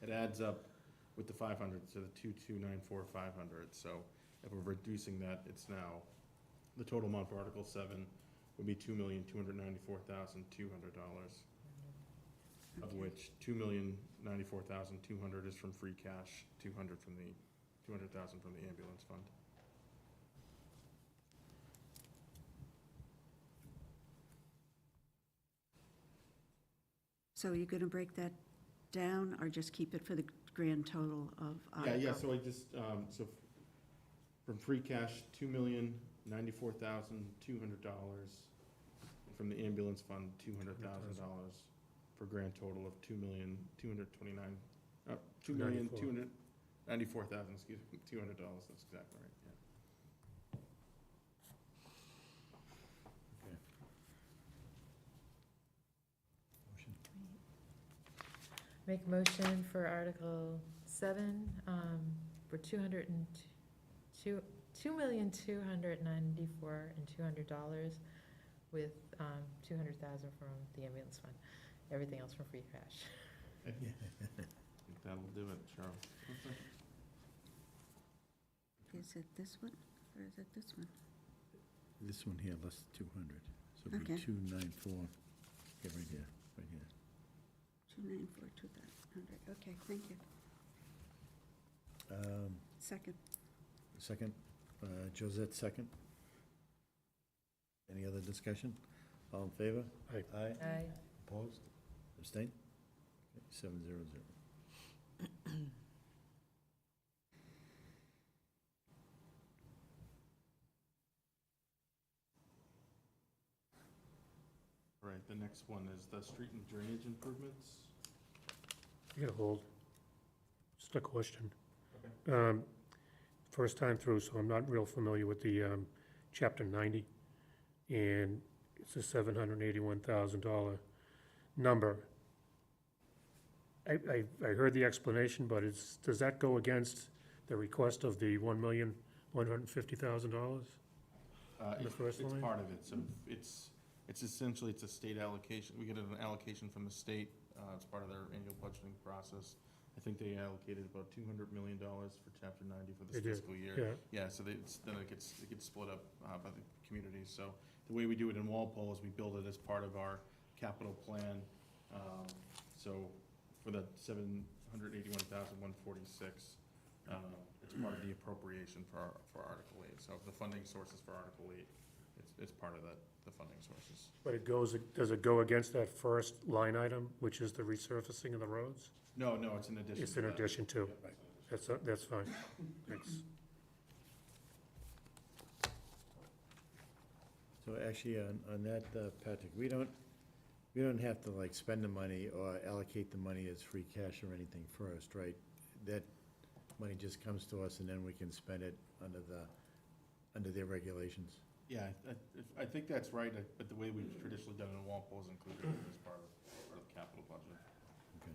adds up with the 500, so the 2,294,500. So if we're reducing that, it's now, the total amount for Article 7 would be $2,294,200, of which $2,094,200 is from free cash, 200,000 from the ambulance fund. So you're going to break that down or just keep it for the grand total of? Yeah, so I just, so from free cash, $2,094,200, and from the ambulance fund, $200,000, for a grand total of $2,294,000, excuse me, $200, that's exactly right, yeah. Make a motion for Article 7, for $2,294,200, with $200,000 from the ambulance fund. everything else from free cash. I think that'll do it, Cheryl. Is it this one, or is it this one? This one here, less than 200, so it'd be Okay. 294, yeah, right here, right here. 294, 200, okay, thank you. Second. Second, Josette, second. Any other discussion? All in favor? Aye. Aye. Aye. Opposed? Abstain? Okay, 700. All right, the next one is the street and drainage improvements. You gotta hold. Just a question. Okay. First time through, so I'm not real familiar with the Chapter 90, and it's a $781,000 number. I heard the explanation, but does that go against the request of the $1,150,000? The first It's line? part of it, so it's essentially, it's a state allocation. We get an allocation from the state, it's part of their annual budgeting process. I think they allocated about $200 million for Chapter 90 for They this did, fiscal year. yeah. Yeah, so then it gets split up by the communities. So the way we do it in Walpole is we build it as part of our capital plan. So for the $781,146, it's part of the appropriation for Article 8. So the funding sources for Article 8, it's part of the funding sources. But does it go against that first line item, which is the resurfacing of the roads? No, it's in addition. It's to in that. addition to. Yeah. That's fine. Thanks. So actually, on that, Patrick, we don't have to like spend the money or allocate the money as free cash or anything first, right? That money just comes to us and then we can spend it under their regulations. Yeah, I think that's right, but the way we've traditionally done it in Walpole is included as part of the capital budget. Okay.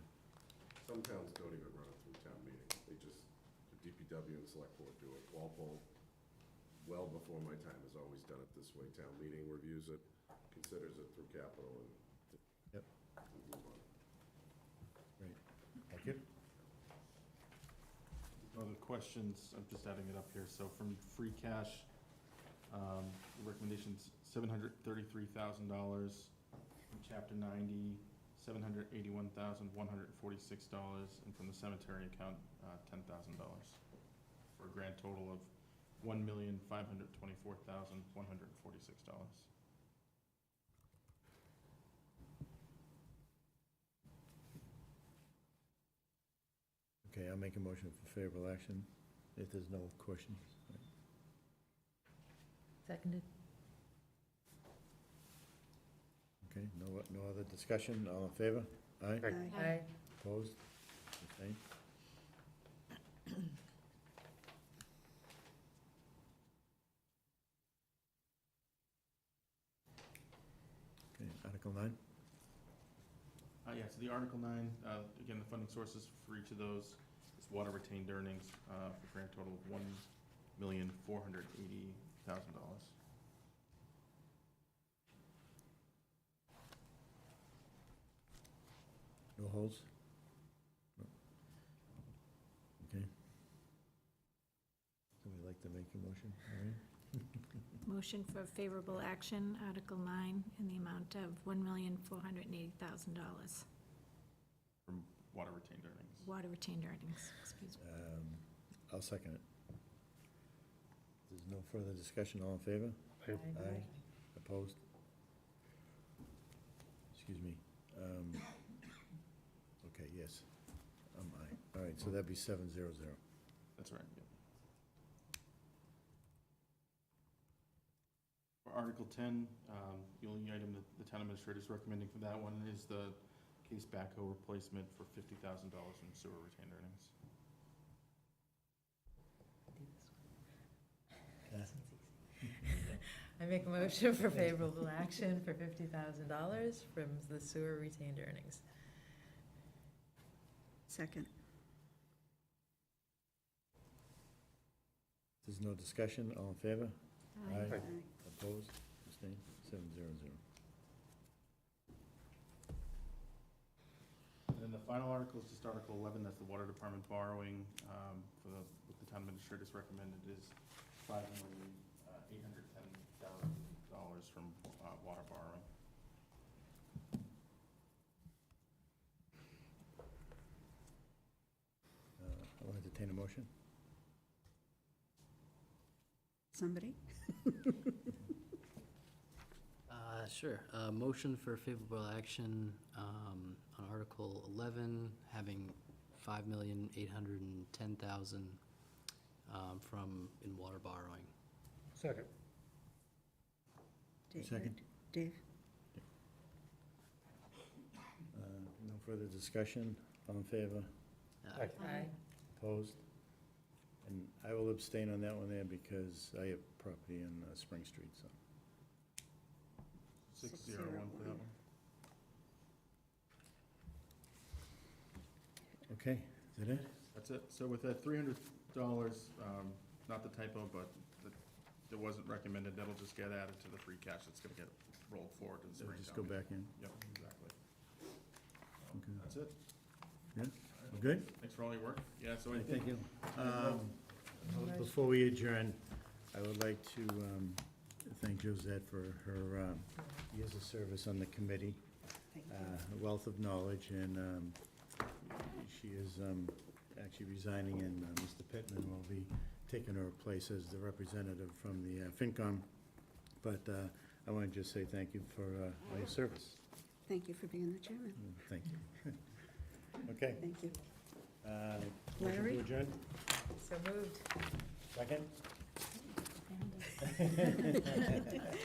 Some towns don't even run it through town meeting. They just, the DPW and select board do it. Walpole, well before my time, has always done it this way. Town meeting reviews it, considers it through capital, and Yep. we move on. Great. Thank you. Other questions, I'm just adding it up here, so from free cash, the recommendation's $733,000, from Chapter 90, $781,146, and from the cemetery account, $10,000, for a grand total of $1,524,146. Okay, I'll make a motion for favorable action if there's no questions. Seconded. Okay, no other discussion, all in favor? Aye? Aye. Opposed? Abstained? Okay, Article 9? Yeah, so the Article 9, again, the funding sources for each of those is water retained earnings, for a grand total of $1,480,000. No holds? No. Okay. So we'd like to make a motion, all right? Motion for favorable action, Article 9, in the amount of $1,480,000. From water retained earnings. Water retained earnings, excuse me. I'll second it. There's no further discussion, all in favor? Aye. Aye. Opposed? Excuse me. Okay, yes. Aye. All right, so that'd be 700. That's right, yeah. For Article 10, the only item that the town administrator is recommending for that one is the case backhoe replacement for $50,000 in sewer retained earnings. I make a motion for favorable action for $50,000 from the sewer retained earnings. Second. There's no discussion, all in favor? Aye. Opposed? Abstained? 700. final article is just Article 11, that's the water department borrowing, what the town administrator's recommended is $5,810,000 from water borrowing. I'll entertain a motion. Somebody? Sure. Motion for favorable action on Article 11, having $5,810,000 from in water borrowing. Second. Second. Dave? No further discussion, all in favor? Aye. Aye. Opposed? And I will abstain on that one there because I have property in Spring Street, so. 601 for that one. Okay, is that it? That's it. So with that $300, not the typo, but it wasn't recommended, that'll just get added to the free cash that's gonna get rolled forward to the It'll spring. just go town meeting. back in? Yep, exactly. Okay. That's it. Yeah, we're good? Thanks for all your work. Yeah, so I Thank think, you. Before we adjourn, I would like to thank Josette for her years of service on the committee, a wealth of knowledge, and she is actually resigning, and Mr. Pittman will be taking her place as the representative from the FinCom. But I want to just say thank you for all your service. Thank you for being the chairman. Thank you. Okay. Thank you. Motion Larry? to adjourn? So moved. Second?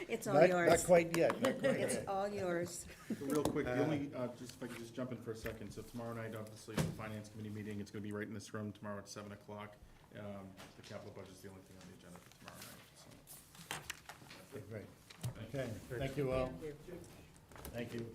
It's all Not yours. quite yet, not quite It's yet. all yours. real quick, the only, just if I could just jump in for a second, so tomorrow night, obviously, the finance committee meeting, it's gonna be right in this room tomorrow at 7 o'clock. The capital budget's the only thing on the agenda for tomorrow night, so. Okay, great. Okay, thank you all. Thank you.